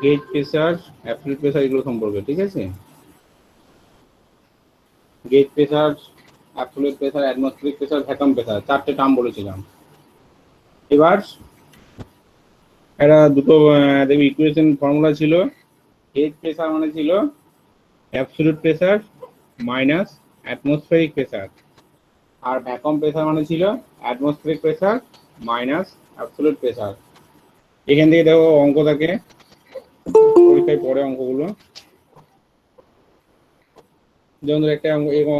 Gauge pressure, absolute pressure এগুলো সম্পর্কে, ঠিক আছে? Gauge pressure, absolute pressure, atmospheric pressure, vacuum pressure, চারটে টার্ম বলেছিলাম। এবার এটা দুটো দেখবি ইকুয়েশন ফর্মুলা ছিল। গেজ প্রেসার মানে ছিল absolute pressure minus atmospheric pressure, আর ভ্যাকুয়াম প্রেসার মানে ছিল atmospheric pressure minus absolute pressure. এখান থেকে দেখো অঙ্ক থাকে পরীক্ষায় পড়ে অঙ্কগুলো, যেমন একটা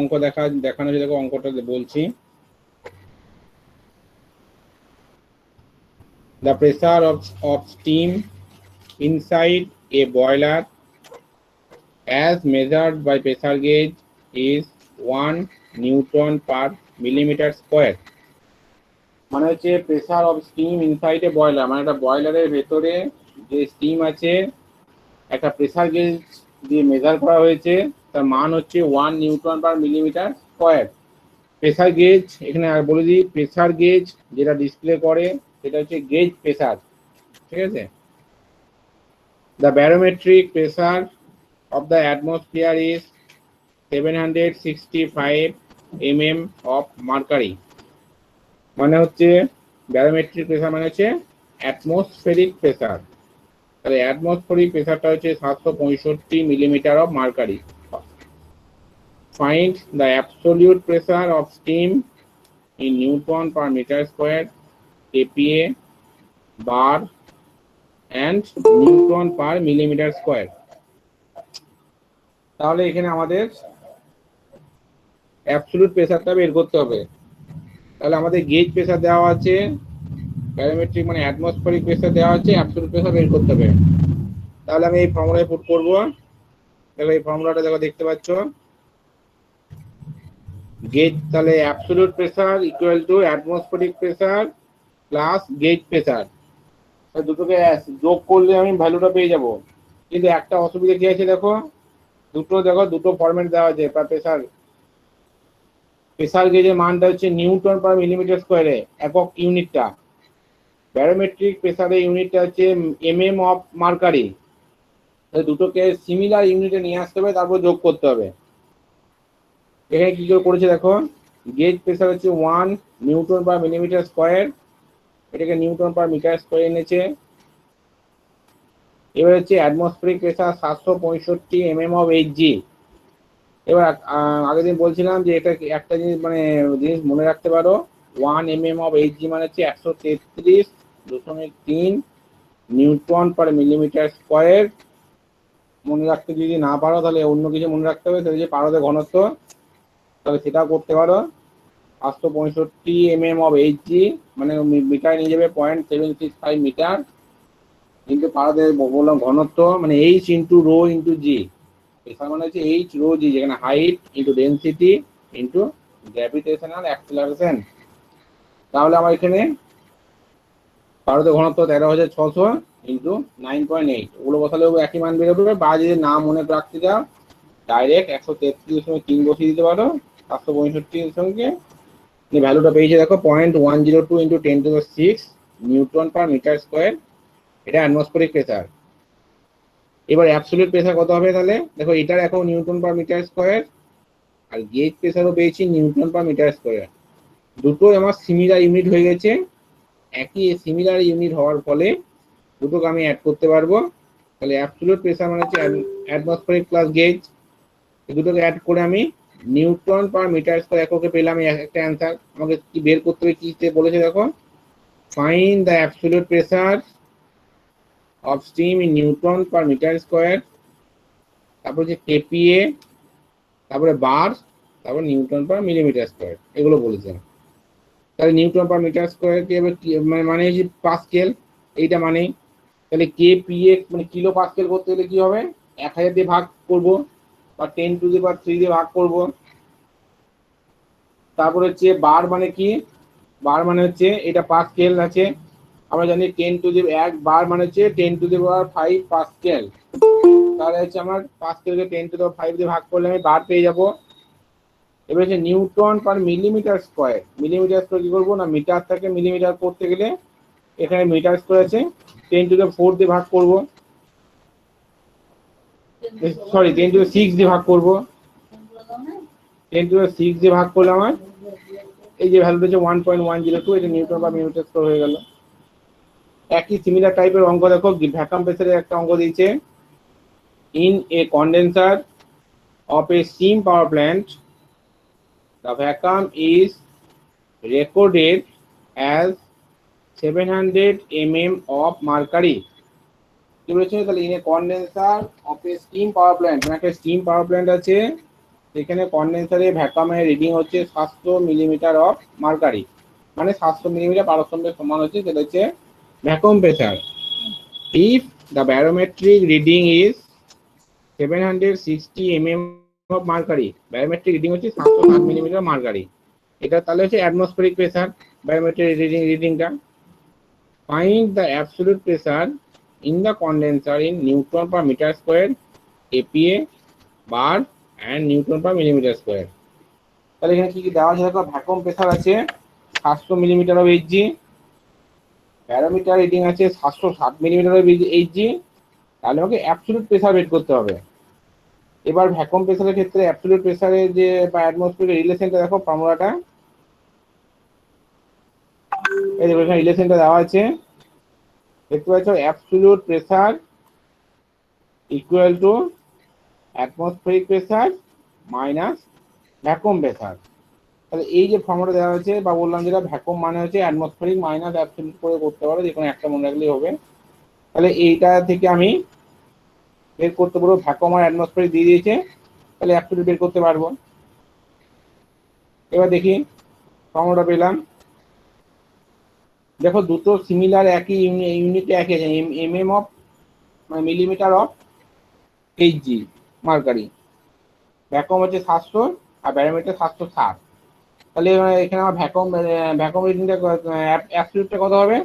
অঙ্ক দেখানো হয়েছে, দেখো অঙ্কটা বলছি। The pressure of steam inside a boiler as measured by pressure gauge is 1 Newton per millimeter square. মানে হচ্ছে pressure of steam inside a boiler, মানে একটা বয়লারের ভেতরে যে স্টিম আছে একটা প্রেসার গেজ দিয়ে মেজার করা হয়েছে, তার মান হচ্ছে 1 Newton per millimetre square. Pressure gauge এখানে আর বলে দিই, প্রেসার গেজ যেটা ডিসপ্লে করে সেটা হচ্ছে গেজ প্রেসার, ঠিক আছে? The barometric pressure of the atmosphere is 765 mm of mercury. মানে হচ্ছে ব্যারোমেট্রিক প্রেসার মানে হচ্ছে অ্যাটমসফেরিক প্রেসার, তাহলে অ্যাটমসফেরিক প্রেসারটা হচ্ছে 765 millimetre of mercury. Find the absolute pressure of steam in Newton per meter square, kPa, bar and Newton per millimeter square. তাহলে এখানে আমাদের অ্যাবসলিউট প্রেসারটা বের করতে হবে। তাহলে আমাদের গেজ প্রেসার দেওয়া আছে, ব্যারোমেট্রিক মানে অ্যাটমসফেরিক প্রেসার দেওয়া আছে, অ্যাবসলিউট প্রেসার বের করতে হবে। তাহলে আমি এই ফর্মুলায় পুট করব। দেখো এই ফর্মুলাটা দেখো দেখতে পাচ্ছ, গেজ তাহলে absolute pressure equal to atmospheric pressure plus gauge pressure, দুটোকে যোগ করলে আমি ভ্যালুটা পেয়ে যাব। কিন্তু একটা অসুবিধা কি আছে দেখো, দুটো ফরম্যাট দেওয়া আছে প্রেসার গেজের মানটা হচ্ছে নিউটন পার মিলিমিটার স্কোয়ারে, একক ইউনিটটা। ব্যারোমেট্রিক প্রেসারের ইউনিটটা হচ্ছে mm অফ মার্কারি। দুটোকে সিমিলার ইউনিটে নিয়ে আসতে হবে, তারপর যোগ করতে হবে। এখানে কি করে করেছে দেখো, গেজ প্রেসার হচ্ছে 1 নিউটন পার মিলিমিটার স্কোয়ার, এটাকে নিউটন পার মিটার স্কোয়ার এনেছে। এবার হচ্ছে atmospheric pressure 765 mm of Hg। এবার আগের দিন বলছিলাম যে এটা একটা জিনিস মনে রাখতে পারো, 1 mm অফ Hg মানে হচ্ছে 133.3 নিউটন পার মিলিমিটার স্কোয়ার। মনে রাখতে যদি না পারো তাহলে অন্য কিছু মনে রাখতে হবে, সেটা যে পারদের ঘনত্ব, তাহলে সেটাও করতে পারো। 765 mm অফ Hg মানে মিটার নিয়ে যাবে 0.765 মিটার, কিন্তু পারদের বললাম ঘনত্ব মানে H ইন্টু রো ইন্টু জি। প্রেসার মানে হচ্ছে H রো জি, যেখানে height into density into gravitational acceleration. তাহলে আমার এখানে পারদের ঘনত্ব 13,600 ইন্টু 9.8, ওগুলো বসালেও একই মান বেরোবে। বা যদি না মনে রাখতে যাও ডাইরেক্ট 133.3 বসিয়ে দিতে পারো 765 সঙ্গে, ভ্যালুটা পেয়েছে দেখো 0.102 into 10⁶ newton per metre square. এটা অ্যাটমসফেরিক প্রেসার। এবার অ্যাবসলিউট প্রেসার কত হবে, তাহলে দেখো এটার এখন নিউটন পার মিটার স্কোয়ার, আর গেজ প্রেসারও পেয়েছি নিউটন পার মিটার স্কোয়ার। দুটোই আমার সিমিলার ইউনিট হয়ে গেছে। একই সিমিলার ইউনিট হওয়ার ফলে দুটোকে আমি অ্যাড করতে পারবো। তাহলে অ্যাবসলিউট প্রেসার মানে হচ্ছে অ্যাটমসফেরিক প্লাস গেজ, দুটোকে অ্যাড করে আমি নিউটন পার মিটার স্কোয়ার এককে পেলাম একটা অ্যান্সার। আমাকে কি বের করতে হবে, কি বলেছে দেখো, find the absolute pressure of steam in newton per metre square, তারপর হচ্ছে কেপিএ, তারপরে বার, তারপর নিউটন পার মিলিমিটার স্কোয়ার, এগুলো বলেছে। তাহলে নিউটন পার মিটার স্কোয়ার কি হবে, মানে হচ্ছে পাস্কেল, এইটা মানেই। তাহলে কেপিএ মানে কিলো পাস্কেল করতে গেলে কি হবে, 1000 দিয়ে ভাগ করবো বা 10⁻³ দিয়ে ভাগ করব। তারপর হচ্ছে বার মানে কি, বার মানে হচ্ছে এটা পাস্কেল আছে, আমরা জানি 10⁻1 বার মানে হচ্ছে 10⁵ পাস্কেল। তাহলে হচ্ছে আমার পাস্কেলকে 10⁵ দিয়ে ভাগ করলে আমি বার পেয়ে যাব। এবার হচ্ছে Newton per millimetre square, millimetre square কি করবো না, মিটার থেকে মিলিমিটার করতে গেলে এখানে মিটার স্কোয়ার আছে 10⁴ দিয়ে ভাগ করব। সরি 10⁶ দিয়ে ভাগ করবো, 10⁶ দিয়ে ভাগ করলে আমার এই যে ভ্যালুটা হচ্ছে 1.102, এটা নিউটন বা মিটার স্কয়ার হয়ে গেল। একই সিমিলার টাইপের অঙ্ক দেখো, ভ্যাকুয়াম প্রেসারের একটা অঙ্ক দিয়েছে। In a condenser of A steam power plant the vacuum is recorded as 700 mm of mercury। কি বলেছে তাহলে in a condenser of A steam power plant, মানে একটা স্টিম পাওয়ার প্ল্যান্ট আছে, সেখানে কন্ডেন্সারে ভ্যাকুয়ামের রিডিং হচ্ছে 700 মিলিমিটার অফ মার্কারি, মানে 700 millimetre পারস্পরিক সমান হচ্ছে, সেটা হচ্ছে vacuum pressure. If the barometric reading is 760 mm of mercury, barometric reading হচ্ছে 760 মিলিমিটার মার্কারি, এটা তাহলে হচ্ছে অ্যাটমসফেরিক প্রেসার ব্যারোমেট্রিক রিডিংটা। Find the absolute pressure in the condenser in newton per metre square, এপিএ, bar and newton per millimetre square. তাহলে এখানে কি কি দেওয়া আছে দেখো, ভ্যাকুয়াম প্রেসার আছে 700 millimetre of Hg, barometer reading আছে 760 মিলিমিটার অফ এইচজি, তাহলে আমাকে অ্যাবসলিউট প্রেসার বের করতে হবে। এবার ভ্যাকুয়াম প্রেসারের ক্ষেত্রে অ্যাবসলিউট প্রেসারের যে বা অ্যাটমসফিয়ারের রিলেশনটা দেখো, ফর্মুলাটা এই দেখো এখানে রিলেশনটা দেওয়া আছে, দেখতে পাচ্ছ absolute pressure equal to atmospheric pressure minus vacuum pressure. তাহলে এই যে ফর্মুলাটা দেওয়া হয়েছে বা বললাম যেটা ভ্যাকুয়াম মানে হচ্ছে অ্যাটমসফেরিক মাইনাস অ্যাবসলিউট করে করতে পারো, যে কোনো একটা মনে রাখলেই হবে। তাহলে এইটা থেকে আমি বের করতে পারবো, ভ্যাকুয়াম আর অ্যাটমসফেরিক দিয়ে দিয়েছে, তাহলে অ্যাবসলিউট বের করতে পারবো। এবার দেখি ফর্মুলাটা পেলাম, দেখো দুটো সিমিলার একই ইউনিটে একই আছে, এম অফ মানে millimetre of Hg mercury, vacuum হচ্ছে 700 আর ব্যারোমিটার 760। তাহলে এখানে আমার ভ্যাকুয়াম রিডিংটা অ্যাবসলিউটটা কত হবে,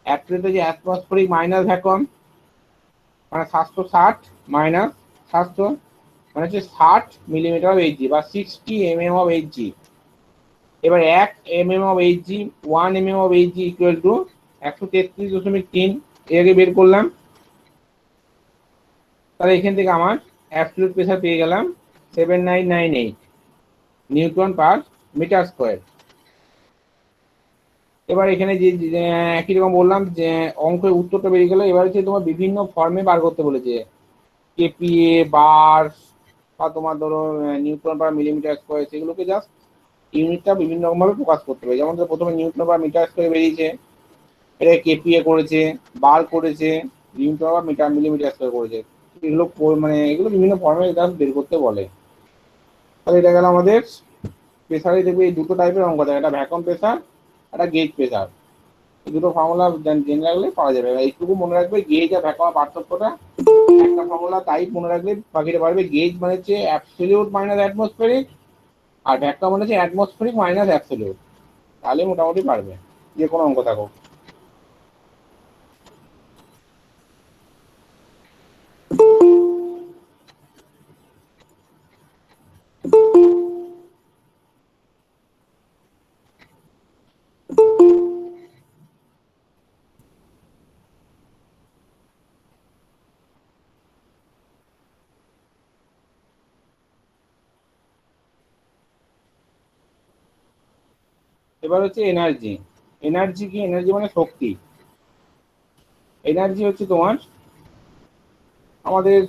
অ্যাবসলিউট যে অ্যাটমসফেরিক মাইনাস ভ্যাকুয়াম, মানে 760 মাইনাস 700 মানে হচ্ছে 60 মিলিমিটার অফ এইচজি বা 60 mm অফ এইচজি। এবার 1 mm of Hg, 1 mm of Hg equal to 133.3, এটাকে বের করলাম। তাহলে এখান থেকে আমার অ্যাবসলিউট প্রেসার পেয়ে গেলাম 7998 নিউটন পার মিটার স্কোয়ার। এবার এখানে যে একই রকম বললাম যে অঙ্কের উত্তরটা বেরিয়ে গেল। এবার হচ্ছে তোমার বিভিন্ন ফর্মে বার করতে বলেছে, কেপিএ, বার বা তোমার ধরো নিউটন পার মিলিমিটার স্কোয়ার, সেগুলোকে জাস্ট ইউনিটটা বিভিন্ন রকমভাবে প্রকাশ করতে হবে। যেমন প্রথমে নিউটন পার মিটার স্কোয়ার বেরিয়েছে, এটা কেপিএ করেছে, বার করেছে, newton per metre millimetre square করেছে, এগুলো মানে এগুলো বিভিন্ন ফর্মে জাস্ট বের করতে বলে। তাহলে এটা গেল আমাদের প্রেসারে, দেখবে এই দুটো টাইপের অঙ্ক থাকে, একটা ভ্যাকুয়াম প্রেসার, একটা গেজ প্রেসার। এই দুটো ফর্মুলা জেনে রাখলে পাওয়া যাবে। এইটুকু মনে রাখবে, গেজ আর ভ্যাকুয়াম পার্থক্যটা একটা ফর্মুলা টাইপ মনে রাখলে বাকিটা পারবে। গেজ মানে হচ্ছে অ্যাবসলিউট মাইনাস অ্যাটমসফেরিক, আর ভ্যাকুয়াম মানে হচ্ছে অ্যাটমসফেরিক মাইনাস অ্যাবসলিউট, তাহলে মোটামুটি পারবে যে কোনো অঙ্ক থাকুক। এবার হচ্ছে এনার্জি। এনার্জি কি, এনার্জি মানে শক্তি। এনার্জি হচ্ছে তোমার, আমাদের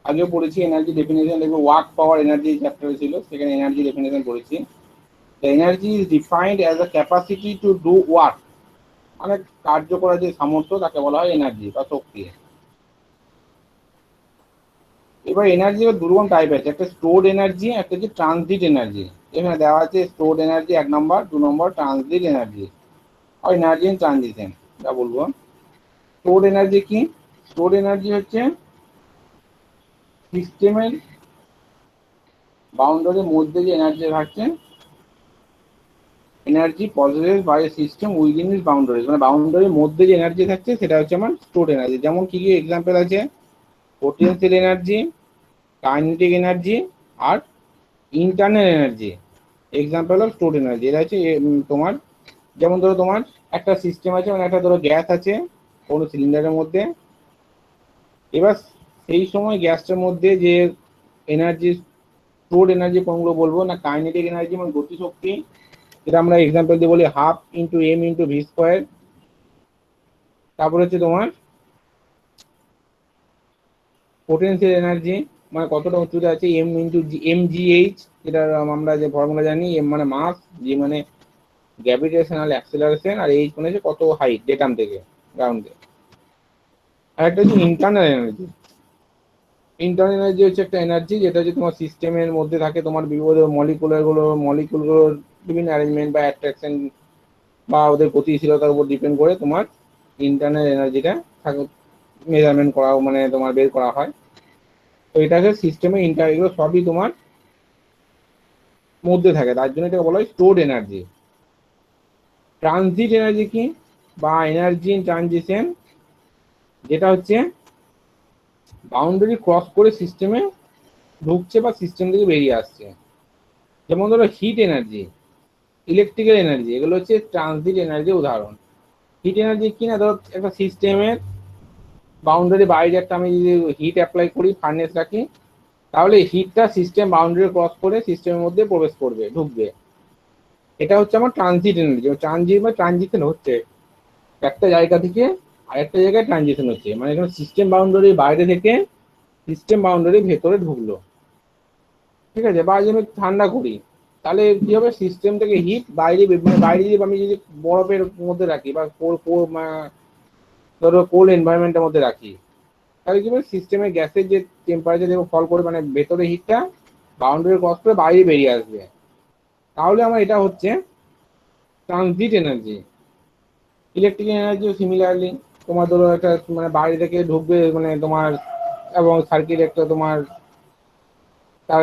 আগেও পড়েছি এনার্জি ডেফিনেশন, দেখবে ওয়ার্ক পাওয়ার এনার্জি চ্যাপ্টারে ছিল, সেখানে এনার্জি ডেফিনেশন পড়েছি। Energy is defined as a capacity to do work, মানে কার্য করার যে সামর্থ্য তাকে বলা হয় এনার্জি বা শক্তি। এবার এনার্জি দুরকম টাইপ আছে, একটা স্টোরড এনার্জি, একটা হচ্ছে ট্রানজিট এনার্জি। এখানে দেওয়া আছে স্টোরড এনার্জি 1 নম্বর, 2 নম্বর ট্রানজিট এনার্জি আর এনার্জি ইন ট্রানজিশন। যা বলবো স্টোরড এনার্জি কি, স্টোরড এনার্জি হচ্ছে সিস্টেমের বাউন্ডারির মধ্যে যে এনার্জি থাকছে, energy possessed by system within its boundaries, মানে বাউন্ডারির মধ্যে যে এনার্জি থাকছে সেটা হচ্ছে আমার স্টোরড এনার্জি। যেমন কি কি এক্সাম্পল আছে, পোটেনশিয়াল এনার্জি, কাইনেটিক এনার্জি আর internal energy, example of stored energy. এটা হচ্ছে তোমার, যেমন ধরো তোমার একটা সিস্টেম আছে, মানে একটা ধরো গ্যাস আছে কোনো সিলিন্ডারের মধ্যে, এবার সেই সময় গ্যাসটার মধ্যে যে এনার্জি, স্টোরড এনার্জি কোনগুলো বলবো না, কাইনেটিক এনার্জি মানে গতি শক্তি, যেটা আমরা এক্সাম্পল দিয়ে বলি half into m into v square. তারপর হচ্ছে তোমার পোটেনশিয়াল এনার্জি, মানে কতটা উচ্চতা আছে, m into m g h, যেটা আমরা যে ফর্মুলা জানি, এম মানে মাস, জি মানে গ্র্যাভিটেশনাল অ্যাক্সেলারেশন, আর এইচ মানে হচ্ছে কত হাইট ডেটাম থেকে গ্রাউন্ডে। আর একটা হচ্ছে ইন্টারনাল এনার্জি। ইন্টারনাল এনার্জি হচ্ছে একটা এনার্জি যেটা হচ্ছে তোমার সিস্টেমের মধ্যে থাকে, তোমার বিভিন্ন মলিকুলগুলোর বিভিন্ন অ্যারেঞ্জমেন্ট বা অ্যাট্রাকশন বা ওদের গতিশীলতার উপর ডিপেন্ড করে তোমার ইন্টারনাল এনার্জিটা থাকে, মেজারমেন্ট করা মানে তোমার বের করা হয়। তো এটাকে সিস্টেমে এগুলো সবই তোমার মধ্যে থাকে, তার জন্য এটাকে বলা হয় স্টোরড এনার্জি। ট্রানজিট এনার্জি কি, বা এনার্জি ইন ট্রানজিশন, যেটা হচ্ছে বাউন্ডারি ক্রস করে সিস্টেমে ঢুকছে বা সিস্টেম থেকে বেরিয়ে আসছে। যেমন ধরো হিট এনার্জি, ইলেকট্রিক্যাল এনার্জি, এগুলো হচ্ছে ট্রানজিট এনার্জির উদাহরণ। হিট এনার্জি কি না, ধরো একটা সিস্টেমের বাউন্ডারি বাইরে একটা আমি যদি হিট অ্যাপ্লাই করি, ফার্নেস রাখি, তাহলে হিটটা সিস্টেম বাউন্ডারি ক্রস করে সিস্টেমের মধ্যে প্রবেশ করবে, ঢুকবে। এটা হচ্ছে আমার ট্রানজিট এনার্জি। ট্রানজিট বা ট্রানজিশন হচ্ছে একটা জায়গা থেকে আরেকটা জায়গায় ট্রানজিশন হচ্ছে, মানে এখানে সিস্টেম বাউন্ডারির বাইরে থেকে সিস্টেম বাউন্ডারির ভেতরে ঢুকলো, ঠিক আছে। বা যদি আমি ঠান্ডা করি, তাহলে কি হবে, সিস্টেম থেকে হিট বাইরে, মানে বাইরে যদি আমি যদি বরফের মধ্যে রাখি বা ধরো কোল্ড এনভায়রনমেন্টের মধ্যে রাখি, তাহলে কি হবে, সিস্টেমের গ্যাসের যে টেম্পারেচার যেমন ফল করে, মানে ভেতরে হিটটা বাউন্ডারি ক্রস করে বাইরে বেরিয়ে আসবে। তাহলে আমার এটা হচ্ছে ট্রানজিট এনার্জি। ইলেকট্রিক্যাল এনার্জিও সিমিলারলি, তোমার ধরো একটা মানে বাইরে থেকে ঢুকবে, মানে তোমার এবং সার্কিট একটা তোমার তার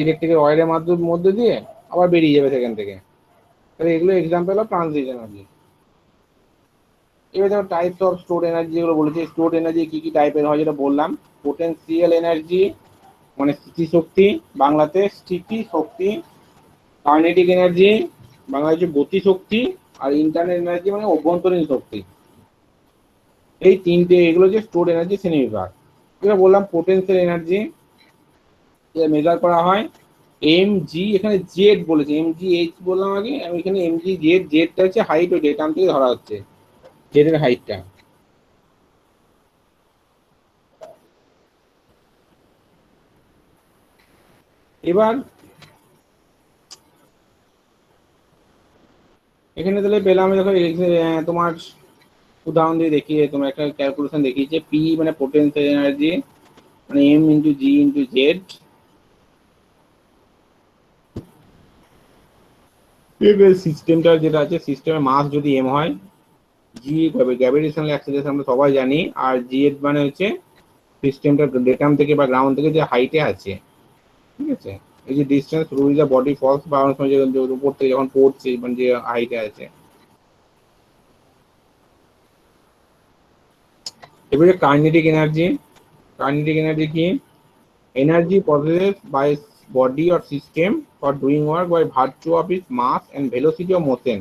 ইলেকট্রিকের ওয়্যারের মধ্যে দিয়ে আবার বেরিয়ে যাবে সেখান থেকে। তাহলে এগুলো এক্সাম্পল অফ ট্রানজিট এনার্জি। এবার যেমন টাইপস অফ স্টোর এনার্জি যেগুলো বলেছি, স্টোর এনার্জি কি কি টাইপের হয় যেটা বললাম। পোটেনশিয়াল এনার্জি মানে স্থিতিশক্তি, বাংলাতে স্থিতিশক্তি। কাইনেটিক এনার্জি বাংলা হচ্ছে গতিশক্তি। আর ইন্টারনাল এনার্জি মানে অভ্যন্তরীণ শক্তি। এই তিনটে, এগুলো হচ্ছে স্টোর এনার্জি শ্রেণীবিভাগ। যেটা বললাম পোটেনশিয়াল এনার্জি মেজার করা হয় এম জি, এখানে জেড বলেছে, এম জি এইচ বললাম আগে, আমি এখানে এম জি জেড, জেডটা হচ্ছে হাইট ও ডেটাম থেকে ধরা হচ্ছে, জেডের হাইটটা। এবার এখানে তাহলে পেলাম, দেখো তোমার উদাহরণ দিয়ে দেখিয়ে তোমার একটা ক্যালকুলেশন দেখিয়েছে, পি মানে পোটেনশিয়াল এনার্জি মানে এম ইন্টু জি ইন্টু জেড। এবার সিস্টেমটা যেটা আছে, সিস্টেমের মাস যদি এম হয়, জি গ্র্যাভিটেশনাল অ্যাক্সেলারেশন আমরা সবাই জানি, আর জি এড মানে হচ্ছে সিস্টেমটা ডেটাম থেকে বা গ্রাউন্ড থেকে যে হাইটে আছে, ঠিক আছে। এই যে distance through the body falls, বা অনেক সময় উপর থেকে যখন পড়ছে মানে যে হাইটে আছে। এবারে কাইনেটিক এনার্জি। কাইনেটিক এনার্জি কি, energy possessed by body or system for doing work by virtue of its mass and velocity of motion।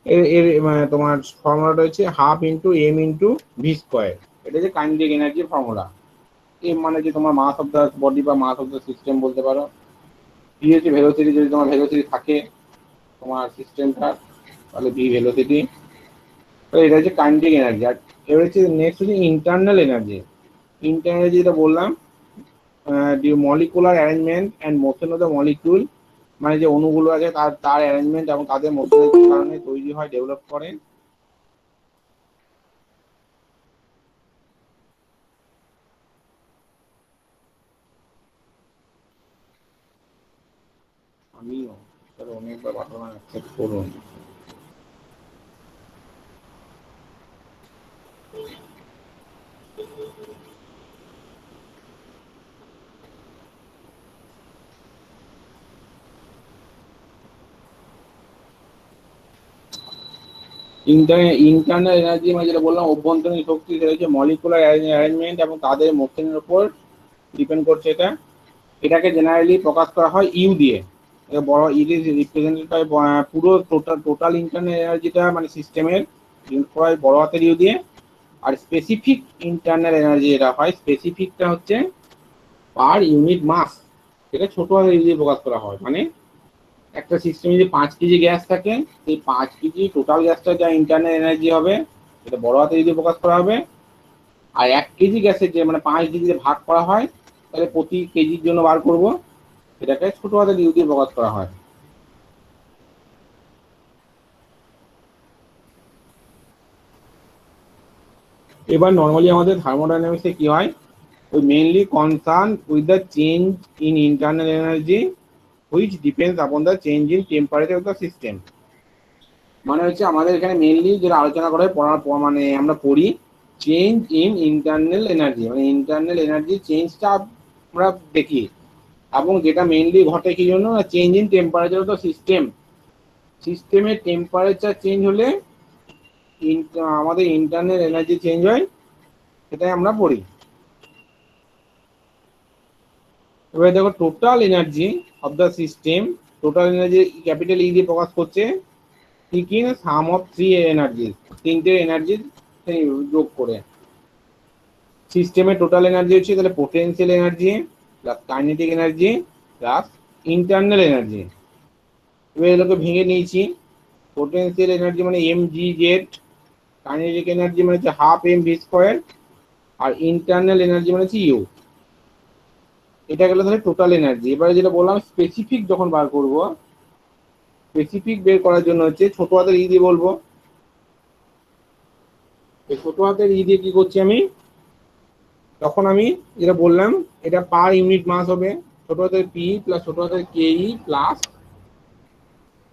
এর এর তোমার ফর্মুলাটা হচ্ছে half into m into v square. এটা যে কাইনেটিক এনার্জির ফর্মুলা। এম মানে যে তোমার মাস অফ দ্য বডি বা মাস অফ দ্য সিস্টেম বলতে পারো। ভি হচ্ছে ভেলোসিটি, যদি তোমার ভেলোসিটি থাকে তোমার সিস্টেমটা, তাহলে ভি ভেলোসিটি। তো এটা হচ্ছে কাইনেটিক এনার্জি। আর এবার হচ্ছে নেক্সট হচ্ছে ইন্টারনাল এনার্জি। ইন্টারনাল এনার্জি যেটা বললাম, molecular arrangement and motion of the molecule, মানে যে অণুগুলো আছে তার তার অ্যারেঞ্জমেন্ট এবং তাদের মোশনের কারণে তৈরি হয়, ডেভেলপ করে। আমিও তাহলে অনেকবার ঘটনা অ্যাকসেপ্ট করুন। ইন্টারনাল এনার্জি মানে যেটা বললাম অভ্যন্তরীণ শক্তি, সেটা হচ্ছে মলিকুলার অ্যারেঞ্জমেন্ট এবং তাদের মোশনের উপর ডিপেন্ড করছে এটা। এটাকে জেনারেলি প্রকাশ করা হয় ইউ দিয়ে। বড় ইট ইজ রিপ্রেজেন্টেড বাই পুরো টোটাল ইন্টারনাল এনার্জিটা মানে সিস্টেমের বড় হাতের ইউ দিয়ে। আর স্পেসিফিক ইন্টারনাল এনার্জি যেটা হয়, স্পেসিফিকটা হচ্ছে পার ইউনিট মাস, এটা ছোট হাতের দিয়ে প্রকাশ করা হয়। মানে একটা সিস্টেমে যদি 5 কেজি গ্যাস থাকে, সেই 5 কেজি টোটাল গ্যাসটা যা ইন্টারনাল এনার্জি হবে এটা বড় হাতে দিয়ে প্রকাশ করা হবে। আর 1 কেজি গ্যাসের যে মানে 5 ডিগ্রিতে ভাগ করা হয়, তাহলে প্রতি কেজির জন্য বার করব, এটাকে ছোট হাতের ইউ দিয়ে প্রকাশ করা হয়। এবার নর্মালি আমাদের থার্মোডাইনামিক্সে কি হয়, we mainly concerned with the change in internal energy which depends upon the change in temperature of the system। মানে হচ্ছে আমাদের এখানে মেইনলি যেটা আলোচনা করা হয় পড়ার মানে আমরা পড়ি চেঞ্জ ইন ইন্টারনাল এনার্জি, মানে ইন্টারনাল এনার্জি চেঞ্জটা আমরা দেখি, এবং যেটা মেইনলি ঘটে কি জন্য, change in temperature of the system, সিস্টেমের টেম্পারেচার চেঞ্জ হলে আমাদের ইন্টারনাল এনার্জি চেঞ্জ হয়, সেটাই আমরা পড়ি। এবারে দেখো total energy of the system, total energy capital e দিয়ে প্রকাশ করছে কি কি না, সাম অফ থ্রি এনার্জি, তিনটে এনার্জি যোগ করে। সিস্টেমের টোটাল এনার্জি হচ্ছে তাহলে potential energy plus kinetic energy plus internal energy. এবার এগুলোকে ভেঙে নিয়েছি, পোটেনশিয়াল এনার্জি মানে m g z, kinetic energy মানে হচ্ছে হাফ এম ভি স্কোয়ার, আর ইন্টারনাল এনার্জি মানে হচ্ছে ইউ। এটা গেল তাহলে টোটাল এনার্জি। এবারে যেটা বললাম স্পেসিফিক যখন বার করব, স্পেসিফিক বের করার জন্য হচ্ছে ছোট হাতের ই দিয়ে বলবো। এই ছোট হাতের ই দিয়ে কি করছি আমি, তখন আমি যেটা বললাম এটা পার ইউনিট মাস হবে, ছোট হাতের পি প্লাস ছোট হাতের কে ই প্লাস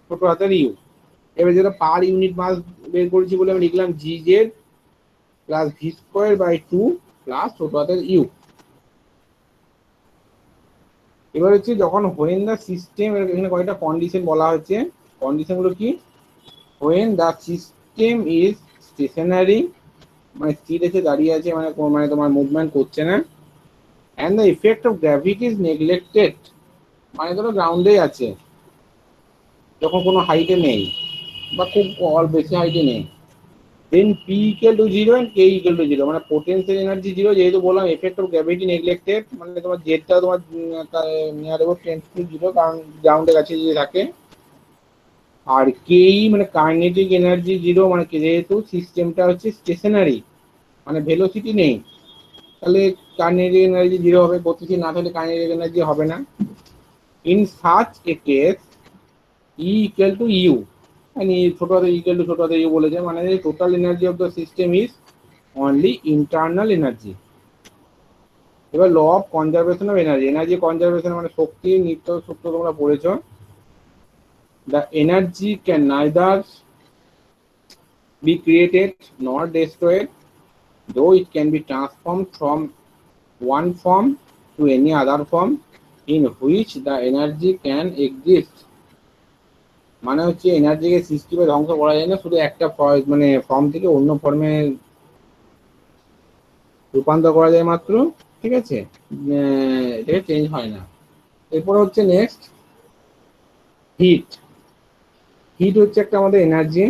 ছোট হাতের ইউ। এবার যেটা পার ইউনিট মাস বের করেছি বলে আমি লিখলাম g z plus v square by 2 plus ছোট হাতের ইউ। এবার হচ্ছে যখন হোয়েন দা সিস্টেম, এখানে কয়েকটা কন্ডিশন বলা হয়েছে, কন্ডিশনগুলো কি, when the system is stationary, মানে স্থির এসে দাঁড়িয়ে আছে, মানে মানে তোমার মুভমেন্ট করছে না, and the effect of gravity is neglected, মানে ধরো গ্রাউন্ডেই আছে, যখন কোনো হাইটে নেই বা খুব বেশি হাইটে নেই, then P equal to zero and K equal to zero, মানে পোটেনশিয়াল এনার্জি জিরো, যেহেতু বললাম এফেক্ট অফ গ্র্যাভিটি নেগলেক্টেড, মানে তোমার জেটটা তোমার near about tends to zero, কারণ গ্রাউন্ডের কাছে যদি থাকে। আর কেই মানে কাইনেটিক এনার্জি জিরো, মানে যেহেতু সিস্টেমটা হচ্ছে স্টেশনারি, মানে ভেলোসিটি নেই, তাহলে কাইনেটিক এনার্জি জিরো হবে, গতিশীল না থাকলে কাইনেটিক এনার্জি হবে না। In such a case e equal to u, মানে ছোট হাতে ইকুয়াল টু ছোট হাতে ইউ বলেছে, মানে total energy of the system is only internal energy. এবার law of conservation of energy, energy conservation মানে শক্তির নিত্য সূত্র তোমরা পড়েছো। The energy can neither be created nor destroyed, though it can be transformed from one form to any other form in which the energy can exist। মানে হচ্ছে এনার্জিকে সৃষ্টি বা ধ্বংস করা যায় না, শুধু একটা মানে ফর্ম থেকে অন্য ফর্মে রূপান্তর করা যায় মাত্র, ঠিক আছে, এটা চেঞ্জ হয় না। এরপরে হচ্ছে নেক্সট হিট। হিট হচ্ছে একটা আমাদের energy,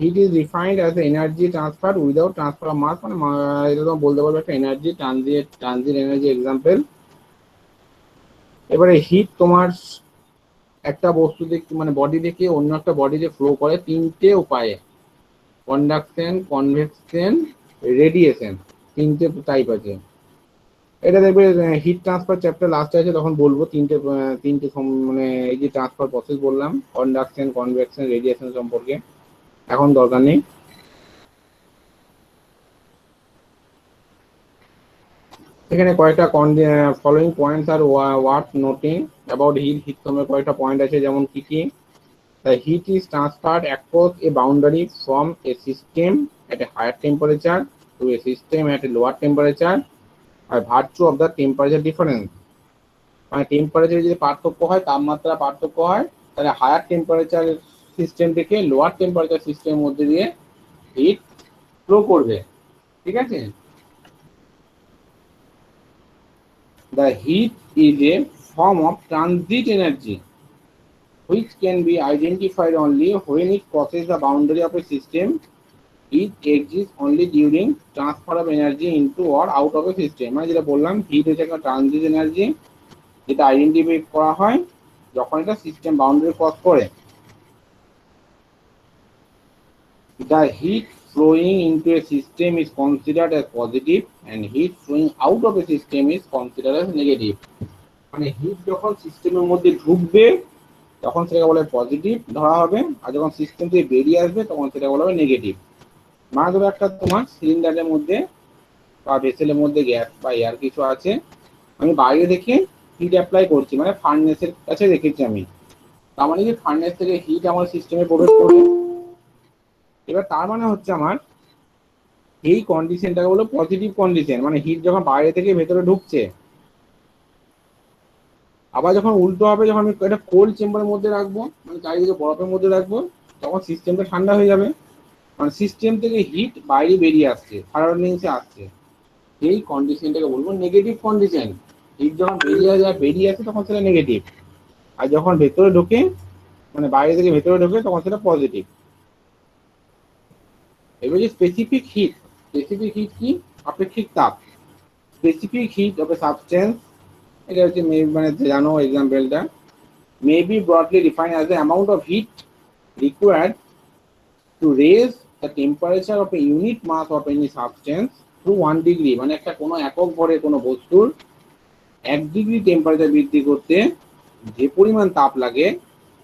heat is defined as energy transfer without transfer of mass, মানে এটা তো বলতে পারবো একটা এনার্জি ট্রানজিট এনার্জি এক্সাম্পল। এবারে হিট তোমার একটা বস্তু থেকে মানে বডি থেকে অন্য একটা বডিতে ফ্লো করে তিনটে উপায়ে, কন্ডাকশন, কনভেকশন, রেডিয়েশন, তিনটে টাইপ আছে। এটা দেখবে হিট ট্রান্সফার চ্যাপ্টার লাস্টে আছে, তখন বলবো তিনটে মানে এই যে ট্রান্সফার প্রসেস বললাম কন্ডাকশন, কনভেকশন, রেডিয়েশন সম্পর্কে, এখন দরকার নেই। এখানে কয়েকটা following points are worth noting about heat. Heat সময় কয়েকটা পয়েন্ট আছে, যেমন কি কি, the heat is transferred across a boundary from a system at a higher temperature to a system at a lower temperature by virtue of the temperature difference। মানে টেম্পারেচারে যদি পার্থক্য হয়, তাপমাত্রা পার্থক্য হয়, তাহলে হায়ার টেম্পারেচার সিস্টেম থেকে লোয়ার টেম্পারেচার সিস্টেমের মধ্যে দিয়ে হিট ফ্লো করবে, ঠিক আছে। The heat is a form of transit energy which can be identified only when it crosses the boundary of a system heat exist only during transfer of energy into or out of a system. মানে যেটা বললাম, hit হচ্ছে একটা transit energy, যেটা identify করা হয় যখন এটা সিস্টেম বাউন্ডারি ক্রস করে। The heat flowing into a system is considered as positive and heat flowing out of a system is considered as negative. মানে হিট যখন সিস্টেমের মধ্যে ঢুকবে তখন সেটাকে বলে পজিটিভ ধরা হবে, আর যখন সিস্টেম থেকে বেরিয়ে আসবে তখন সেটাকে বলা হবে নেগেটিভ। মানে ধরো একটা তোমার সিলিন্ডারের মধ্যে বা ভেসেলের মধ্যে গ্যাস বা এয়ার কিছু আছে, আমি বাইরে দেখে হিট অ্যাপ্লাই করছি, মানে ফার্নেসের কাছে রেখেছি আমি, তার মানে কি ফার্নেস থেকে হিট আমার সিস্টেমে প্রবেশ করবে। এবার তার মানে হচ্ছে আমার এই কন্ডিশনটাকে বলো পজিটিভ কন্ডিশন, মানে হিট যখন বাইরে থেকে ভেতরে ঢুকছে। আবার যখন উল্টো হবে, যখন আমি একটা কোল্ড চেম্বারের মধ্যে রাখবো, মানে চারিদিকে বরফের মধ্যে রাখবো, তখন সিস্টেমটা ঠান্ডা হয়ে যাবে, মানে সিস্টেম থেকে হিট বাইরে বেরিয়ে আসছে, সারাউন্ডিংসে আসছে। এই কন্ডিশনটাকে বলবো নেগেটিভ কন্ডিশন। হিট যখন বেরিয়ে আসে তখন সেটা নেগেটিভ, আর যখন ভেতরে ঢোকে, মানে বাইরে থেকে ভেতরে ঢোকে, তখন সেটা পজিটিভ। এবার যে স্পেসিফিক হিট, স্পেসিফিক হিট কি? আপেক্ষিক তাপ। Specific heat of a substance, এটা হচ্ছে মানে জানো এক্সাম্পলটা, may be broadly define as the amount of heat required to raise the temperature of a unit mass of any substance to 1 degree. মানে একটা কোনো একক ভরের কোনো বস্তুর 1 ডিগ্রি টেম্পারেচার বৃদ্ধি করতে যে পরিমাণ তাপ লাগে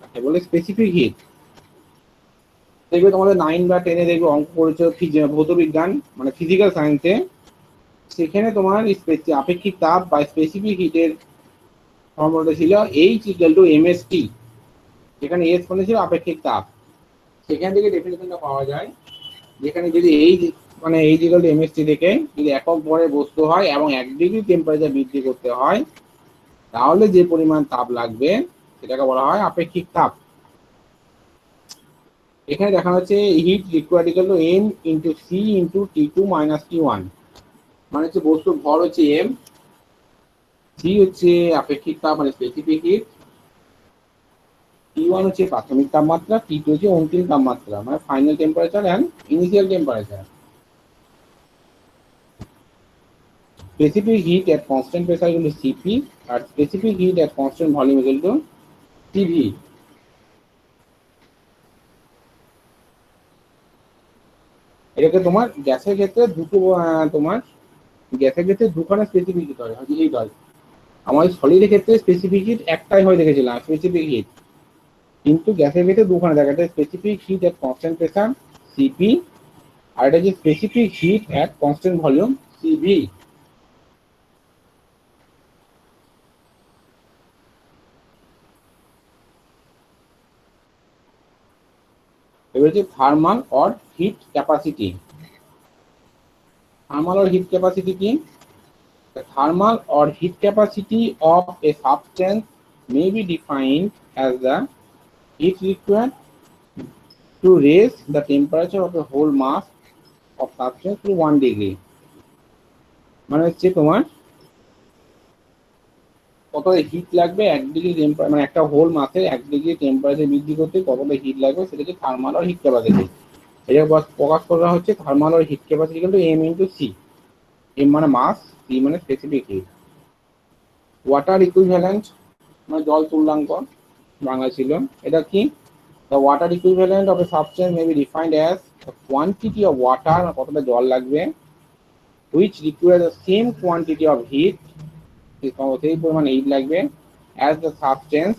তাকে বলে স্পেসিফিক হিট। দেখবে তোমাদের 9 বা 10-এ দেখবে অঙ্ক করেছো ভৌত বিজ্ঞান, মানে ফিজিক্যাল সায়েন্সে, সেখানে তোমার আপেক্ষিক তাপ বা স্পেসিফিক হিটের ফর্মুলাটা ছিল এইচ ইকুয়াল টু এমএসটি, যেখানে এস মানে ছিল আপেক্ষিক তাপ। সেখান থেকে ডেফিনেশনটা পাওয়া যায়, যেখানে যদি এইচ মানে এইচ ইকুয়াল টু এমএসটি থেকে যদি একক ভরের বস্তু হয় এবং 1 ডিগ্রি টেম্পারেচার বৃদ্ধি করতে হয়, তাহলে যে পরিমাণ তাপ লাগবে সেটাকে বলা হয় আপেক্ষিক তাপ। এখানে দেখা হচ্ছে heat required equal to M into C into T two minus T one. মানে হচ্ছে বস্তুর ভর হচ্ছে এম, সি হচ্ছে আপেক্ষিক তাপ মানে স্পেসিফিক হিট, টি1 হচ্ছে প্রাথমিক তাপমাত্রা, টি2 হচ্ছে অন্তিম তাপমাত্রা মানে final temperature and initial temperature. Specific heat at constant pressure equal to Cp আর specific heat at constant volume equal to Cv। এটাকে তোমার গ্যাসের ক্ষেত্রে তোমার গ্যাসের ক্ষেত্রে দুখানা স্পেসিফিক হিট হয়। আমাদের সলিডের ক্ষেত্রে স্পেসিফিক হিট একটাই হয়ে দেখেছিলাম স্পেসিফিক হিট, কিন্তু গ্যাসের ক্ষেত্রে দুখানা দেখা যায়, specific heat at constant pressure Cp আর এটা যে specific heat at constant volume Cv। এবার হচ্ছে thermal or hit capacity. Thermal or hit capacity কি? The thermal or heat capacity of a substance may be defined as the heat required to raise the temperature of a whole mass of substance to 1 degree। মানে হচ্ছে তোমার কতটা hit লাগবে 1 degree temperature, মানে একটা whole মাসের 1 degree temperature বৃদ্ধি করতে কতটা হিট লাগবে সেটাকে থার্মাল আর হিট ক্যাপাসিটি। এটা প্রকাশ করা হচ্ছে থার্মাল আর হিট ক্যাপাসিটি কিন্তু এম ইন্টু সি। এম মানে মাস, সি মানে স্পেসিফিক হিট। ওয়াটার ইকুইভ্যালেন্ট মানে জল তুল্যাঙ্ক বাংলা ছিল, এটা কি? The water equivalent of a substance may be defined as the quantity of water, কতটা জল লাগবে, which requires the same quantity of heat, সেই পরিমাণ হিট লাগবে, as the substance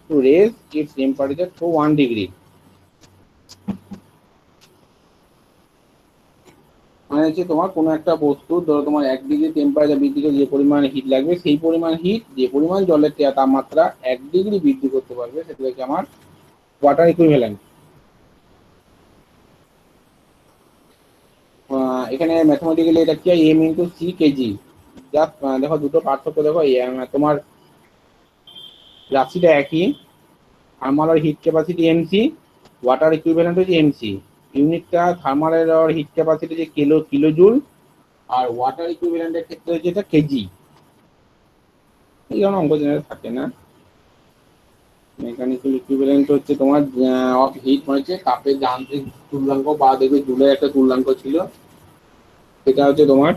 to raise its temperature to 1 degree। মানে হচ্ছে তোমার কোনো একটা বস্তু ধরো তোমার 1 ডিগ্রি টেম্পারেচার বৃদ্ধি করতে যে পরিমাণ হিট লাগবে, সেই পরিমাণ হিট যে পরিমাণ জলের তাপমাত্রা 1 ডিগ্রি বৃদ্ধি করতে পারবে, সেটা হচ্ছে আমার ওয়াটার ইকুইভ্যালেন্ট। এখানে ম্যাথমেটিক্যালি এটা কি হয়, M into C KG. Just দেখো দুটো পার্থক্য দেখো, তোমার রাশিটা একই, থার্মাল আর heat capacity MC, water equivalent হচ্ছে এমসি। ইউনিটটা থার্মালের আর হিট ক্যাপাসিটি যে কিলোজুল, আর ওয়াটার ইকুইভ্যালেন্টের ক্ষেত্রে হচ্ছে এটা কেজি। এই জন্য অঙ্ক জেনারেল থাকে না। মেকানিক্যাল ইকুইভ্যালেন্ট হচ্ছে তোমার অফ হিট, মানে হচ্ছে তাপের যান্ত্রিক তুল্যাঙ্ক, বা দেখবে জুলের একটা তুল্যাঙ্ক ছিল, সেটা হচ্ছে তোমার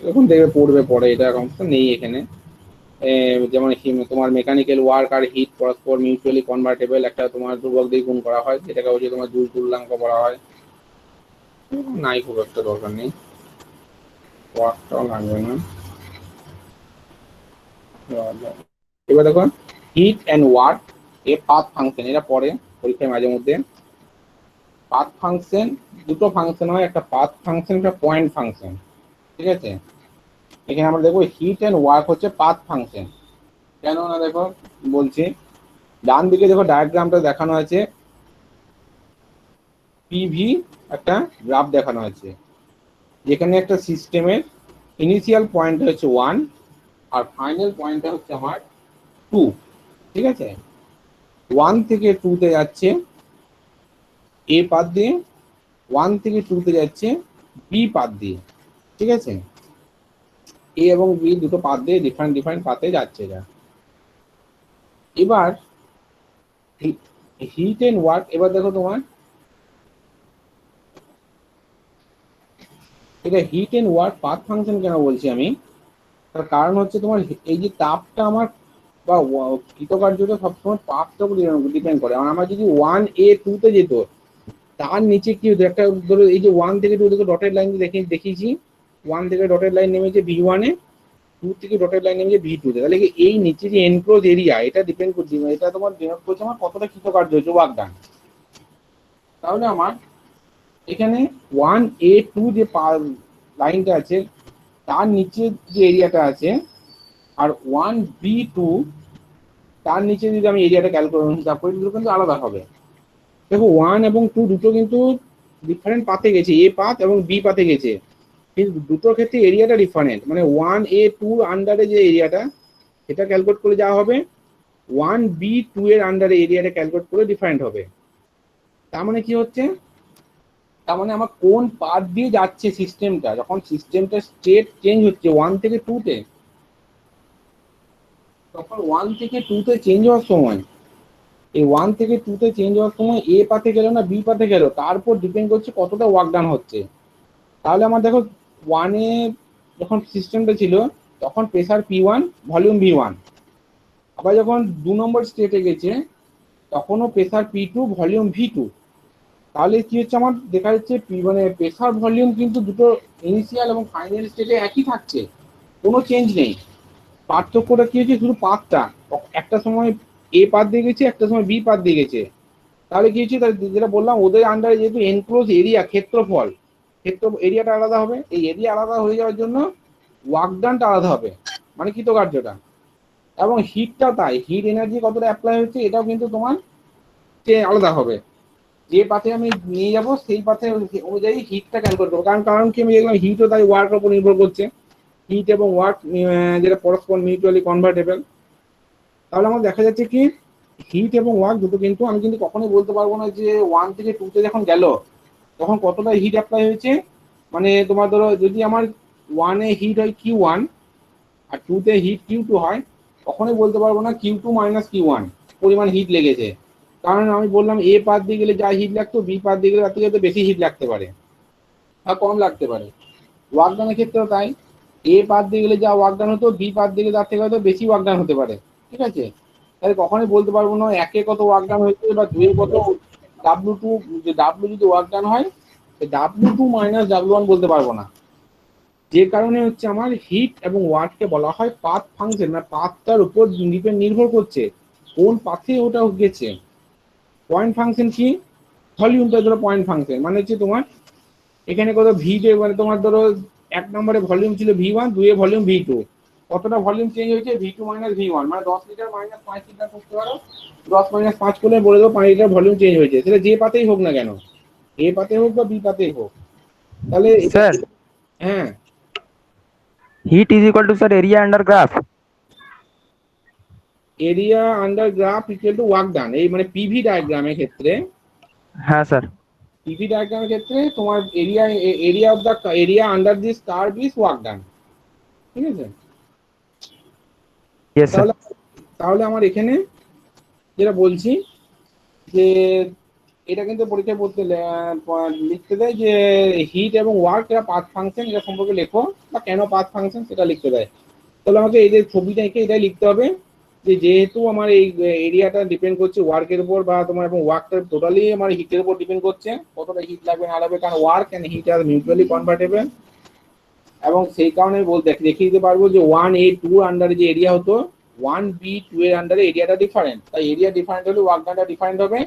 এখন দেখবে পড়বে পরে, এটা অংশ নেই এখানে। যেমন তোমার মেকানিক্যাল ওয়ার্ক আর হিট পরস্পর মিউচুয়ালি কনভার্টেবল, একটা তোমার ধ্রুবক দিয়ে গুণ করা হয়, যেটাকে হচ্ছে তোমার জুল তুল্যাঙ্ক বলা হয়। নাই, খুব একটা দরকার নেই, ওয়ার্কটাও লাগবে না। এবার দেখো heat and work a path function, এটা পরে পরীক্ষায় মাঝে মধ্যে। পাথ ফাংশন দুটো ফাংশন হয়, একটা পাথ ফাংশন, একটা পয়েন্ট ফাংশন, ঠিক আছে। এখানে আমরা দেখবো হিট অ্যান্ড ওয়ার্ক হচ্ছে পাথ ফাংশন। কেন না দেখো বলছি, ডান দিকে দেখো ডায়াগ্রামটা দেখানো আছে, পিভি একটা গ্রাফ দেখানো আছে, যেখানে একটা সিস্টেমের ইনিশিয়াল পয়েন্ট হচ্ছে 1 আর ফাইনাল পয়েন্টটা হচ্ছে আমার 2, ঠিক আছে। 1 থেকে 2 তে যাচ্ছে এ পাথ দিয়ে, 1 থেকে 2 তে যাচ্ছে বি পাথ দিয়ে, ঠিক আছে। এ এবং বি দুটো পাথ দিয়ে ডিফারেন্ট ডিফারেন্ট পাথে যাচ্ছে যা। এবার হিট এন্ড ওয়ার্ক, এবার দেখো তোমার এটা heat and work path function কেন বলছি আমি, তার কারণ হচ্ছে তোমার এই যে তাপটা আমার বা কৃতকার্যটা সবসময় পাথটার উপর ডিপেন্ড করে। আমার যদি 1A2 তে যেত, তার নিচে কি হতো, একটা ধরো এই যে 1 থেকে 2 থেকে ডটেড লাইন দেখিয়েছি, 1 থেকে ডটেড লাইন নেমেছে V1 এ, 2 থেকে ডটেড লাইন নেমেছে V2 তে, তাহলে এই নিচে যে এনক্লোজ এরিয়া, এটা ডিপেন্ড করছে, এটা তোমার ডিনোট করছে আমার কতটা কৃতকার্য হচ্ছে ওয়ার্ক ডান। তাহলে আমার এখানে 1A2 যে লাইনটা আছে, তার নিচে যে এরিয়াটা আছে, আর 1B2 তার নিচে যদি আমি এরিয়াটা ক্যালকুলেশন হিসাব করি, দুটো কিন্তু আলাদা হবে। দেখো 1 এবং 2 দুটো কিন্তু ডিফারেন্ট পাথে গেছে, এ পাথ এবং বি পাথে গেছে, কিন্তু দুটোর ক্ষেত্রে এরিয়াটা ডিফারেন্ট, মানে 1A2 আন্ডারে যে এরিয়াটা, সেটা ক্যালকুলেট করে যা হবে, 1B2 এর আন্ডারে এরিয়াটা ক্যালকুলেট করে ডিফারেন্ট হবে। তার মানে কি হচ্ছে, তার মানে আমার কোন পাথ দিয়ে যাচ্ছে সিস্টেমটা, যখন সিস্টেমটা স্টেট চেঞ্জ হচ্ছে 1 থেকে 2 তে, তখন 1 থেকে 2 তে চেঞ্জ হওয়ার সময়, এই 1 থেকে 2 তে চেঞ্জ হওয়ার সময় এ পাথে গেল না বি পাথে গেল, তার উপর ডিপেন্ড করছে কতটা ওয়ার্ক ডান হচ্ছে। তাহলে আমার দেখো 1 এ যখন সিস্টেমটা ছিল, তখন প্রেসার P1 ভলিউম V1, আবার যখন 2 নম্বর স্টেটে গেছে, তখনও প্রেসার P2 ভলিউম V2। তাহলে কি হচ্ছে, আমার দেখা যাচ্ছে মানে প্রেসার ভলিউম কিন্তু দুটো ইনিশিয়াল এবং ফাইনাল স্টেটে একই থাকছে, কোনো চেঞ্জ নেই। পার্থক্যটা কি হচ্ছে, শুধু পাথটা, একটা সময় এ পাথ দিয়ে গেছে, একটা সময় বি পাথ দিয়ে গেছে। তাহলে কি হচ্ছে, যেটা বললাম, ওদের আন্ডারে যেহেতু এনক্লোজ এরিয়া, ক্ষেত্রফল, এরিয়াটা আলাদা হবে, এই এরিয়া আলাদা হয়ে যাওয়ার জন্য ওয়ার্ক ডানটা আলাদা হবে, মানে কৃতকার্যটা। এবং হিটটা তাই, হিট এনার্জি কতটা অ্যাপ্লাই হচ্ছে, এটাও কিন্তু তোমার আলাদা হবে। যে পাথে আমি নিয়ে যাব, সেই পাথে অনুযায়ী হিটটা ক্যালকুলেট করবো, কারণ কি আমি দেখলাম হিটও তাই ওয়ার্কের উপর নির্ভর করছে, হিট এবং ওয়ার্ক যেটা পরস্পর মিউচুয়ালি কনভার্টেবল। তাহলে আমার দেখা যাচ্ছে কি, হিট এবং ওয়ার্ক দুটো কিন্তু আমি কিন্তু কখনোই বলতে পারবো না যে 1 থেকে 2 তে যখন গেল, তখন কতটা হিট অ্যাপ্লাই হয়েছে। মানে তোমার ধরো যদি আমার 1 এ হিট হয় Q1 আর 2 তে হিট Q2 হয়, কখনোই বলতে পারবো না Q2 মাইনাস Q1 পরিমাণ হিট লেগেছে। কারণ আমি বললাম এ পাথ দিয়ে গেলে যা হিট লাগতো, বি পাথ দিয়ে গেলে তার থেকে বেশি হিট লাগতে পারে বা কম লাগতে পারে। ওয়ার্ক ডানের ক্ষেত্রেও তাই, এ পাথ দিয়ে গেলে যা ওয়ার্ক ডান হতো, বি পাথ দিয়ে গেলে তার থেকে হয়তো বেশি ওয়ার্ক ডান হতে পারে, ঠিক আছে। তাহলে কখনোই বলতে পারবো না একে কত ওয়ার্ক ডান হয়েছে বা দুয়ে কত W2, যে W যদি ওয়ার্ক ডান হয়, W2 মাইনাস W1 বলতে পারবো না। যে কারণে হচ্ছে আমার হিট এবং ওয়ার্ককে বলা হয় পাথ ফাংশন, মানে পাথটার উপর নির্ভর করছে কোন পাথে ওটা গেছে। পয়েন্ট ফাংশন কি, ভলিউমটা ধরো পয়েন্ট ফাংশন, মানে হচ্ছে তোমার এখানে কত ভি, মানে তোমার ধরো 1 নম্বরে ভলিউম ছিল V1, 2 এ ভলিউম V2, কতটা ভলিউম চেঞ্জ হয়েছে V2 মাইনাস V1, মানে 10 লিটার মাইনাস 5 লিটার করতে পারো, 10 মাইনাস 5 করলে বলে দেবো 5 লিটার ভলিউম চেঞ্জ হয়েছে, সেটা যে পাতেই হোক না কেন, এ পাতে হোক বা বি পাতেই হোক। তাহলে স্যার, হ্যাঁ, heat is equal to sir area under graph. Area under graph equal to work done, এই মানে পিভি ডায়াগ্রামের ক্ষেত্রে, হ্যাঁ স্যার। পিভি ডায়াগ্রামের ক্ষেত্রে তোমার area of the area under this curve is work done, ঠিক আছে। Yes sir. তাহলে তাহলে আমার এখানে যেটা বলছি যে এটা কিন্তু পরীক্ষায় বলতে লিখতে দেয় যে হিট এবং ওয়ার্ক এরা পাথ ফাংশন, এটা সম্পর্কে লেখো বা কেন পাথ ফাংশন সেটা লিখতে দেয়। তাহলে আমাকে এই যে ছবিটা এঁকে এটাই লিখতে হবে যে যেহেতু আমার এই এরিয়াটা ডিপেন্ড করছে ওয়ার্কের উপর বা তোমার এবং ওয়ার্কটা টোটালি আমার হিটের উপর ডিপেন্ড করছে, কতটা হিট লাগবে না লাগবে, কারণ work and heat are mutually convertible. এবং সেই কারণে বলতে দেখিয়ে দিতে পারবো যে 1A2 আন্ডারে যে এরিয়া হতো 1B2 এর আন্ডারে এরিয়াটা ডিফারেন্ট, তাই এরিয়া ডিফারেন্ট হলে ওয়ার্ক ডানটা ডিফারেন্ট হবে।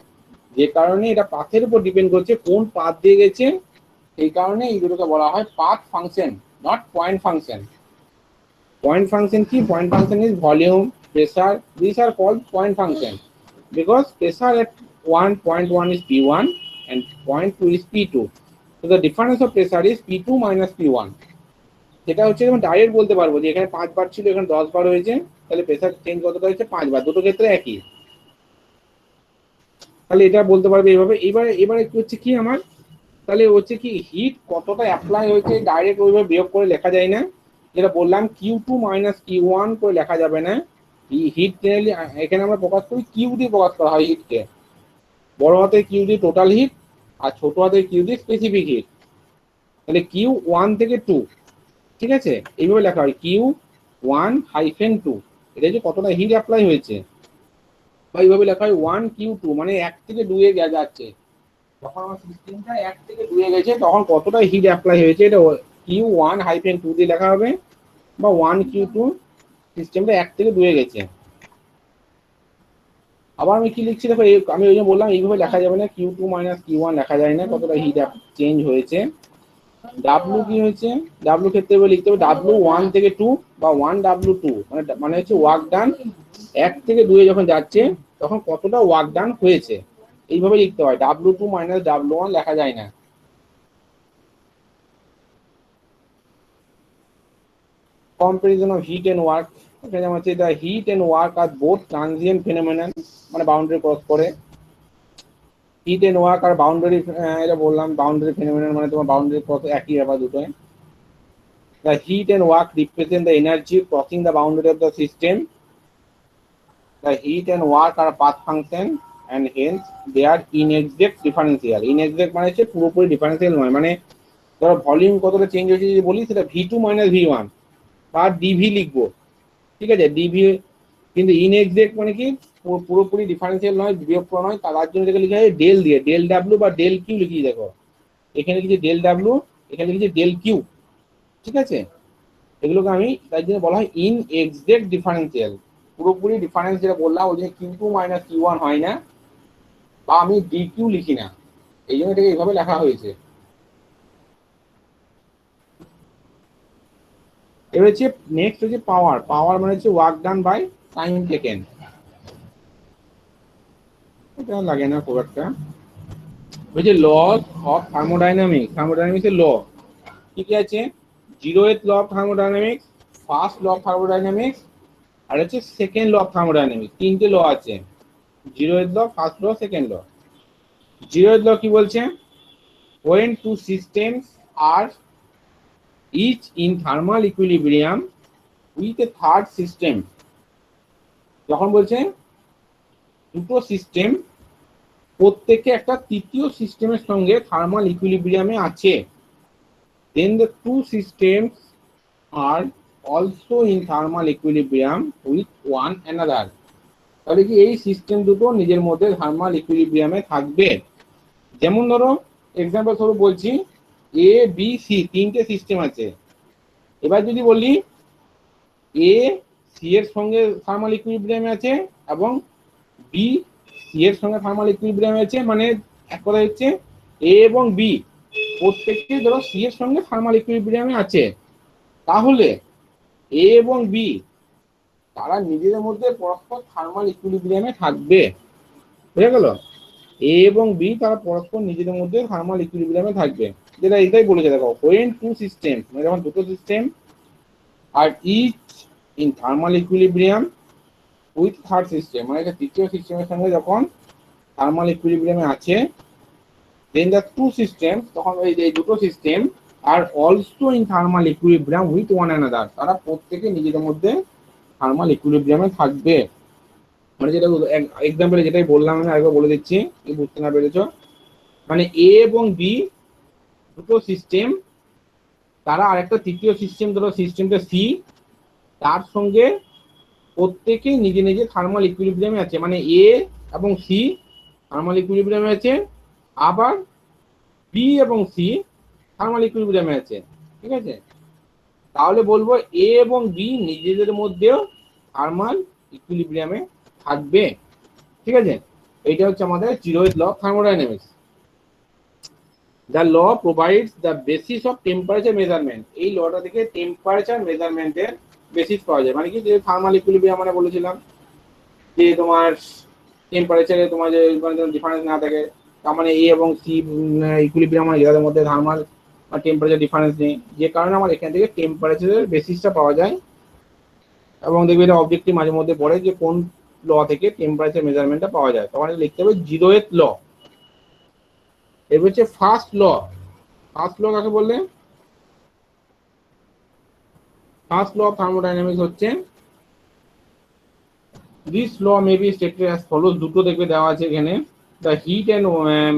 যে কারণে এটা পাথের উপর ডিপেন্ড করছে কোন পাথ দিয়ে গেছে, সেই কারণে এই দুটোকে বলা হয় path function, not point function. Point function কি? Point function is volume, pressure, this are called point function because pressure at 1.1 is P1 and 0.2 is P2. So the difference of pressure is P2 minus P1. যেটা হচ্ছে যেমন direct বলতে পারবো যে এখানে 5 বার ছিল এখানে 10 বার হয়েছে, তাহলে প্রেসার চেঞ্জ কতটা হয়েছে 5 বার, দুটো ক্ষেত্রে একই। তাহলে এটা বলতে পারবে এইভাবে। এবারে কি হচ্ছে কি আমার, তাহলে হচ্ছে কি হিট কতটা অ্যাপ্লাই হয়েছে ডাইরেক্ট ওইভাবে বিয়োগ করে লেখা যায় না, যেটা বললাম Q2 মাইনাস Q1 করে লেখা যাবে না। হিট জেনারেলি এখানে আমরা প্রকাশ করি কিউ দিয়ে প্রকাশ করা হয় হিটকে, বড় হাতের কিউ দিয়ে টোটাল হিট আর ছোট হাতের কিউ দিয়ে স্পেসিফিক হিট। তাহলে Q1 থেকে 2, ঠিক আছে, এইভাবে লেখা হয় Q1-2, এটা যে কতটা হিট অ্যাপ্লাই হয়েছে, বা এইভাবে লেখা হয় 1Q2, মানে 1 থেকে 2 এ যাচ্ছে, যখন আমার সিস্টেমটা 1 থেকে 2 এ গেছে তখন কতটা হিট অ্যাপ্লাই হয়েছে, এটা Q1-2 দিয়ে লেখা হবে, বা 1Q2 সিস্টেমটা 1 থেকে 2 এ গেছে। আবার আমি কি লিখছি দেখো, আমি ওই জন্য বললাম এইভাবে লেখা যাবে না, Q2 মাইনাস Q1 লেখা যায় না, কতটা হিট চেঞ্জ হয়েছে। W কি হয়েছে, W ক্ষেত্রে লিখতে হবে W1 থেকে 2 বা 1W2, মানে হচ্ছে ওয়ার্ক ডান 1 থেকে 2 এ যখন যাচ্ছে তখন কতটা ওয়ার্ক ডান হয়েছে, এইভাবে লিখতে হয়। W2 মাইনাস W1 লেখা যায় না। Comparison of heat and work, এখানে হচ্ছে এটা heat and work are both transient phenomenon, মানে বাউন্ডারি ক্রস করে। Heat and work are boundary, এটা বললাম বাউন্ডারি ফিনোমেনন মানে তোমার বাউন্ডারি ক্রস একই ব্যাপার দুটোই। The heat and work represent the energy crossing the boundary of the system. The heat and work are path function and hence they are inexact differential. Inexact মানে হচ্ছে পুরোপুরি ডিফারেন্সিয়াল নয়, মানে ধরো ভলিউম কতটা চেঞ্জ হয়েছে যদি বলি সেটা V2 মাইনাস V1 বা ডিভি লিখবো, ঠিক আছে, ডিভি, কিন্তু ইনএক্সাক্ট মানে কি পুরোপুরি ডিফারেন্সিয়াল নয়, বিয়োগফল নয়, তার জন্য যেটা লিখা হয় ডেল দিয়ে, ডেল ডাব্লিউ বা ডেল কিউ লিখিয়ে দেখো, এখানে লিখেছি ডেল ডাব্লিউ, এখানে লিখেছি ডেল কিউ, ঠিক আছে। এগুলোকে আমি তাই জন্য বলা হয় ইনএক্সাক্ট ডিফারেন্সিয়াল, পুরোপুরি ডিফারেন্স যেটা বললাম ওই জন্য Q2 মাইনাস Q1 হয় না, বা আমি ডিকিউ লিখি না, এই জন্য এটাকে এইভাবে লেখা হয়েছে। এবার হচ্ছে নেক্সট হচ্ছে পাওয়ার। পাওয়ার মানে হচ্ছে work done by time taken, এটা লাগে না খুব একটা। হচ্ছে ল অফ থার্মোডাইনামিক্স, থার্মোডাইনামিক্সের ল কি কি আছে, 0th law of thermodynamics, first law of thermodynamics, আর হচ্ছে সেকেন্ড ল অফ থার্মোডাইনামিক্স, তিনটে ল আছে, 0th ল, ফার্স্ট ল, সেকেন্ড ল। 0th ল কি বলছে, when two systems are each in thermal equilibrium with a third system, যখন বলছে দুটো সিস্টেম প্রত্যেকে একটা তৃতীয় সিস্টেমের সঙ্গে থার্মাল ইকুইলিব্রিয়ামে আছে, then the two systems are also in thermal equilibrium with one another, তাহলে কি এই সিস্টেম দুটো নিজের মধ্যে থার্মাল ইকুইলিব্রিয়ামে থাকবে। যেমন ধরো এক্সাম্পল স্বরূপ বলছি এ বি সি তিনটে সিস্টেম আছে, এবার যদি বলি এ সি এর সঙ্গে থার্মাল ইকুইলিব্রিয়ামে আছে এবং বি সি এর সঙ্গে থার্মাল ইকুইলিব্রিয়ামে আছে, মানে এক কথা হচ্ছে এ এবং বি প্রত্যেকটি ধরো সি এর সঙ্গে থার্মাল ইকুইলিব্রিয়ামে আছে, তাহলে এ এবং বি তারা নিজেদের মধ্যে পরস্পর থার্মাল ইকুইলিব্রিয়ামে থাকবে, বুঝে গেল, এ এবং বি তারা পরস্পর নিজেদের মধ্যে থার্মাল ইকুইলিব্রিয়ামে থাকবে, যেটা এটাই বলেছে দেখো, when two systems মানে যখন দুটো সিস্টেম আর each in thermal equilibrium with third system, মানে এটা তৃতীয় সিস্টেমের সঙ্গে যখন থার্মাল ইকুইলিব্রিয়ামে আছে, then the two systems, তখন এই দুটো system are also in thermal equilibrium with one another, তারা প্রত্যেকে নিজেদের মধ্যে থার্মাল ইকুইলিব্রিয়ামে থাকবে। মানে যেটা এক্সাম্পলে যেটাই বললাম আমি আরেকবার বলে দিচ্ছি, কি বুঝতে না পেরেছো। মানে এ এবং বি দুটো সিস্টেম, তারা আরেকটা তৃতীয় সিস্টেম, ধরো সিস্টেমটা সি, তার সঙ্গে প্রত্যেকেই নিজে নিজে থার্মাল ইকুইলিব্রিয়ামে আছে। মানে এ এবং সি থার্মাল ইকুইলিব্রিয়ামে আছে, আবার বি এবং সি থার্মাল ইকুইলিব্রিয়ামে আছে। ঠিক আছে, তাহলে বলবো এ এবং বি নিজেদের মধ্যেও থার্মাল ইকুইলিব্রিয়ামে থাকবে। ঠিক আছে, এইটা হচ্ছে আমাদের zeroth law of thermodynamics. The law provides the basis of temperature measurement. এই লটা থেকে টেম্পারেচার মেজারমেন্টের বেসিস পাওয়া যায়। মানে কি, যে থার্মাল ইকুইলিব্রিয়াম আমরা বলেছিলাম যে তোমার টেম্পারেচারে তোমার যে ডিফারেন্স না থাকে, তার মানে এ এবং সি ইকুইলিব্রিয়াম মানে এদের মধ্যে থার্মাল টেম্পারেচার ডিফারেন্স নেই, যে কারণে আমার এখান থেকে টেম্পারেচারের বেসিসটা পাওয়া যায়। এবং দেখবে এটা অবজেক্টিভ মাঝে মধ্যে পড়ে যে কোন ল থেকে টেম্পারেচার মেজারমেন্টটা পাওয়া যায়, তখন লিখতে হবে জিরোথ ল। এবার হচ্ছে ফার্স্ট ল। ফার্স্ট ল কাকে বললে? ফার্স্ট ল অফ থার্মোডাইনামিক্স হচ্ছে, this law may be stated as follows. দুটো দেখবে দেওয়া আছে এখানে। The heat and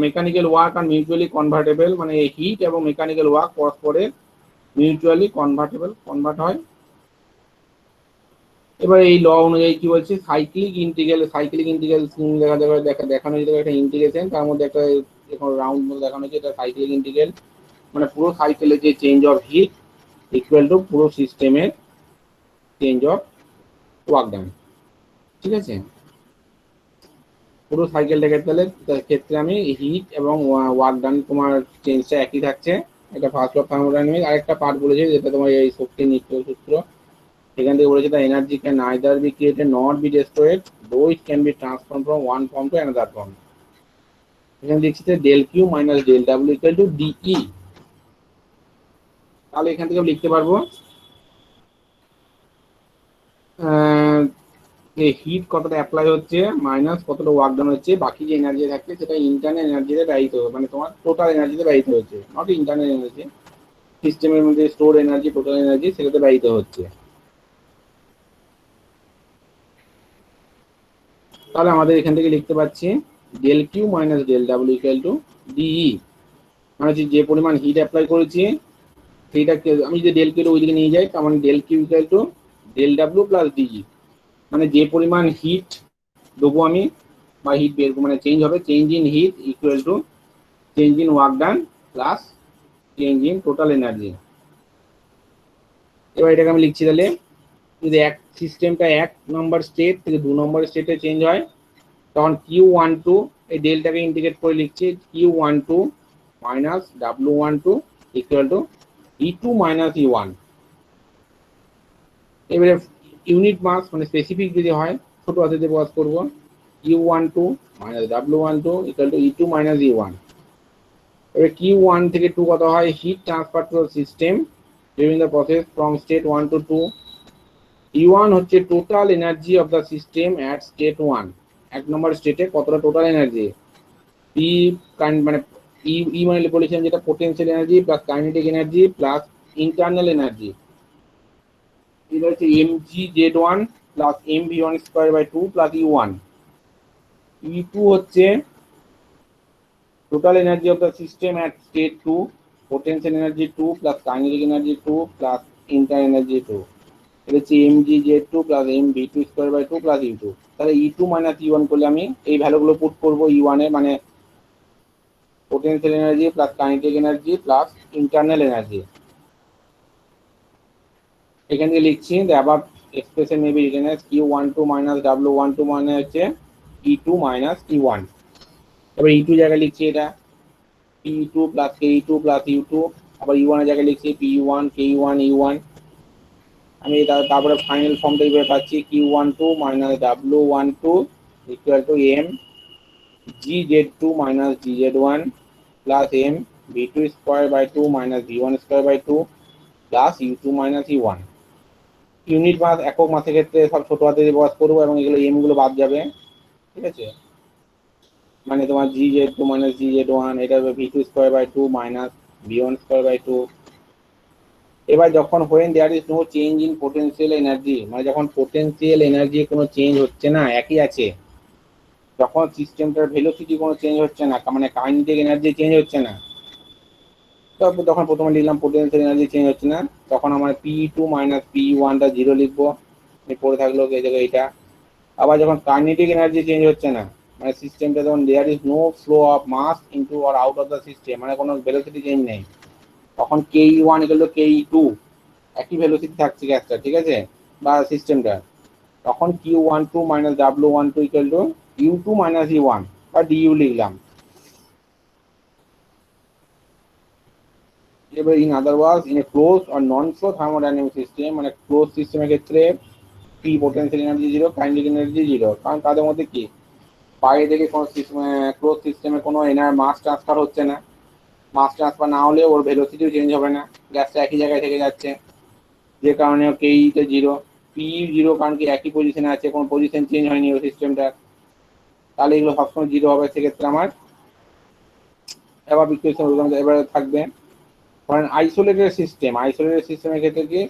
mechanical work are mutually convertible. মানে হিট এবং মেকানিক্যাল ওয়ার্ক পরস্পরের মিউচুয়ালি কনভার্ট হয়। এবার এই ল অনুযায়ী কি বলছে, সাইক্লিক ইন্টিগ্রাল দেখানো যেতে একটা ইন্টিগ্রেশন, তার মধ্যে একটা রাউন্ড মধ্যে দেখানো হয়েছে, এটা সাইক্লিক ইন্টিগ্রাল। মানে পুরো সাইকেলের যে change of heat equal two পুরো সিস্টেমের চেঞ্জ অফ ওয়ার্ক ডান। ঠিক আছে, পুরো সাইকেলটাকে তাহলে ক্ষেত্রে আমি হিট এবং ওয়ার্ক ডান তোমার চেঞ্জটা একই থাকছে। এটা ফার্স্ট ল অফ থার্মোডাইনামিক্স। আরেকটা পার্ট বলেছে যেটা তোমার এই শক্তি নিত্য সূত্র, এখান থেকে বলেছে, the energy can neither be created not be destroyed though it can be transform from one form to another form. এখানে দেখছি del Q minus del W equal to D E. তাহলে এখান থেকে লিখতে পারবো যে হিট কতটা অ্যাপ্লাই হচ্ছে মাইনাস কতটা ওয়ার্ক ডান হচ্ছে, বাকি যে এনার্জি থাকছে সেটা ইন্টারনাল এনার্জিতে ব্যয়িত হবে, মানে তোমার টোটাল এনার্জিতে ব্যয়িত হচ্ছে, নট ইন্টারনাল এনার্জি। সিস্টেমের মধ্যে স্টোর এনার্জি, টোটাল এনার্জি সেটাতে ব্যয়িত হচ্ছে। তাহলে আমাদের এখান থেকে লিখতে পাচ্ছি del Q minus del W equal to dE. মানে যে পরিমাণ হিট অ্যাপ্লাই করেছি সেইটাকে আমি যদি ডেল কিউ ওইদিকে নিয়ে যাই, তার মানে del q equal to del ডাব্লিউ প্লাস ডিই। মানে যে পরিমাণ হিট দেবো আমি বা হিট বের মানে চেঞ্জ হবে, change in heat equal to change in work done plus change in total energy. এবার এটাকে আমি লিখছি তাহলে, যদি এক সিস্টেমটা 1 নম্বর স্টেট থেকে 2 নম্বর স্টেটে চেঞ্জ হয়, তখন Q12 এই ডেলটাকে ইন্টিগ্রেট করে লিখছি Q12 minus W12 equal to E2 minus E1। এবারে ইউনিট মাস মানে স্পেসিফিক যদি হয় ছোট হাতে প্রকাশ করবো, Q12 minus W12 equal to E2 minus E1। এবার Q1 থেকে 2 কত হয়, heat transfer to system during the process from state 1 to 2। E1 হচ্ছে total energy of the system at state 1। 1 নম্বর স্টেটে কতটা টোটাল এনার্জি। পি মানে ই মানে বলেছিলাম যেটা potential energy plus kinetic energy plus internal energy. এটা হচ্ছে mg(z1) plus mv1 square by 2 plus E1। E2 হচ্ছে total energy of the system at state 2, potential energy 2 plus kinetic energy 2 plus internal energy 2। এটা হচ্ছে mg(z2) plus mv2 square by 2 plus E2। তাহলে E2 minus E1 করলে আমি এই ভ্যালুগুলো put করবো। E1 এর মানে potential energy plus kinetic energy plus internal energy। এখান থেকে লিখছি the above expression may be written as Q12 minus W12 মানে হচ্ছে E2 minus E1। এবার E2 জায়গায় লিখছি এটা P2 plus K2 plus U2। আবার E1 এর জায়গায় লিখছি P1 K1 E1। আমি তারপরে ফাইনাল ফর্মটা এইভাবে পাচ্ছি Q12 minus W12 equal to M GZ2 minus GZ1 plus M V2 square by 2 minus V1 square by 2 plus U2 minus E1। Unit mass একক মাসের ক্ষেত্রে সব ছোট হাতে দিয়ে প্রকাশ করবো এবং এগুলো এম গুলো বাদ যাবে। ঠিক আছে, মানে তোমার GZ2 minus GZ1 এটা হবে V2 square by 2 minus V1 square by 2 এবার যখন when there is no change in potential energy, মানে যখন পোটেনশিয়াল এনার্জি কোনো চেঞ্জ হচ্ছে না, একই আছে, যখন সিস্টেমটার ভেলোসিটি কোনো চেঞ্জ হচ্ছে না, মানে কাইনেটিক এনার্জি চেঞ্জ হচ্ছে না, তারপর যখন প্রথমে লিখলাম পোটেনশিয়াল এনার্জি চেঞ্জ হচ্ছে না, তখন আমার P2 মাইনাস P1টা জিরো লিখবো, পড়ে থাকলো এই জায়গায় এটা। আবার যখন কাইনেটিক এনার্জি চেঞ্জ হচ্ছে না, মানে সিস্টেমটা যখন there is no flow of mass into or out of the system, মানে কোনো ভেলোসিটি চেঞ্জ নেই, তখন Ke1 ইকুয়াল টু Ke2, একই ভেলোসিটি থাকছে গ্যাসটা, ঠিক আছে, বা সিস্টেমটা, তখন Q12 minus W12 equal to U2 minus E1 বা ডিইউ লিখলাম। এবার in other words in a close or non flow thermodynamic system, মানে ক্লোজ সিস্টেমের ক্ষেত্রে P potential energy zero, kinetic energy zero, কারণ তাদের মধ্যে কি বাইরে থেকে কোনো ক্লোজ সিস্টেমে কোনো মাস ট্রান্সফার হচ্ছে না, মাস ট্রান্সফার না হলে ওর ভেলোসিটিও চেঞ্জ হবে না, গ্যাসটা একই জায়গায় থেকে যাচ্ছে, যে কারণে কেইতে জিরো, পি জিরো, কারণ কি একই পজিশনে আছে, কোনো পজিশন চেঞ্জ হয়নি ওই সিস্টেমটা, তাহলে এগুলো সবসময় জিরো হবে। সেক্ষেত্রে আমার এবার ইকুয়েশন এবারে থাকবে, ধরেন আইসোলেটেড সিস্টেমের ক্ষেত্রে কি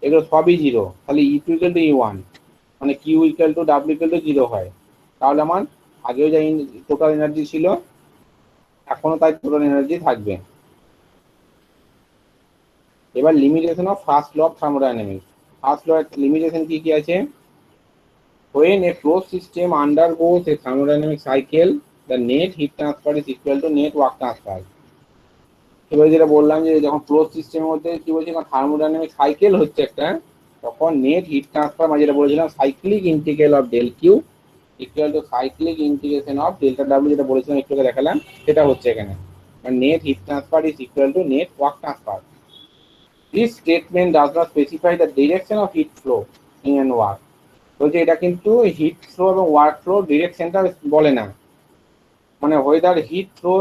এগুলো সবই জিরো, তাহলে E2 ইকুয়াল টু E1, মানে কিউ ইকুয়াল টু ডাব্লিউ ইকুয়াল টু জিরো হয়, তাহলে আমার আগেও যা টোটাল এনার্জি ছিল এখনো তাই টোটাল এনার্জি থাকবে। এবার limitation of first law of thermodynamics, first law এর লিমিটেশন কি কি আছে, when a closed system undergoes a thermodynamic cycle the net heat transfer is equal to net work transfer। এবার যেটা বললাম যে যখন ক্লোজ সিস্টেমের মধ্যে কি বলছি, থার্মোডাইনামিক সাইকেল হচ্ছে একটা, তখন নেট হিট ট্রান্সফার, মানে যেটা বলেছিলাম cyclic integral of del q equal to cyclic integration of delta ডাব্লিউ, যেটা বলেছিলাম একটু আগে দেখালাম, সেটা হচ্ছে এখানে, মানে net heat transfer is equal to net work transfer. This statement does not specify the direction of heat flow in work, বলছে এটা কিন্তু হিট ফ্লো এবং ওয়ার্ক ফ্লো ডিরেকশনটা বলে না, মানে whether heat flow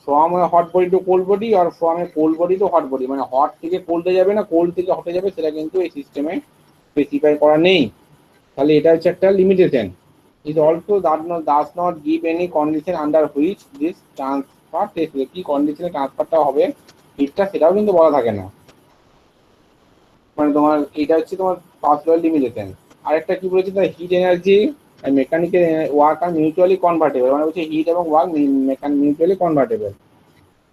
from hot body to cold body আর from A cold body to hot body, মানে হট থেকে কোল্ডে যাবে না কোল্ড থেকে হটে যাবে, সেটা কিন্তু এই সিস্টেমে স্পেসিফাই করা নেই, তাহলে এটা হচ্ছে একটা limitation. It also does not give any condition under which this transfer take place, কি কন্ডিশনে ট্রান্সফারটা হবে হিটটা সেটাও কিন্তু বলা থাকে না, মানে তোমার এটা হচ্ছে তোমার ফার্স্ট ল লিমিটেশন। আরেকটা কি বলেছে, তার hit energy mechanical work are mutually convertible, মানে হচ্ছে হিট এবং ওয়ার্ক মিউচুয়ালি কনভার্টেবল,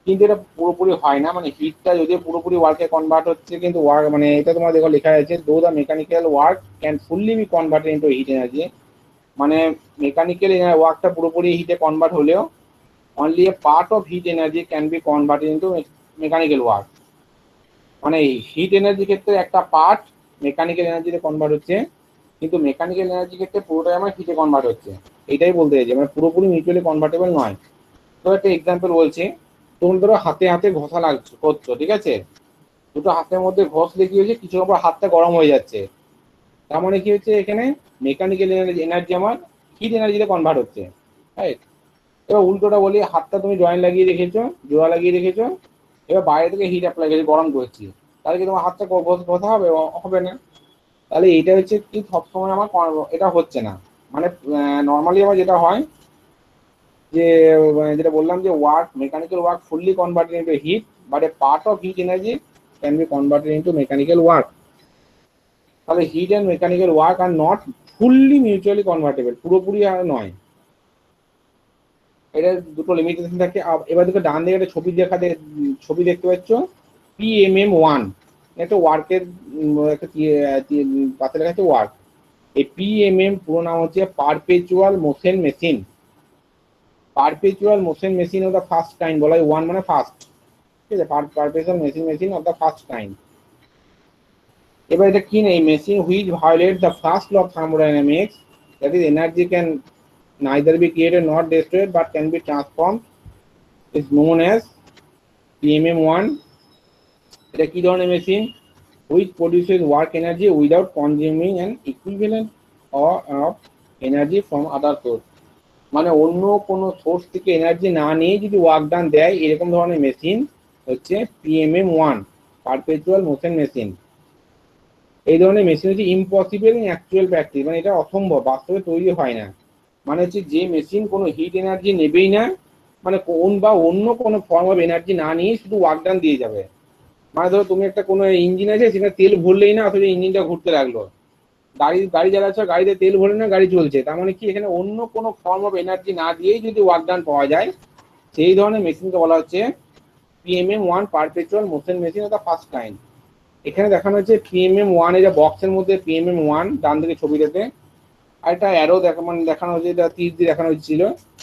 কিন্তু এটা পুরোপুরি হয় না, মানে হিটটা যদিও পুরোপুরি ওয়ার্কে কনভার্ট হচ্ছে, কিন্তু ওয়ার্ক মানে এটা তোমার দেখো লেখা আছে দো the mechanical work can fully B converted into hit energy, মানে মেকানিক্যাল ওয়ার্কটা পুরোপুরি হিটে কনভার্ট হলেও only a part of heat energy can be converted into mechanical work, মানে হিট এনার্জি ক্ষেত্রে একটা পার্ট মেকানিক্যাল এনার্জিতে কনভার্ট হচ্ছে, কিন্তু মেকানিক্যাল এনার্জি ক্ষেত্রে পুরোটাই আমার হিটে কনভার্ট হচ্ছে, এটাই বলতে চাইছি, মানে পুরোপুরি মিউচুয়ালি কনভার্টেবল নয়। তো একটা এক্সাম্পল বলছি, তুমি ধরো হাতে হাতে ঘষা লাগছে করছো, ঠিক আছে, দুটো হাতের মধ্যে ঘষলে কি হয়েছে, কিছু পর হাতটা গরম হয়ে যাচ্ছে, তার মানে কি হচ্ছে এখানে মেকানিক্যাল এনার্জি আমার হিট এনার্জিতে কনভার্ট হচ্ছে, রাইট। এবার উল্টোটা বলি, হাতটা তুমি জয়েন্ট লাগিয়ে রেখেছো, জোড়া লাগিয়ে রেখেছো, এবার বাইরে থেকে হিট অ্যাপ্লাই করেছি, গরম করছি, তাহলে কি তোমার হাতটা ঘষা হবে? হবে না। তাহলে এটা হচ্ছে কি সবসময় আমার এটা হচ্ছে না, মানে নর্মালি আমার যেটা হয় যে যেটা বললাম যে work mechanical work fully converted into heat, but a part of heat energy can be converted into mechanical work, তাহলে heat and mechanical work are not fully mutually convertible, পুরোপুরি আর নয়, এটা দুটো লিমিটেশন থাকে। এবার দেখো ডান দিকে একটা ছবি দেখতে পাচ্ছ, PMM1, একটা ওয়ার্কের একটা পাশে লেখা আছে ওয়ার্ক, এই PMM পুরো নাম হচ্ছে perpetual motion machine, perpetual motion machine of the first kind, বলা হয় ওয়ান মানে ফার্স্ট, ঠিক আছে, perpetual machine of the first kind. এবার এটা কি নেই, machine which violate the first law of thermodynamics, that is energy can neither be created nor destroyed but can be transformed, is known as PMM1। এটা কি ধরনের machine, which produces work energy without consuming an equivalent of energy from other source, মানে অন্য কোনো source থেকে energy না নিয়ে যদি ওয়ার্ক ডান দেয়, এরকম ধরনের মেশিন হচ্ছে PMM1, পারপেচুয়াল মোশন মেশিন। এই ধরনের মেশিন হচ্ছে ইম্পসিবল ইন অ্যাকচুয়াল প্র্যাকটিস, মানে এটা অসম্ভব, বাস্তবে তৈরি হয় না, মানে হচ্ছে যে মেশিন কোনো হিট এনার্জি নেবেই না, মানে কোন বা অন্য কোনো ফর্ম অফ এনার্জি না নিয়ে শুধু ওয়ার্ক ডান দিয়ে যাবে, মানে ধরো তুমি একটা কোনো ইঞ্জিন আছে, সেটা তেল ভরলেই না অথচ ইঞ্জিনটা ঘুরতে লাগলো, গাড়ি গাড়ি চালাচ্ছ, গাড়িতে তেল ভরে না, গাড়ি চলছে, তার মানে কি এখানে অন্য কোনো ফর্ম অফ এনার্জি না দিয়েই যদি ওয়ার্ক ডান পাওয়া যায়, সেই ধরনের মেশিনকে বলা হচ্ছে PMM one perpetual motion machine, অর্থাৎ ফার্স্ট কাইন্ড। এখানে দেখানো হচ্ছে পিএমএম ওয়ান, এই যে বক্সের মধ্যে পিএমএম ওয়ান ডান দিকে ছবিটাতে, আর একটা অ্যারো দেখা মানে দেখানো হচ্ছে, এটা তীর দিয়ে দেখানো হচ্ছিল,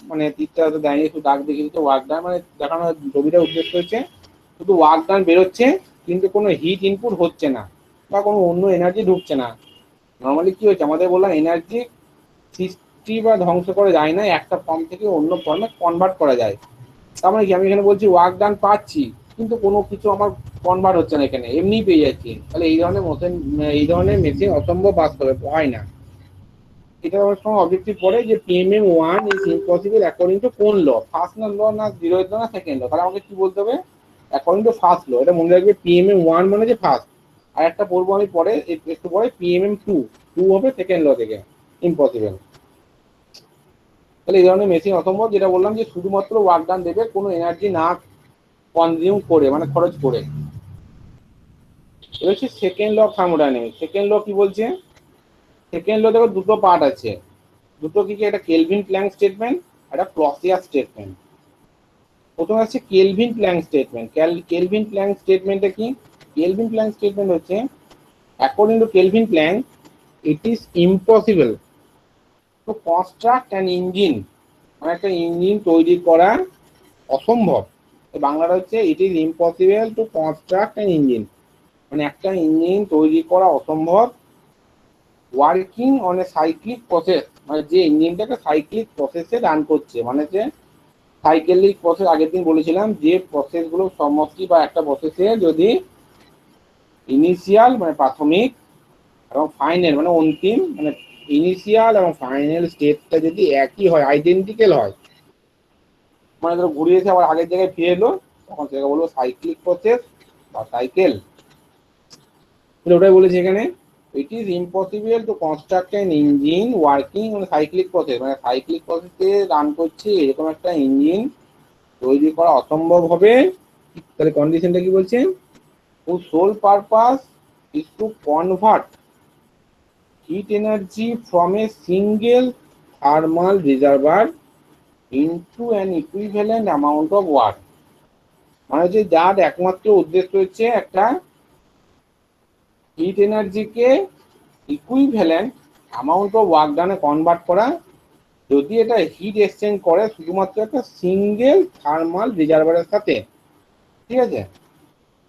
মানে তীরটা তো দেয়নি, একটু দাগ দেখে দিচ্ছে ওয়ার্ক ডান, মানে দেখানো ছবিটা উদ্দেশ্য হচ্ছে শুধু ওয়ার্ক ডান বেরোচ্ছে, কিন্তু কোনো হিট ইনপুট হচ্ছে না বা কোনো অন্য এনার্জি ঢুকছে না। নর্মালি কি হচ্ছে, আমাদের বললাম এনার্জি সৃষ্টি বা ধ্বংস করা যায় না, একটা ফর্ম থেকে অন্য ফর্মে কনভার্ট করা যায়। তার মানে কি আমি এখানে বলছি ওয়ার্ক ডান পাচ্ছি, কিন্তু কোনো কিছু আমার কনভার্ট হচ্ছে না, এখানে এমনিই পেয়ে যাচ্ছি, তাহলে এই ধরনের মেশিন, এই ধরনের মেশিন অসম্ভব বাস্তবে হয় না। এটা আমার সময় অবজেক্টিভ পড়ে যে PMM one is impossible according two কোন ল, ফার্স্ট না ল না জিরো ল না সেকেন্ড ল, তাহলে আমাকে কি বলতে হবে, অ্যাকর্ডিং টু ফার্স্ট ল। এটা মনে রাখবে, পিএমএম ওয়ান মানে যে ফার্স্ট, আর একটা পড়বো আমি পরে একটু পরে, পিএমএম টু, টু হবে সেকেন্ড ল থেকে, ইম্পসিবল। তাহলে এই ধরনের মেশিন অসম্ভব, যেটা বললাম যে শুধুমাত্র ওয়ার্ক ডান দেবে, কোনো এনার্জি না কনজিউম করে, মানে খরচ করে। এটা হচ্ছে second law of thermodynamics. Second law কি বলছে, সেকেন্ড ল দেখো দুটো পার্ট আছে, দুটো কি কি, একটা কেলভিন প্ল্যাঙ্ক স্টেটমেন্ট, একটা ক্লসিয়াস স্টেটমেন্ট। প্রথমে আছে Kelvin Planck statement. Kelvin Planck স্টেটমেন্টটা কি, কেলভিন প্ল্যাঙ্ক স্টেটমেন্ট হচ্ছে according to Kelvin Planck it is impossible to construct an engine, মানে একটা ইঞ্জিন তৈরি করা অসম্ভব। বাংলাটা হচ্ছে it is impossible to construct an engine, মানে একটা ইঞ্জিন তৈরি করা অসম্ভব working on a cyclic process, মানে যে ইঞ্জিনটাকে সাইক্লিক প্রসেসে রান করছে, মানে যে সাইকেলিক প্রসেস, আগের দিন বলেছিলাম যে প্রসেসগুলো সমষ্টি বা একটা প্রসেসে যদি ইনিশিয়াল মানে প্রাথমিক এবং ফাইনাল মানে অন্তিম, মানে ইনিশিয়াল এবং ফাইনাল স্টেটটা যদি একই হয়, আইডেন্টিক্যাল হয়, মানে ধরো ঘুরিয়েছে আবার আগের জায়গায় ফিরে এলো, তখন সেটাকে বলবো সাইক্লিক প্রসেস বা সাইকেল। ওটাই বলেছি এখানে, ইট is impossible to construct an engine working on cyclic process, মানে সাইক্লিক প্রসেসে রান করছে এরকম একটা ইঞ্জিন তৈরি করা অসম্ভব হবে। তাহলে কন্ডিশনটা কি বলছে, whose sole purpose is to convert heat energy from a single thermal reservoir into an equivalent amount of work, মানে হচ্ছে যার একমাত্র উদ্দেশ্য হচ্ছে একটা হিট এনার্জিকে ইকুইভ্যালেন্ট অ্যামাউন্ট অফ ওয়ার্ক ডানে কনভার্ট করা, যদি এটা হিট এক্সচেঞ্জ করে শুধুমাত্র একটা সিঙ্গেল থার্মাল রিজার্ভারের সাথে। ঠিক আছে,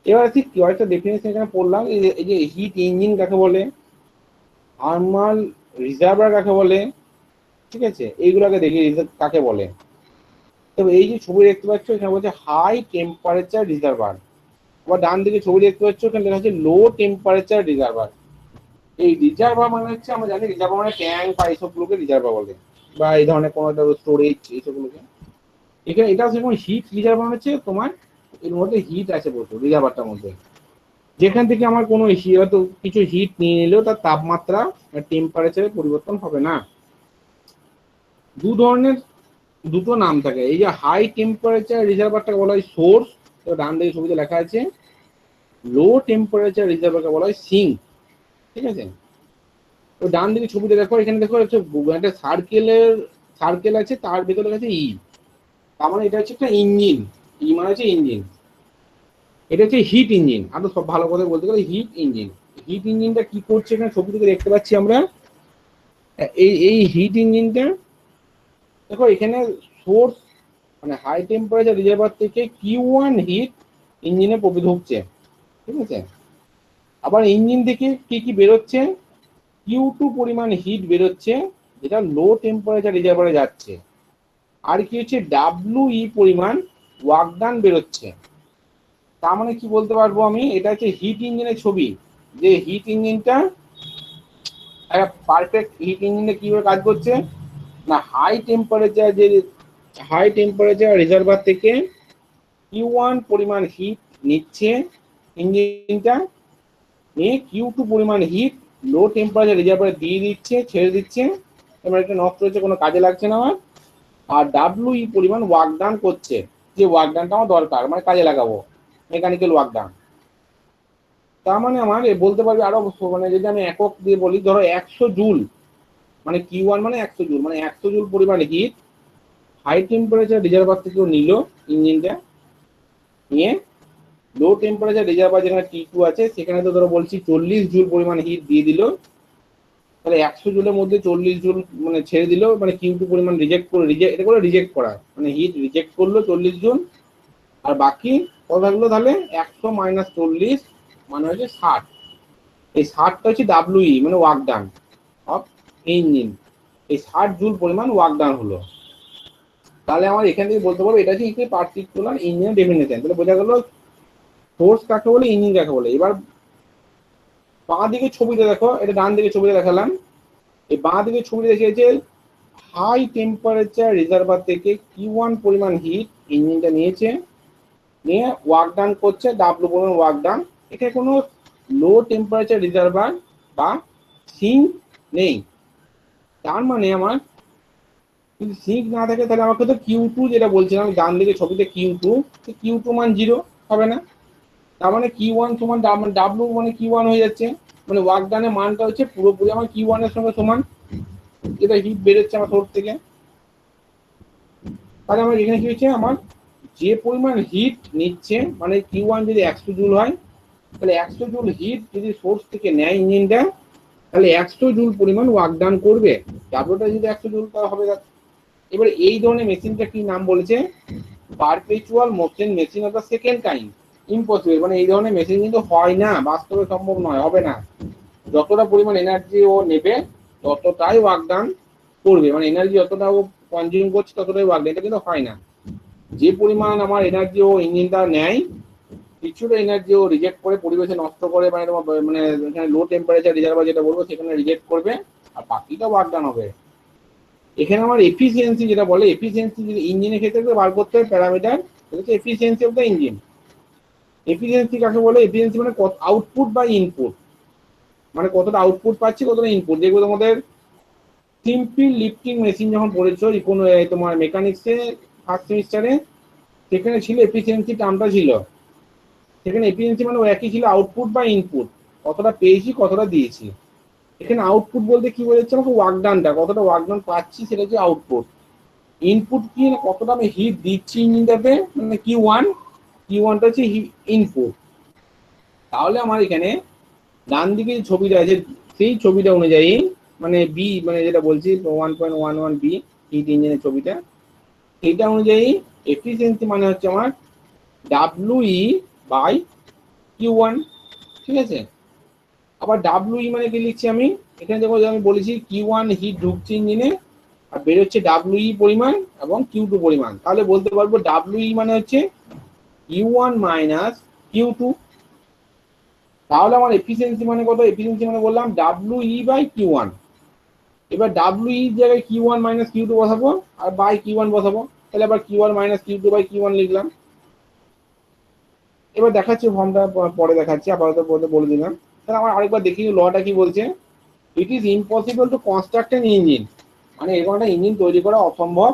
এবার ঠিক কয়েকটা ডেফিনেশন এখানে পড়লাম, এই যে হিট ইঞ্জিন কাকে বলে, থার্মাল রিজার্ভার কাকে বলে, ঠিক আছে, এইগুলোকে দেখি কাকে বলে। তবে এই যে ছবি দেখতে পাচ্ছ এখানে বলছে হাই টেম্পারেচার রিজার্ভার, আবার ডান দিকে ছবি দেখতে পাচ্ছ এখানে লেখা আছে লো টেম্পারেচার রিজার্ভার। এই রিজার্ভার মানে হচ্ছে, আমরা জানি রিজার্ভার মানে ট্যাঙ্ক বা এইসবগুলোকে রিজার্ভার বলে, বা এই ধরনের কোনো একটা স্টোরেজ এইসবগুলোকে। এখানে এটা হচ্ছে কোনো হিট রিজার্ভার হচ্ছে তোমার এর মধ্যে হিট আছে প্রচুর রিজার্ভারটার মধ্যে, যেখান থেকে আমার কোনো হয়তো কিছু হিট নিয়ে নিলেও তার তাপমাত্রা টেম্পারেচারে পরিবর্তন হবে না। দু ধরনের দুটো নাম থাকে, এই যে হাই টেম্পারেচার রিজার্ভারটাকে বলা হয় সোর্স, তো ডান দিকে ছবিতে লেখা আছে, লো টেম্পারেচার রিজার্ভারকে বলা হয় সিঙ্ক। ঠিক আছে, তো ডান দিকে ছবিতে দেখো, এখানে দেখো হচ্ছে একটা সার্কেল আছে, তার ভেতরে আছে ই, তার মানে এটা হচ্ছে একটা ইঞ্জিন, ই মানে হচ্ছে ইঞ্জিন, এটা হচ্ছে হিট ইঞ্জিন। আরো সব ভালো কথা বলতে গেলে হিট ইঞ্জিন। হিট ইঞ্জিনটা কি করছে এখানে ছবি থেকে দেখতে পাচ্ছি আমরা, এই এই হিট ইঞ্জিনটা দেখো এখানে সোর্স মানে হাই টেম্পারেচার রিজার্ভার থেকে Q1 হিট ইঞ্জিনে ঢুকছে। ঠিক আছে, আবার ইঞ্জিন থেকে কি কি বেরোচ্ছে, Q2 পরিমাণ হিট বেরোচ্ছে, যেটা লো টেম্পারেচার রিজার্ভারে যাচ্ছে। আর কি হচ্ছে WE পরিমাণ ওয়ার্ক ডান বেরোচ্ছে। তার মানে কি বলতে পারবো আমি, এটা হচ্ছে হিট ইঞ্জিনের ছবি, যে হিট ইঞ্জিনটা একটা পারফেক্ট হিট ইঞ্জিনে কিভাবে কাজ করছে না, হাই টেম্পারেচার রিজার্ভার থেকে Q1 পরিমাণ হিট নিচ্ছে ইঞ্জিনটা, নিয়ে Q2 পরিমাণ হিট লো টেম্পারেচার রিজার্ভারে দিয়ে দিচ্ছে, ছেড়ে দিচ্ছে, এবার একটা নষ্ট হচ্ছে, কোনো কাজে লাগছে না আমার। আর WE পরিমাণ ওয়ার্ক ডান করছে, যে ওয়ার্ক ডানটা আমার দরকার, মানে কাজে লাগাবো, মেকানিক্যাল ওয়ার্ক ডান। তার মানে আমার বলতে পারবে আরো, মানে যদি আমি একক দিয়ে বলি, ধরো 100 জুল, মানে Q1 মানে 100 জুল, মানে 100 জুল পরিমাণে হিট হাই টেম্পারেচার রিজার্ভার থেকে নিল ইঞ্জিনটা, নিয়ে লো টেম্পারেচার রিজার্ভার যেখানে T2 আছে সেখানে তো ধরো বলছি 40 জুল পরিমাণ হিট দিয়ে দিল, তাহলে 100 জুলের মধ্যে 40 জুল মানে ছেড়ে দিল, মানে Q2 পরিমাণ রিজেক্ট করে, এটা করে রিজেক্ট করা, মানে হিট রিজেক্ট করলো 40 জুল, আর বাকি কত থাকলো তাহলে 100 - 40 মানে হচ্ছে 60। এই 60টা হচ্ছে WE মানে ওয়ার্ক ডান অফ ইঞ্জিন, এই 60 জুল পরিমাণ ওয়ার্ক ডান হলো। তাহলে আমার এখান থেকে বলতে পারবো এটা হচ্ছে পার্টিকুলার ইঞ্জিনের ডেফিনেশন। তাহলে বোঝা গেল ফোর্স কাকে বলে, ইঞ্জিন কাকে বলে। এবার বাঁ দিকে ছবিতে দেখো, এটা ডান দিকে ছবিতে দেখালাম, এই বাঁ দিকে ছবিতে দেখিয়েছে হাই টেম্পারেচার রিজার্ভার থেকে Q1 পরিমাণ হিট ইঞ্জিনটা নিয়েছে, নিয়ে ওয়ার্ক ডান করছে, W পরিমাণ ওয়ার্ক ডান। এখানে কোনো লো টেম্পারেচার রিজার্ভার বা সিঙ্ক নেই। তার মানে আমার যদি সিঙ্ক না থাকে তাহলে আমাকে তো Q2 যেটা বলছিলাম ডান দিকে ছবিতে Q2 মান 0 হবে না। তার মানে Q1 সমান W মানে Q1 হয়ে যাচ্ছে, মানে ওয়ার্ক ডানের মানটা হচ্ছে পুরোপুরি আমার Q1 এর সঙ্গে সমান, যেটা হিট বেরোচ্ছে আমার সোর্স থেকে। তাহলে আমার এখানে কি হচ্ছে, আমার যে পরিমাণ হিট নিচ্ছে, মানে Q1 যদি 100 জুল হয়, তাহলে 100 জুল হিট যদি সোর্স থেকে নেয় ইঞ্জিনটা, তাহলে 100 জুল পরিমাণ ওয়ার্ক ডান করবে। ডাব্লুটা যদি 100 জুল তাহলে হবে। এবার এই ধরনের মেশিনটা কি নাম বলেছে, perpetual motion machine of the second kind. Impossible, মানে এই ধরনের মেশিন কিন্তু হয় না, বাস্তবে সম্ভব নয়, হবে না। যতটা পরিমাণ এনার্জি ও নেবে ততটাই ওয়ার্ক ডান করবে, মানে এনার্জি যতটা ও কনজিউম করছে ততটাই ওয়ার্ক ডান, এটা কিন্তু হয় না। যে পরিমাণ আমার এনার্জি ও ইঞ্জিনটা নেয়, কিছুটা এনার্জি ও রিজেক্ট করে পরিবেশে নষ্ট করে, মানে তোমার মানে এখানে লো টেম্পারেচার রিজার্ভার যেটা বলবো সেখানে রিজেক্ট করবে, আর বাকিটা ওয়ার্ক ডান হবে। এখানে আমার এফিসিয়েন্সি যেটা বলে, এফিসিয়েন্সি যদি ইঞ্জিনের ক্ষেত্রে বার করতে হয় প্যারামিটার, সেটা হচ্ছে efficiency of the engine. Efficiency কাকে বলে, এফিসিয়েন্সি মানে আউটপুট বা ইনপুট, মানে কতটা আউটপুট পাচ্ছি কতটা ইনপুট। যেগুলো তোমাদের সিম্পল লিফটিং মেশিন যখন পড়েছো কোনো তোমার মেকানিক্সে ফার্স্ট সেমিস্টারে, সেখানে ছিল এফিসিয়েন্সি টার্মটা ছিল, সেখানে এফিসিয়েন্সি মানে একই ছিল, আউটপুট বা ইনপুট, কতটা পেয়েছি কতটা দিয়েছি। এখানে আউটপুট বলতে কি বোঝাচ্ছে, আমাকে ওয়ার্ক ডানটা কতটা ওয়ার্ক ডান পাচ্ছি সেটা হচ্ছে আউটপুট। ইনপুট কি, কতটা আমি হিট দিচ্ছি ইঞ্জিনটাতে, মানে Q1টা হচ্ছে ইনপুট। তাহলে আমার এখানে ডান দিকে যে ছবিটা আছে সেই ছবিটা অনুযায়ী, মানে বি মানে যেটা বলছি 1.11 বি হিট ইঞ্জিনের ছবিটা, এইটা অনুযায়ী এফিসিয়েন্সি মানে হচ্ছে আমার WE/Q1, ঠিক আছে। আবার WE মানে কি লিখছি আমি, এখানে যখন আমি বলেছি Q1 হিট ঢুকছে ইঞ্জিনে আর বেরোচ্ছে WE পরিমাণ এবং Q2 পরিমাণ, তাহলে বলতে পারবো WE মানে হচ্ছে Q1 - Q2। তাহলে আমার এফিসিয়েন্সি মানে কত, এফিসিয়েন্সি মানে বললাম WE/Q1। এবার WE জায়গায় Q1 - Q2 বসাবো আর বাই Q1 বসাবো, তাহলে আবার Q1 - Q2/Q1 লিখলাম। এবার দেখাচ্ছি ফর্মটা পরে দেখাচ্ছি, আপাতত বলে দিলাম। তাহলে আমার আরেকবার দেখি লটা কি বলছে। ইট is impossible to construct N engine, মানে এরকম একটা ইঞ্জিন তৈরি করা অসম্ভব,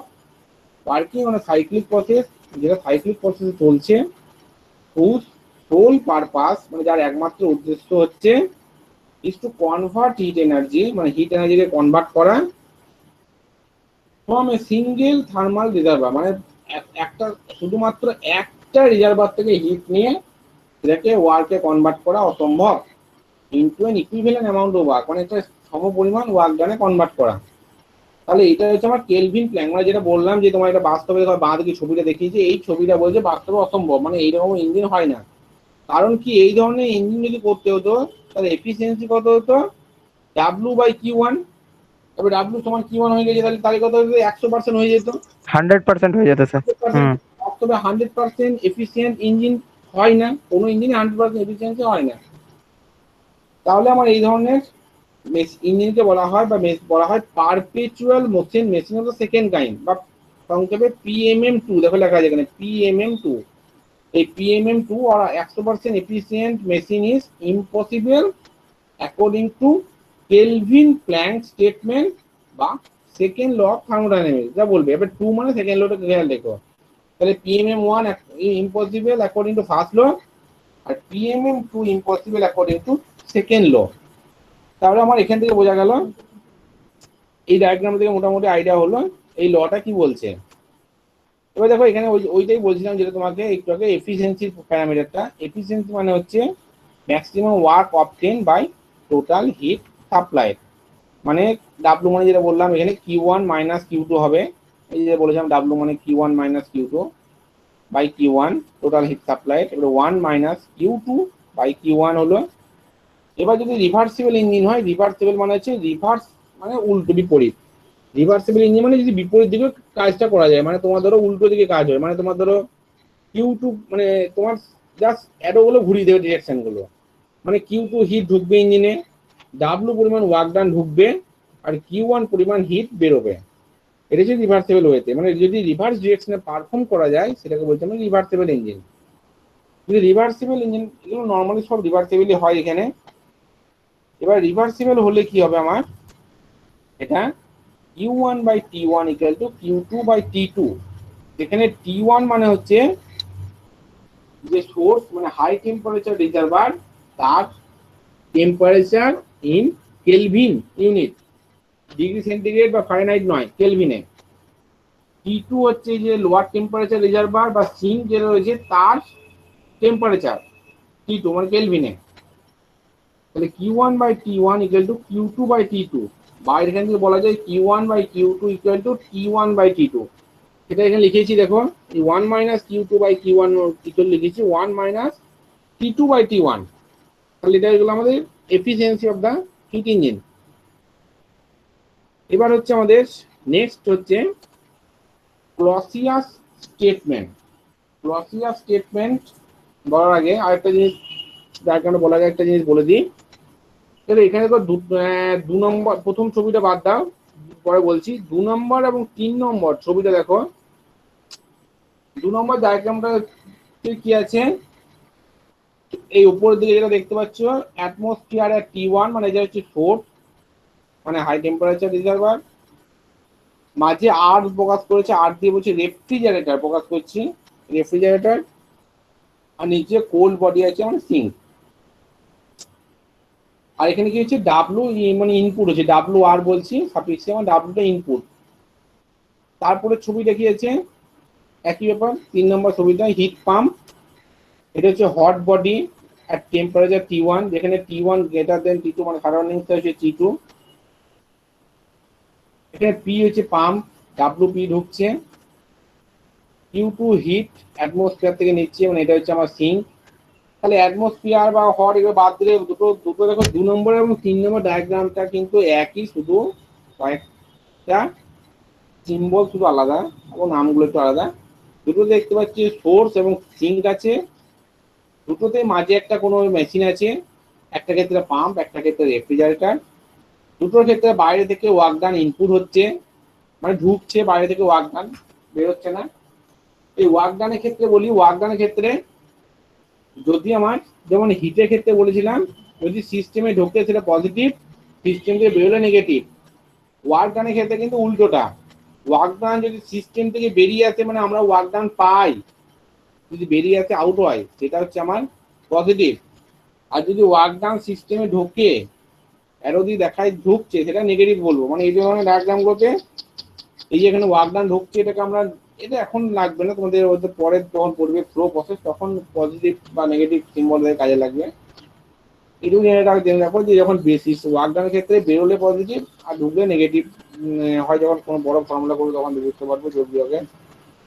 ওয়ার্কিং অন সাইক্লিক প্রসেস, যেটা সাইক্লিক প্রসেসে চলছে, হুজ সোল পারপাস মানে যার একমাত্র উদ্দেশ্য হচ্ছে is to convert hit energy, মানে হিট এনার্জিকে কনভার্ট করা from a single thermal reservoir, মানে একটা শুধুমাত্র একটা রিজার্ভার থেকে হিট নিয়ে সেটাকে ওয়ার্কে কনভার্ট করা অসম্ভব, into N equivalent amount of work, মানে একটা সমপরিমাণ ওয়ার্ক ডানে কনভার্ট করা। তাহলে এটা হচ্ছে আমার কেলভিন প্ল্যাঙ্ক, মানে যেটা বললাম যে তোমার এটা বাস্তবে বাঁ দিকে ছবিটা দেখিয়েছি, এই ছবিটা বলছে বাস্তবে অসম্ভব, মানে এইরকম ইঞ্জিন হয় না। কারণ কি, এই ধরনের ইঞ্জিন যদি করতে হতো তাহলে এফিসিয়েন্সি কত হতো, W/Q1। তবে W সমান Q1 হয়ে গেছে, তাহলে তাহলে কত হতো, 100% হয়ে যেত। 100% হয়ে যেত স্যার। 100%, তবে 100% এফিসিয়েন্ট ইঞ্জিন হয় না, কোনো ইঞ্জিনে 100% এফিসিয়েন্সি হয় না। তাহলে আমার এই ধরনের ইঞ্জিনকে বলা হয় বা বলা হয় perpetual motion machine of the second kind, বা সংক্ষেপে PMM2। দেখো লেখা আছে এখানে PMM2। এই PMM2 or 100% efficient machine is impossible according to Kelvin Planck statement বা সেকেন্ড ল অফ থার্মোডাইনামিক্স, যা বলবে। এবার 2 মানে সেকেন্ড লটা খেয়াল রেখো। তাহলে PMM1 impossible according to first law, আর PMM two impossible according to second law. তাহলে আমার এখান থেকে বোঝা গেল, এই ডায়াগ্রাম থেকে মোটামুটি আইডিয়া হলো এই লটা কি বলছে। এবার দেখো এখানে ওইটাই বলছিলাম যেটা তোমাকে একটু আগে, এফিসিয়েন্সির প্যারামিটারটা। এফিসিয়েন্সি মানে হচ্ছে maximum work obtain by total heat supply. মানে ডাব্লু মানে যেটা বললাম এখানে Q one minus Q two হবে। এই যে বলেছিলাম ডাব্লু মানে Q one minus Q two by Q one total heat supply. এবার one minus Q two by Q one হলো। এবার যদি রিভার্সিবল ইঞ্জিন হয়, রিভার্সিবল মানে হচ্ছে রিভার্স মানে উল্টো বিপরীত। রিভার্সিবল ইঞ্জিন মানে যদি বিপরীত দিকে কাজটা করা যায়, মানে তোমার ধরো উল্টো দিকে কাজ হয়, মানে তোমার ধরো কিউ টু মানে তোমার জাস্ট অ্যারো গুলো ঘুরিয়ে দেবে ডিরেকশন গুলো। মানে কিউ টু হিট ঢুকবে ইঞ্জিনে, ডাব্লু পরিমাণ ওয়ার্ক ডান ঢুকবে, আর কিউ ওয়ান পরিমাণ হিট বেরোবে। এটা হচ্ছে রিভার্সিবল ওয়েতে, মানে যদি রিভার্স ডিরেকশনে পারফর্ম করা যায় সেটাকে বলতে আমরা রিভার্সিবল ইঞ্জিন। যদি রিভার্সিবল ইঞ্জিন, এগুলো নর্মালি সব রিভার্সিবলই হয় এখানে। এবার রিভার্সিবল হলে কি হবে আমার, এটা Q1 by T1 equal to Q2 by T2। যেখানে T1 মানে হচ্ছে যে সোর্স মানে হাই টেম্পারেচার রিজার্ভার, তার temperature in kelvin unit, degree centigrade বা ফারেনহাইট নয়, কেলভিনে। T2 হচ্ছে যে লোয়ার টেম্পারেচার রিজার্ভার বা সিঙ্ক যে রয়েছে তার টেম্পারেচার T2 মানে কেলভিনে। তাহলে Q1 by T1 equal to Q2 by T2, বা এখান থেকে বলা যায় Q1 by Q2 equal to T1 by T2। সেটা এখানে লিখেছি দেখো, এই 1 minus Q2 by Q1 equal লিখেছি 1 মাইনাস T2 বাই T1। তাহলে এটা হলো আমাদের efficiency of the heat engine. এবার হচ্ছে আমাদের নেক্সট হচ্ছে ক্লসিয়াস স্টেটমেন্ট। ক্লসিয়াস স্টেটমেন্ট বলার আগে আরেকটা জিনিস ডায়াগ্রামে বলার আগে একটা জিনিস বলে দিই। এখানে তো দু নম্বর, প্রথম ছবিটা বাদ দাও, পরে বলছি। 2 নম্বর এবং 3 নম্বর ছবিটা দেখো। 2 নম্বর ডায়াগ্রামটা কি আছে, এই উপরের দিকে যেটা দেখতে পাচ্ছ অ্যাটমসফিয়ার এর T1 মানে এটা হচ্ছে সোর্স মানে হাই টেম্পারেচার রিজার্ভার, মাঝে আর প্রকাশ করেছে, আর দিয়ে বলছে রেফ্রিজারেটর প্রকাশ করছি, রেফ্রিজারেটর। আর নিচে কোল্ড বডি আছে মানে সিঙ্ক। আর এখানে কি হচ্ছে ডাব্লু মানে ইনপুট হচ্ছে, ডাব্লু আর বলছি সাফিক্সে, মানে ডাব্লুটা ইনপুট। তারপরে ছবি দেখিয়েছে একই ব্যাপার, 3 নম্বর ছবিটা হিট পাম্প। এটা হচ্ছে hot body at temperature T1, যেখানে T1 গ্রেটার দেন T2 মানে সারাউন্ডিংসটা হচ্ছে T2। এখানে P হচ্ছে পাম্প, WP ঢুকছে, Q2 হিট অ্যাটমসফিয়ার থেকে নিচ্ছে, মানে এটা হচ্ছে আমার সিঙ্ক। তাহলে অ্যাটমসফিয়ার বা হট এগুলো বাদ দিলে দুটো দুটো দেখো 2 নম্বর এবং 3 নম্বর ডায়াগ্রামটা কিন্তু একই, শুধু কয়েকটা সিম্বল শুধু আলাদা এবং নামগুলো একটু আলাদা। দুটো দেখতে পাচ্ছি সোর্স এবং সিঙ্ক আছে, দুটোতে মাঝে একটা কোনো মেশিন আছে, একটা ক্ষেত্রে পাম্প, একটা ক্ষেত্রে রেফ্রিজারেটর। দুটোর ক্ষেত্রে বাইরে থেকে ওয়ার্ক ডান ইনপুট হচ্ছে, মানে ঢুকছে বাইরে থেকে ওয়ার্ক ডান, বেরোচ্ছে না। এই ওয়ার্ক ডানের ক্ষেত্রে বলি, ওয়ার্ক ডানের ক্ষেত্রে যদি আমার যেমন হিটের ক্ষেত্রে বলেছিলাম, যদি সিস্টেমে ঢোকে সেটা পজিটিভ, সিস্টেম থেকে বেরোলে নেগেটিভ। ওয়ার্ক ডানের ক্ষেত্রে কিন্তু উল্টোটা, ওয়ার্ক ডান যদি সিস্টেম থেকে বেরিয়ে আসে মানে আমরা ওয়ার্ক ডান পাই, যদি বেরিয়ে আসে আউট হয় সেটা হচ্ছে আমার পজিটিভ। আর যদি ওয়ার্ক ডান সিস্টেমে ঢোকে অ্যারো দিয়ে দেখায় ঢুকছে সেটা নেগেটিভ বলবো। মানে এই ধরনের ডায়াগ্রামগুলোতে এই যে এখানে ওয়ার্ক ডান ঢুকছে এটাকে আমরা, এটা এখন লাগবে না, তোমাদের ওদের পরে যখন পড়বে ফ্লো প্রসেস তখন পজিটিভ বা নেগেটিভ সিম্বল কাজে লাগবে। এটুকু জেনে রাখো যে যখন বেসিস ওয়ার্ক ডানের ক্ষেত্রে বেরোলে পজিটিভ আর ঢুকলে নেগেটিভ হয়, যখন কোনো বড় ফর্মুলা করবে তখন বুঝতে পারবো যোগ বিয়োগে,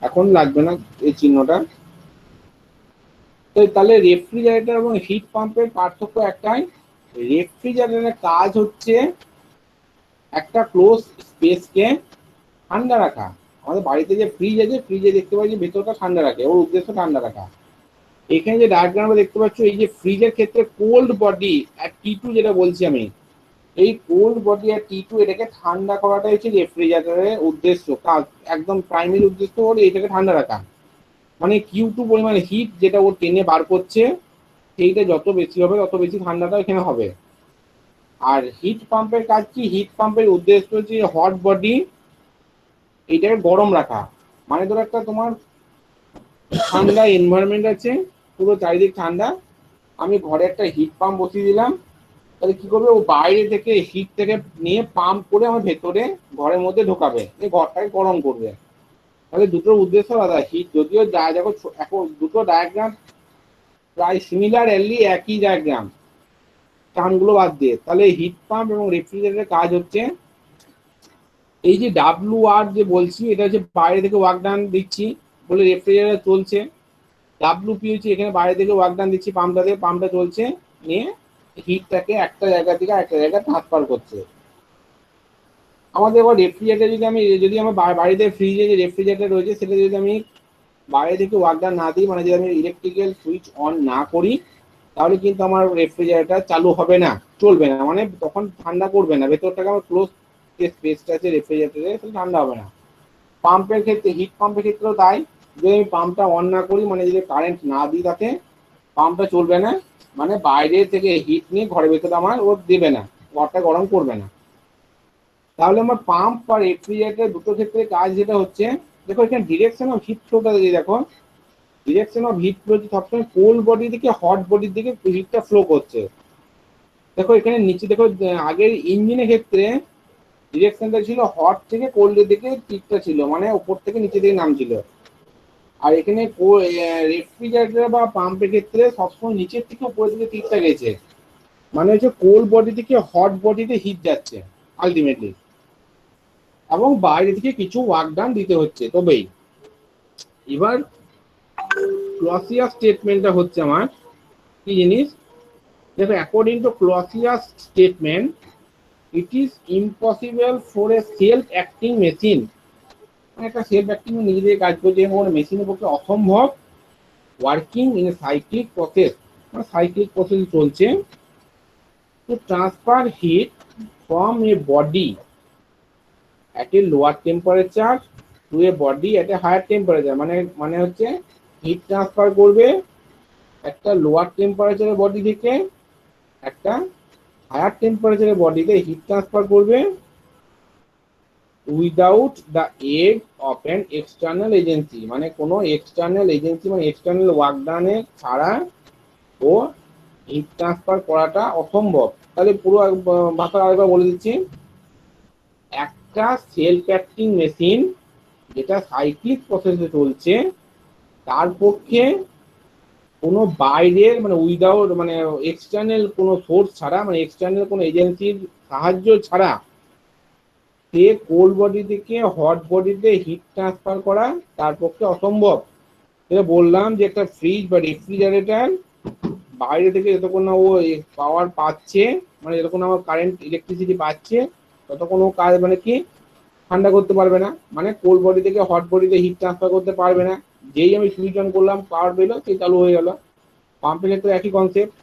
এখন লাগবে না এই চিহ্নটা। তো তাহলে রেফ্রিজারেটর এবং হিট পাম্পের পার্থক্য একটাই, রেফ্রিজারেটরের কাজ হচ্ছে একটা ক্লোজ স্পেসকে ঠান্ডা রাখা। আমাদের বাড়িতে যে ফ্রিজ আছে, ফ্রিজে দেখতে পাই যে ভেতরটা ঠান্ডা রাখে, ওর উদ্দেশ্য ঠান্ডা রাখা। এখানে যে ডায়াগ্রামে দেখতে পাচ্ছ এই যে ফ্রিজের ক্ষেত্রে কোল্ড বডি আর T2 যেটা বলছি আমি, এই কোল্ড বডি আর T2 এটাকে ঠান্ডা করাটাই হচ্ছে রেফ্রিজারেটরের উদ্দেশ্য, কাজ একদম প্রাইমারি উদ্দেশ্য হলো এটাকে ঠান্ডা রাখা। মানে Q2 পরিমাণে হিট যেটা ও টেনে বার করছে সেইটা যত বেশি হবে তত বেশি ঠান্ডাটা এখানে হবে। আর হিট পাম্পের কাজ কি, হিট পাম্পের উদ্দেশ্য হচ্ছে হট বডি এইটাকে গরম রাখা। মানে ধরো একটা তোমার ঠান্ডা এনভায়রনমেন্ট আছে, পুরো চারিদিক ঠান্ডা, আমি ঘরে একটা হিট পাম্প বসিয়ে দিলাম, তাহলে কি করবে, ও বাইরে থেকে হিট থেকে নিয়ে পাম্প করে আমার ভেতরে ঘরের মধ্যে ঢোকাবে, ঘরটাকে গরম করবে। তাহলে দুটোর উদ্দেশ্য আলাদা। হিট যদিও দেখো এখন দুটো ডায়াগ্রাম প্রায় সিমিলার, এলি একই ডায়াগ্রাম টার্মগুলো বাদ দিয়ে। তাহলে হিট পাম্প এবং রেফ্রিজারেটরের কাজ হচ্ছে এই যে ডাব্লু আর যে বলছি, এটা হচ্ছে বাইরে থেকে ওয়ার্ক ডান দিচ্ছি বলে রেফ্রিজারেটর চলছে। ডাব্লু পি হচ্ছে এখানে বাইরে থেকে ওয়ার্ক ডান দিচ্ছি পাম্পটাতে, পাম্পটা চলছে, নিয়ে হিটটাকে একটা জায়গা থেকে একটা জায়গায় ট্রান্সফার করছে। আমাদের এবার রেফ্রিজারেটর যদি আমার বাড়িতে ফ্রিজে যে রেফ্রিজারেটর রয়েছে সেটা যদি আমি বাইরে থেকে ওয়ার্ক ডান না দিই, মানে যদি আমি ইলেকট্রিক্যাল সুইচ অন না করি, তাহলে কিন্তু আমার রেফ্রিজারেটর চালু হবে না, চলবে না, মানে তখন ঠান্ডা করবে না, ভেতরটাকে আমার ক্লোজ যে স্পেসটা আছে রেফ্রিজারেটরে সেটা ঠান্ডা হবে না। পাম্পের ক্ষেত্রে, হিট পাম্পের ক্ষেত্রেও তাই, যদি আমি পাম্পটা অন না করি, মানে যদি কারেন্ট না দিই তাতে পাম্পটা চলবে না, মানে বাইরে থেকে হিট নিয়ে ঘরের ভেতরে আমার ও দেবে না, ঘরটা গরম করবে না। তাহলে আমার পাম্প বা রেফ্রিজারেটর দুটো ক্ষেত্রে কাজ যেটা হচ্ছে, দেখো এখানে ডিরেকশন অফ হিট ফ্লোটা যদি দেখো, ডিরেকশন অফ হিট ফ্লো সবসময় কোল্ড বডি থেকে হট বডির দিকে হিটটা ফ্লো করছে। দেখো এখানে নিচে দেখো, আগের ইঞ্জিনের ক্ষেত্রে ডিরেকশনটা ছিল হট থেকে কোল্ডের দিকে হিটটা ছিল, মানে উপর থেকে নিচে দিকে নামছিল। আর এখানে রেফ্রিজারেটর বা পাম্পের ক্ষেত্রে সবসময় নিচের থেকে উপরের দিকে হিটটা গেছে, মানে হচ্ছে কোল্ড বডি থেকে হট বডিতে হিট যাচ্ছে আলটিমেটলি, এবং বাইরে থেকে কিছু ওয়ার্ক ডান দিতে হচ্ছে তবেই। এবার ক্লসিয়াস স্টেটমেন্টটা হচ্ছে আমার কি জিনিস, দেখো according to Clausius statement, it is impossible for a self acting machine, একটা সেলফ অ্যাক্টিং নিজে থেকে কাজ করছে এবং মেশিনের পক্ষে অসম্ভব, working in a cyclic process, মানে সাইক্লিক প্রসেস চলছে, to transfer heat from a body at a lower temperature to a body at a higher temperature, মানে হচ্ছে হিট ট্রান্সফার করবে একটা লোয়ার টেম্পারেচারের বডি থেকে একটা হায়ার টেম্পারেচারের বডিতে হিট ট্রান্সফার করবে without the aid of an external agency, মানে কোনো এক্সটার্নাল এজেন্সি মানে এক্সটার্নাল ওয়ার্ক ডানে ছাড়া ও হিট ট্রান্সফার করাটা অসম্ভব। তাহলে পুরো ভাষা আরেকবার বলে দিচ্ছি, একটা সেলফ অ্যাক্টিং মেশিন যেটা সাইক্লিক প্রসেসে চলছে, তার পক্ষে কোনো বাইরের মানে উইদাউট মানে এক্সটার্নাল কোনো সোর্স ছাড়া, মানে এক্সটার্নাল কোনো এজেন্সির সাহায্য ছাড়া সে কোল্ড বডি থেকে হট বডিতে হিট ট্রান্সফার করা তার পক্ষে অসম্ভব। যেটা বললাম যে একটা ফ্রিজ বা রেফ্রিজারেটর বাইরে থেকে যতক্ষণ না ও পাওয়ার পাচ্ছে, মানে যতক্ষণ আমার কারেন্ট ইলেকট্রিসিটি পাচ্ছে ততক্ষণ ও কাজ মানে কি ঠান্ডা করতে পারবে না, মানে কোল্ড বডি থেকে হট বডিতে হিট ট্রান্সফার করতে পারবে না। যেই আমি সুইচ অন করলাম পাওয়ার পেলো, সেই চালু হয়ে গেল। পাম্পের ক্ষেত্রে একই কনসেপ্ট।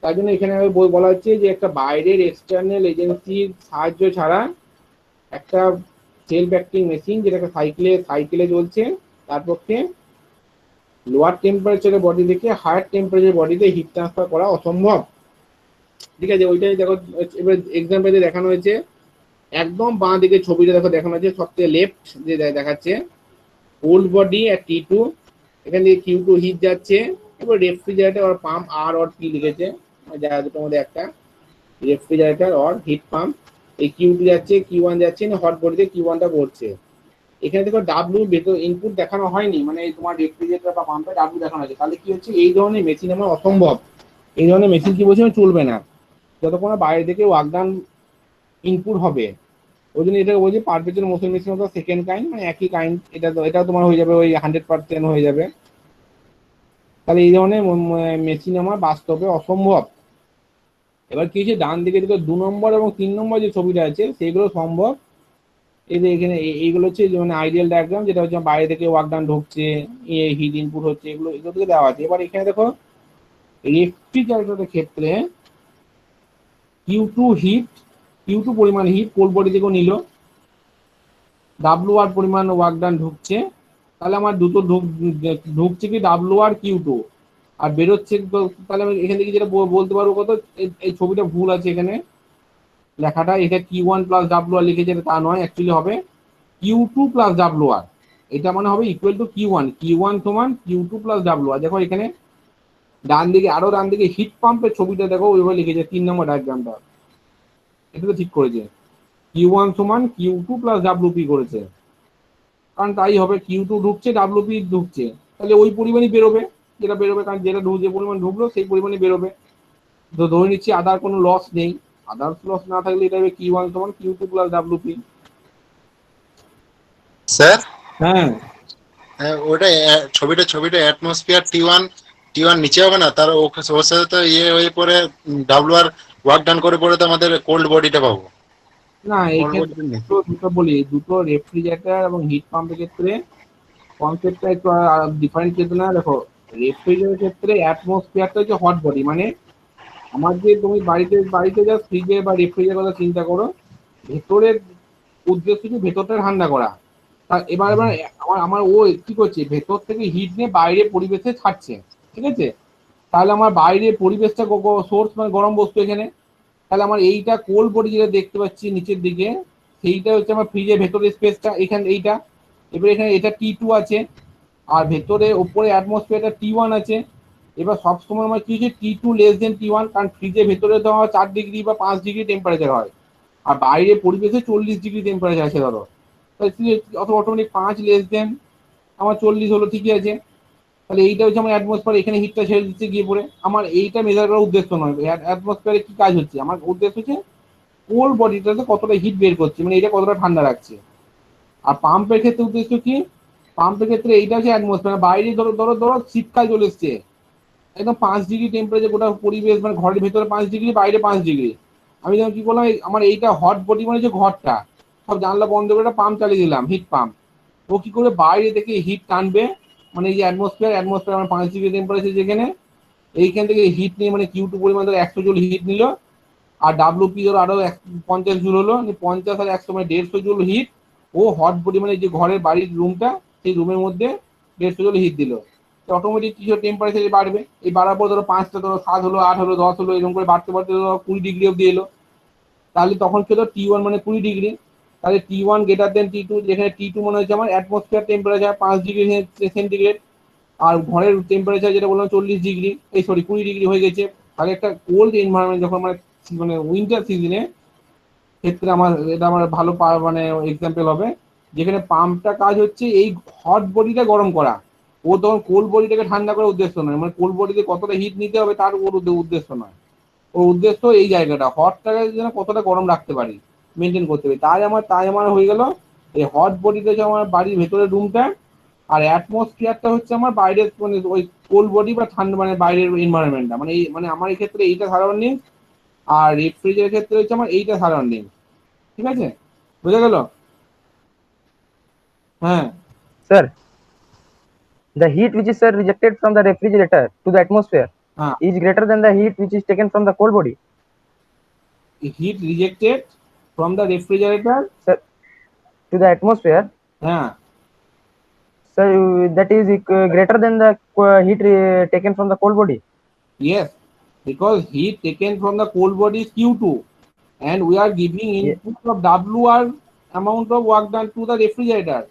তাই জন্য এখানে বলা হচ্ছে যে একটা বাইরের এক্সটার্নাল এজেন্সির সাহায্য ছাড়া একটা সেলফ অ্যাক্টিং মেশিন যেটাকে সাইকেলে চলছে, তার পক্ষে লোয়ার টেম্পারেচারের বডি থেকে হায়ার টেম্পারেচার বডিতে হিট ট্রান্সফার করা অসম্ভব। ঠিক আছে, ওইটাই দেখো এবার এক্সাম্পলে দেখানো হয়েছে। একদম বাঁ দিকে ছবিটা দেখো দেখানো হয়েছে, সবচেয়ে লেফট যে দেখাচ্ছে কোল্ড বডি আর T2, এখান থেকে Q2 হিট যাচ্ছে। এবার রেফ্রিজারেটর আর পাম্প আর অর কি লিখেছে, যা দুটোর মধ্যে একটা রেফ্রিজারেটর অর হিট পাম্প, এই Q2 যাচ্ছে, Q1 যাচ্ছে, হট বডিতে Q1টা পড়ছে। এখানে দেখো ডাব্লিউ ভেতর ইনপুট দেখানো হয়নি, মানে তোমার রেফ্রিজারেটর বা পাম্পে ডাব্লিউ দেখানো হয়েছে। তাহলে কি হচ্ছে, এই ধরনের মেশিন আমার অসম্ভব, এই ধরনের মেশিন কি বলছে চলবে না যতক্ষণ বাইরে থেকে ওয়ার্কডাউন ইনপুট হবে। ওই জন্য এটাকে বলছি পারপেচুয়াল মোশন মেশিন মতো সেকেন্ড কাইন্ড, মানে একই কাইন্ড। এটা তোমার হয়ে যাবে ওই 100% হয়ে যাবে। তাহলে এই ধরনের মেশিন আমার বাস্তবে অসম্ভব। এবার কি হচ্ছে, ডান দিকে দিকে 2 নম্বর এবং 3 নম্বর যে ছবিটা আছে সেগুলো সম্ভব। এই যে এখানে এইগুলো হচ্ছে মানে আইডিয়াল ডায়াগ্রাম, যেটা হচ্ছে বাইরে থেকে ওয়ার্কডাউন ঢুকছে, হিট ইনপুট হচ্ছে, এগুলো থেকে দেওয়া আছে। এবার এখানে দেখো রেফ্রিজারেটরের ক্ষেত্রে Q2 পরিমাণ হিট কোল্ড বডি থেকেও নিল, WR পরিমাণ ওয়ার্কডাউন ঢুকছে। তাহলে আমার দুটো ঢুকছে কি WR Q2, আর বেরোচ্ছে, তাহলে আমি এখান থেকে যেটা বলতে পারবো কত, এই ছবিটা ভুল আছে এখানে লেখাটা, এটা Q1 প্লাস WR লিখেছে, তা নয়, অ্যাকচুয়ালি হবে Q2 প্লাস WR। এটা মানে হবে ইকুয়াল টু Q1 সমান Q2 প্লাস WR। দেখো এখানে ডান দিকে হিট পাম্পের ছবিটা দেখো, ওইভাবে লিখেছে 3 নম্বর ডায়াগ্রামটা, এটা তো ঠিক করেছে। Q1 সমান Q2 প্লাস WP করেছে, কারণ তাই হবে, Q2 ঢুকছে, WP ঢুকছে, তাহলে ওই পরিমাণই বেরোবে, যেটা বেরোবে, কারণ যেটা যে পরিমাণ ঢুকলো সেই পরিমাণই বেরোবে। তো ধরে নিচ্ছি আদার কোনো লস নেই, আদার্স লস না থাকলে এটা হবে Q1 সমান Q2 প্লাস WP। স্যার হ্যাঁ, ওটা ছবিটা অ্যাটমসফিয়ার টি ওয়ান নিচে হবে না, তার ওর সাথে তো ইয়ে হয়ে পরে ডাব্লিউ আর ওয়ার্ক ডান করে পরে তো আমাদের কোল্ড বডিটা পাবো। না এই কোল্ড ক্ষেত্রে বডিটা নেই। দুটো বলি, দুটো রেফ্রিজারেটর এবং হিট পাম্পের ক্ষেত্রে কনসেপ্টটা একটু ডিফারেন্ট কিন্তু না। দেখো, রেফ্রিজারেটরের ক্ষেত্রে অ্যাটমসফিয়ারটা হচ্ছে হট বডি, মানে আমার যে তুমি বাড়িতে যা ফ্রিজে বা রেফ্রিজারের কথা চিন্তা করো, ভেতরের উদ্দেশ্য কি ভেতরটা ঠান্ডা করা। এবার এবার আমার আমার ও কি করছে, ভেতর থেকে হিট নিয়ে বাইরে পরিবেশে ছাড়ছে, ঠিক আছে। তাহলে আমার বাইরে পরিবেশটা সোর্স মানে গরম বস্তু এখানে, তাহলে আমার এইটা কোল্ড বডি যেটা দেখতে পাচ্ছি নিচের দিকে, সেইটা হচ্ছে আমার ফ্রিজের ভেতরের স্পেসটা, এখানে এইটা। এবার এখানে এটা T2 আছে, আর ভেতরে ওপরে অ্যাটমসফিয়ারটা T1 আছে। এবার সবসময় আমার কি হচ্ছে, T2 লেস দেন T1, কারণ ফ্রিজের ভেতরে তো আমার 4 ডিগ্রি বা 5 ডিগ্রি টেম্পারেচার হয়, আর বাইরে পরিবেশে 40 ডিগ্রি টেম্পারেচার আছে ধরো, অত অটোমেটিক 5 লেস দেন আমার 40 হলো, ঠিকই আছে। তাহলে এইটা হচ্ছে আমার অ্যাটমসফিয়ার, এখানে হিটটা ছেড়ে দিচ্ছে গিয়ে পড়ে। আমার এইটা মেজার করার উদ্দেশ্য নয়, অ্যাটমসফিয়ারে কি কাজ হচ্ছে, আমার উদ্দেশ্য হচ্ছে কোল্ড বডিটাতে কতটা হিট বের করছে, মানে এটা কতটা ঠান্ডা রাখছে। আর পাম্পের ক্ষেত্রে উদ্দেশ্য কি, পাম্পের ক্ষেত্রে এইটা হচ্ছে অ্যাটমসফিয়ার, বাইরে ধরো ধরো ধরো শীতকাল চলে এসছে, একদম 5 ডিগ্রি টেম্পারেচার, গোটা পরিবেশ, মানে ঘরের ভেতরে 5 ডিগ্রি, বাইরে 5 ডিগ্রি। আমি যখন কি করলাম, আমার এইটা হট বডি মানে যে ঘরটা, সব জানলা বন্ধ করে একটা পাম্প চালিয়ে দিলাম, হিট পাম্প। ও কি করে বাইরে থেকে হিট টানবে, মানে এই যে অ্যাটমসফিয়ার আমার 5 ডিগ্রি টেম্পারেচার যেখানে, এইখান থেকে হিট নিয়ে, মানে Q2 পরিমাণ ধরো 100 জুল হিট নিল, আর WP ধরো আরো 50 জুল হলো, 50 আর 100 মানে 150 জুল হিট। ও হট বডি মানে যে ঘরের বাড়ির রুমটা, সেই রুমের মধ্যে 150 জুল হিট দিল, অটোমেটিক কিছু টেম্পারেচার বাড়বে। এই বাড়ার পর ধরো 5টা, ধরো 7 হলো, 8 হলো, 10 হলো, এরকম করে বাড়তে বাড়তে ধরো 20 ডিগ্রি অব্দি এলো। তাহলে তখন কি হলো, T1 মানে 20 ডিগ্রি, তাহলে T1 গ্রেটার দেন T2, যেখানে T2 মনে হচ্ছে আমার অ্যাটমসফিয়ার টেম্পারেচার 5 ডিগ্রি সেন্টিগ্রেড, আর ঘরের টেম্পারেচার যেটা বললাম 40 ডিগ্রি, এই সরি 20 ডিগ্রি হয়ে গেছে। তাহলে একটা কোল্ড এনভায়রনমেন্ট যখন মানে মানে উইন্টার সিজনে ক্ষেত্রে আমার এটা আমার ভালো মানে এক্সাম্পল হবে, যেখানে পাম্পটা কাজ হচ্ছে এই হট বডিটা গরম করা, ও তখন কোল্ড বডিটাকে ঠান্ডা করার উদ্দেশ্য নয়, মানে কোল্ড বডিতে কতটা হিট নিতে হবে তার ওর উদ্দেশ্য নয়, ওর উদ্দেশ্য এই জায়গাটা হটটাকে যেন কতটা গরম রাখতে পারি, মেনটেন করতে পারি। তাই আমার হয়ে গেল এই হট বডিটা হচ্ছে আমার বাড়ির ভেতরের রুমটা, আর অ্যাটমসফিয়ারটা হচ্ছে আমার বাইরের মানে ওই কোল্ড বডি বা ঠান্ডা মানে বাইরের এনভায়রনমেন্টটা, মানে এই মানে আমার এই ক্ষেত্রে এইটা সারাউন্ডিং, আর রেফ্রিজারের ক্ষেত্রে হচ্ছে আমার এইটা সারাউন্ডিং, ঠিক আছে, বোঝা গেল? হ্যাঁ, Sir, the heat which is, sir, rejected from the refrigerator to the atmosphere হ্যাঁ, is greater than the heat which is taken from the cold body. Heat rejected from the refrigerator, Sir, to the atmosphere, হ্যাঁ, sir, that is greater than the heat taken from the cold body. yes, because heat taken from the cold body is Q2, and we are giving Ye- input of WR amount of work done to the refrigerator.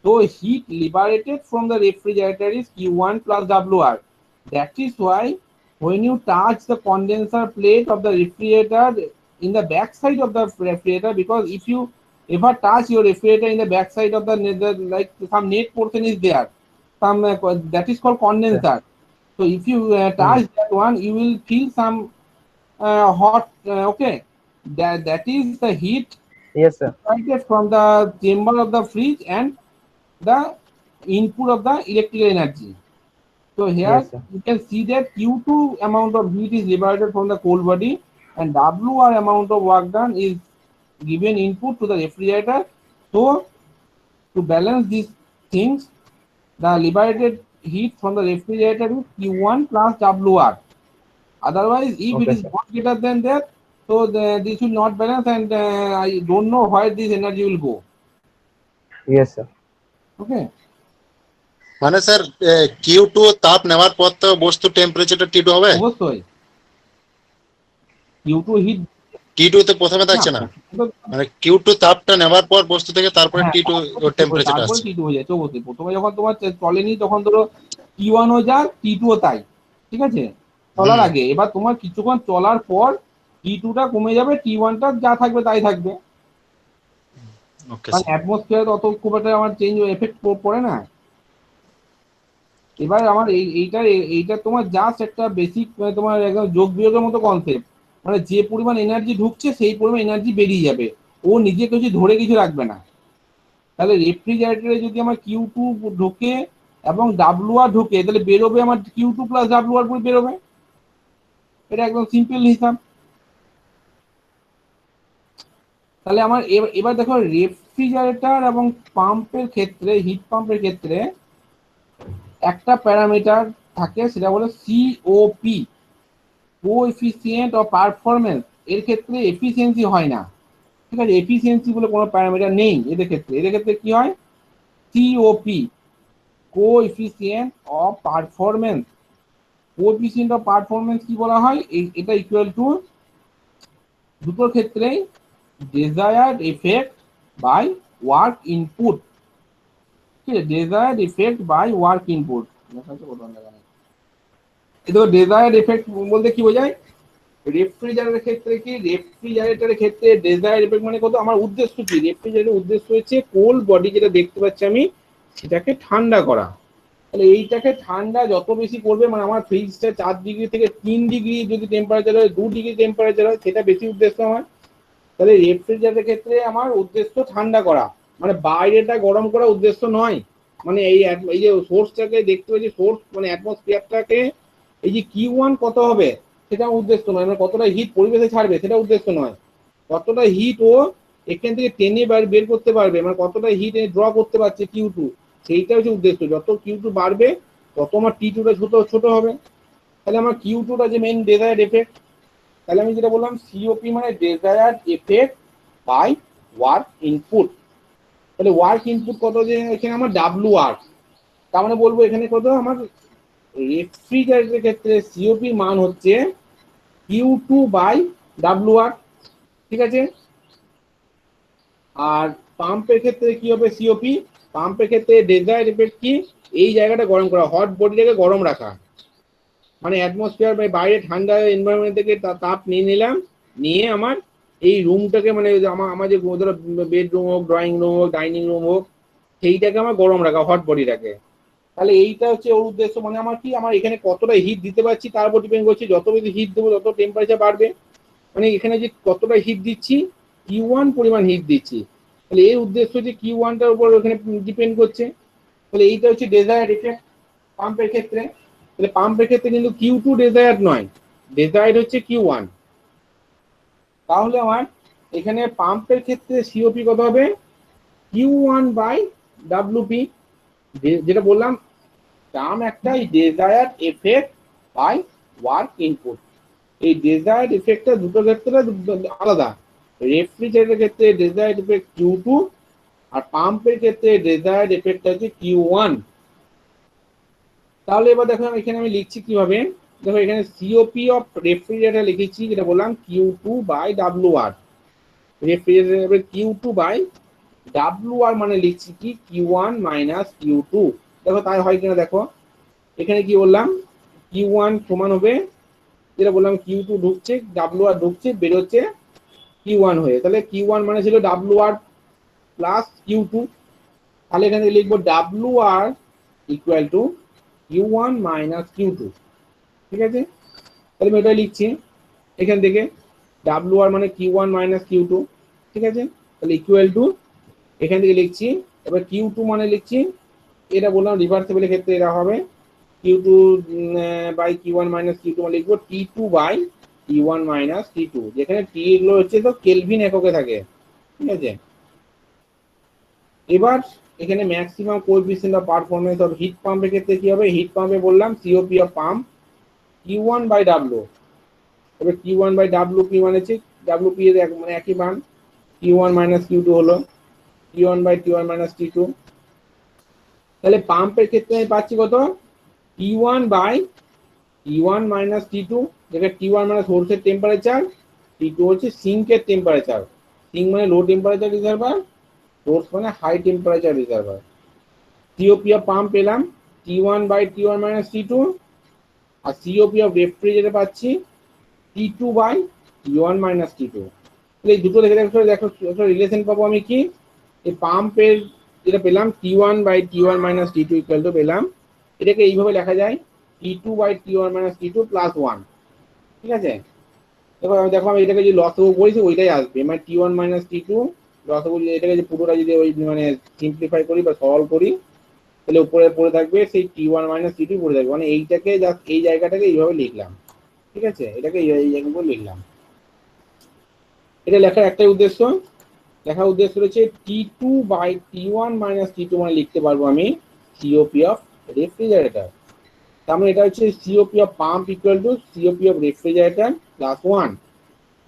So heat liberated from the refrigerator is Q1 plus WR. That is why when you touch the condenser plate of the refrigerator in the back side of the refrigerator, because if you ever touch your refrigerator in the back side of the like some net portion is there, some that is called Sir. condenser. So if you touch that one, you will feel some hot, okay, that is the heat Yes, sir. extracted from the chamber of the fridge and the input of the electrical energy. So here Yes, sir. you can see that Q2 amount of heat is liberated from the cold body, and WR amount of work done is given input to the refrigerator. So to balance these things, the liberated heat from the refrigerator is Q1 plus WR. Otherwise, if it Okay, is sir. not greater than that, so this will not balance, and I don't know where this energy will go. Yes, sir. Okay. মানে sir Q2 তাপ নেওয়ার পর তো বস্তু টেম্পারেচারটা T2 হবে, অবশ্যই Q2 hit T2 তো প্রথমে থাকছে না, মানে Q2 তাপটা নেওয়ার পর বস্তু থেকে তারপরে হ্যাঁ, T2 ওর টেম্পারেচারটা তারপরে আসছে। T2 হয়ে যাচ্ছে অবশ্যই। প্রথমে যখন তোমার চলেনি তখন ধরো T1 ও যা T2 ও তাই, ঠিক আছে। চলার আগে। এবার তোমার কিছুক্ষণ চলার পর T2টা কমে যাবে, T1টা যা থাকবে তাই থাকবে, ওকে কারণ স্যার। অ্যাটমসফিয়ার অত খুব একটা আমার চেঞ্জ এফেক্ট পড়ে না। এবার আমার এইটা তোমার জাস্ট একটা বেসিক তোমার একদম যোগ বিয়োগের মতো কনসেপ্ট, মানে যে পরিমাণ এনার্জি ঢুকছে সেই পরিমাণ এনার্জি বেরিয়ে যাবে, ও নিজে কিছু ধরে কিছু রাখবে না। তাহলে রেফ্রিজারেটরে যদি আমার Q2 ঢোকে এবং WR ঢোকে, তাহলে বেরোবে আমার Q2 প্লাস WR করে বেরোবে। এটা একদম সিম্পল হিসাব। তাহলে আমার এবার দেখো রেফ্রিজারেটর এবং পাম্পের ক্ষেত্রে, হিট পাম্পের ক্ষেত্রে একটা প্যারামিটার থাকে, সেটা বলে COP, কোএফিসিয়েন্ট অফ পারফরমেন্স। এর ক্ষেত্রে এফিসিয়েন্সি হয় না, ঠিক আছে, এফিসিয়েন্সি বলে কোনো প্যারামিটার নেই এদের ক্ষেত্রে। এদের ক্ষেত্রে কি হয়, COP, coefficient of performance. Coefficient of performance কি বলা হয়, এটা ইকুয়াল টু দুটোর ক্ষেত্রেই ডেজায়ার্ড এফেক্ট বাই ওয়ার্ক ইনপুট। ঠিক আছে, ডেজায়ার্ড এফেক্ট বাই ওয়ার্ক ইনপুট। দেখো ডেজায়ার্ড এফেক্ট বলতে কি বোঝায়, রেফ্রিজারেটরের ক্ষেত্রে কি, রেফ্রিজারেটরের ক্ষেত্রে ডেজায়ার্ড এফেক্ট মানে কত, আমার উদ্দেশ্য কি, রেফ্রিজারেটরের উদ্দেশ্য হচ্ছে কোল্ড বডি যেটা দেখতে পাচ্ছি আমি সেটাকে ঠান্ডা করা। তাহলে এইটাকে ঠান্ডা যত বেশি করবে, মানে আমার ফ্রিজটা 4 ডিগ্রি থেকে 3 ডিগ্রি যদি টেম্পারেচার হয়, 2 ডিগ্রি টেম্পারেচার হয়, সেটা বেশি উদ্দেশ্য আমার। তাহলে রেফ্রিজারেটরের ক্ষেত্রে আমার উদ্দেশ্য ঠান্ডা করা, মানে বাইরেটা গরম করা উদ্দেশ্য নয়। মানে এই যে সোর্সটাকে দেখতে পাচ্ছি, সোর্স মানে অ্যাটমসফিয়ারটাকে, এই যে Q1 কত হবে সেটা উদ্দেশ্য নয়, মানে কতটা হিট পরিবেশে ছাড়বে সেটা উদ্দেশ্য নয়, কতটা হিট ও এখান থেকে টেনে বের করতে পারবে, মানে কতটা হিট ড্র করতে পারছে Q2, সেইটা হচ্ছে উদ্দেশ্য। যত Q2 বাড়বে তত আমার T2টা ছোট ছোট হবে। তাহলে আমার Q2টা যে মেইন ডেজায়ার্ড এফেক্ট, তাহলে আমি যেটা বললাম COP মানে ডেজায়ার্ড এফেক্ট বাই ওয়ার্ক ইনপুট। তাহলে ওয়ার্ক ইনপুট কত, যে এখানে আমার WR, তার মানে বলবো এখানে কত আমার রেফ্রিজারেটরের ক্ষেত্রে COP মান হচ্ছে Q2 বাই WR, ঠিক আছে। আর পাম্পের ক্ষেত্রে কি হবে COP, পাম্পের ক্ষেত্রে ডেজায়ার্ড এফেক্ট কি, এই জায়গাটা গরম করা, হট বডিটাকে গরম রাখা, মানে অ্যাটমসফিয়ার বাইরে ঠান্ডা এনভায়রনমেন্ট থেকে তাপ নিয়ে নিলাম, নিয়ে আমার এই রুমটাকে, মানে আমার যে ধরো বেডরুম হোক, ড্রয়িং রুম হোক, ডাইনিং রুম হোক, সেইটাকে আমার গরম রাখা, হট বডিটাকে। তাহলে এইটা হচ্ছে ওর উদ্দেশ্য, মানে আমার কি, আমার এখানে কতটা হিট দিতে পারছি তার উপর ডিপেন্ড করছে, যত বেশি হিট দেবো তত টেম্পারেচার বাড়বে, মানে এখানে যে কতটা হিট দিচ্ছি, Q1 পরিমাণ হিট দিচ্ছি, তাহলে এর উদ্দেশ্য যে Q1টার উপর ওখানে ডিপেন্ড করছে। তাহলে এইটা হচ্ছে ডেজায়ার্ড এফেক্ট পাম্পের ক্ষেত্রে। তাহলে পাম্পের ক্ষেত্রে কিন্তু Q2 ডেজায়ার্ড নয়, ডেজায়ার্ড হচ্ছে Q1। তাহলে আমার এখানে পাম্পের ক্ষেত্রে COP কত হবে, Q1 বাই WP, যেটা বললাম টার্ম একটাই, ডেজায়ার্ড এফেক্ট বাই ওয়ার্ক ইনপুট। এই ডেজায়ার্ড এফেক্টটা দুটো ক্ষেত্রে আলাদা, রেফ্রিজারেটরের ক্ষেত্রে ডেজায়ার্ড এফেক্ট Q2, আর পাম্পের ক্ষেত্রে ডেজায়ার্ড এফেক্ট হচ্ছে Q1। তাহলে এবার দেখো এখানে আমি লিখছি কিভাবে, দেখো এখানে COP অফ রেফ্রিজারেটর লিখেছি, যেটা বললাম Q2 by WR, refrigerator Q2 by WR মানে লিখছি কি Q1 মাইনাস Q2। দেখো তাই হয় কিনা দেখো, এখানে কি বললাম Q1 সমান হবে, যেটা বললাম Q2 ঢুকছে, WR ঢুকছে, বেরোচ্ছে Q1 হয়ে, তাহলে Q1 মানে ছিল WR প্লাস Q2। তাহলে এখানে লিখবো WR equal to Q1 minus Q2, ঠিক আছে। তাহলে আমি এটা লিখছি এখান থেকে, WR মানে Q1 মাইনাস Q2, ঠিক আছে। তাহলে ইকুয়াল টু এখান থেকে লিখছি, এবার Q2 মানে লিখছি, এটা বললাম রিভার্সিবলের ক্ষেত্রে এটা হবে Q2 by Q1 minus Q2 মানে লিখবো T2 by T1 minus T2, যেখানে T এগুলো হচ্ছে তো কেলভিন এককে থাকে, ঠিক আছে। এবার এখানে maximum coefficient of performance of heat পাম্পের ক্ষেত্রে কি হবে, হিট পাম্পে বললাম COP of pump Q1 by W। তবে Q1 বাই W কি মানে হচ্ছে, WP এর মানে একই মান, Q1 মাইনাস Q2 হলো T1 by T1 minus T2। তাহলে পাম্পের ক্ষেত্রে আমি পাচ্ছি কত, T1 by T1 minus T2, যেটা T1 মানে সোর্সের টেম্পারেচার, T2 হচ্ছে সিঙ্কের টেম্পারেচার, সিঙ্ক মানে লো টেম্পারেচার রিজার্ভার, সোর্স মানে high temperature reservoir. COP of pump পেলাম T1 by T1 minus T2, আর সিওপি অফ রেফ্রিজারেটর পাচ্ছি T2 by T1 minus T2। এই দুটো দেখে দেখো রিলেশন পাবো আমি কি, এই পাম্পের যেটা পেলাম T1 by T1 minus T2 equal to পেলাম, এটাকে এইভাবে লেখা যায় T2 by T1 minus T2 plus 1। ঠিক আছে, দেখো আমি এটাকে যদি লসগু করি ওইটাই আসবে, মানে T1 মাইনাস T2 লসগু, এটাকে যে পুরোটা যদি ওই মানে সিম্পলিফাই করি বা সলভ করি, তাহলে উপরে পড়ে থাকবে সেই T1 মাইনাস T2 পড়ে থাকবে, মানে এইটাকে জাস্ট এই জায়গাটাকে এইভাবে লিখলাম। ঠিক আছে, এটাকে এই জায়গাগুলো লিখলাম। এটা লেখার একটাই উদ্দেশ্য, লেখার উদ্দেশ্য রয়েছে T2 by T1 minus T2, মানে লিখতে পারবো আমি সিওপি অফ রেফ্রিজারেটর। তার মানে এটা হচ্ছে COP of pump equal to COP of refrigerator plus 1।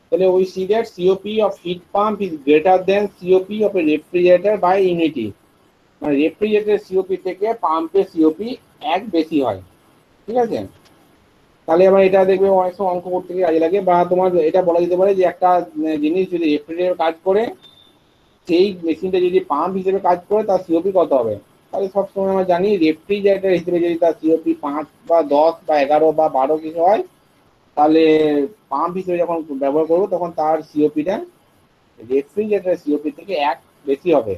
তাহলে we see that COP of heat pump is greater than COP of a refrigerator by unity, মানে রেফ্রিজারেটর সিওপি থেকে পাম্পের সিওপি এক বেশি হয়। ঠিক আছে, তাহলে আবার এটা দেখবে অনেক সময় অঙ্ক করতে গিয়ে কাজে লাগে, বা তোমার এটা বলা যেতে পারে যে একটা জিনিস যদি রেফ্রিজারেটর কাজ করে, সেই মেশিনটা যদি পাম্প হিসেবে কাজ করে তার সিওপি কত হবে। তাহলে সবসময় আমরা জানি রেফ্রিজারেটর হিসেবে যদি তার সিওপি 5 বা 10 বা 11 বা 12 কিছু হয়, তাহলে পাম্প হিসেবে যখন ব্যবহার করবো তখন তার সিওপিটা রেফ্রিজারেটর সিওপি থেকে এক বেশি হবে।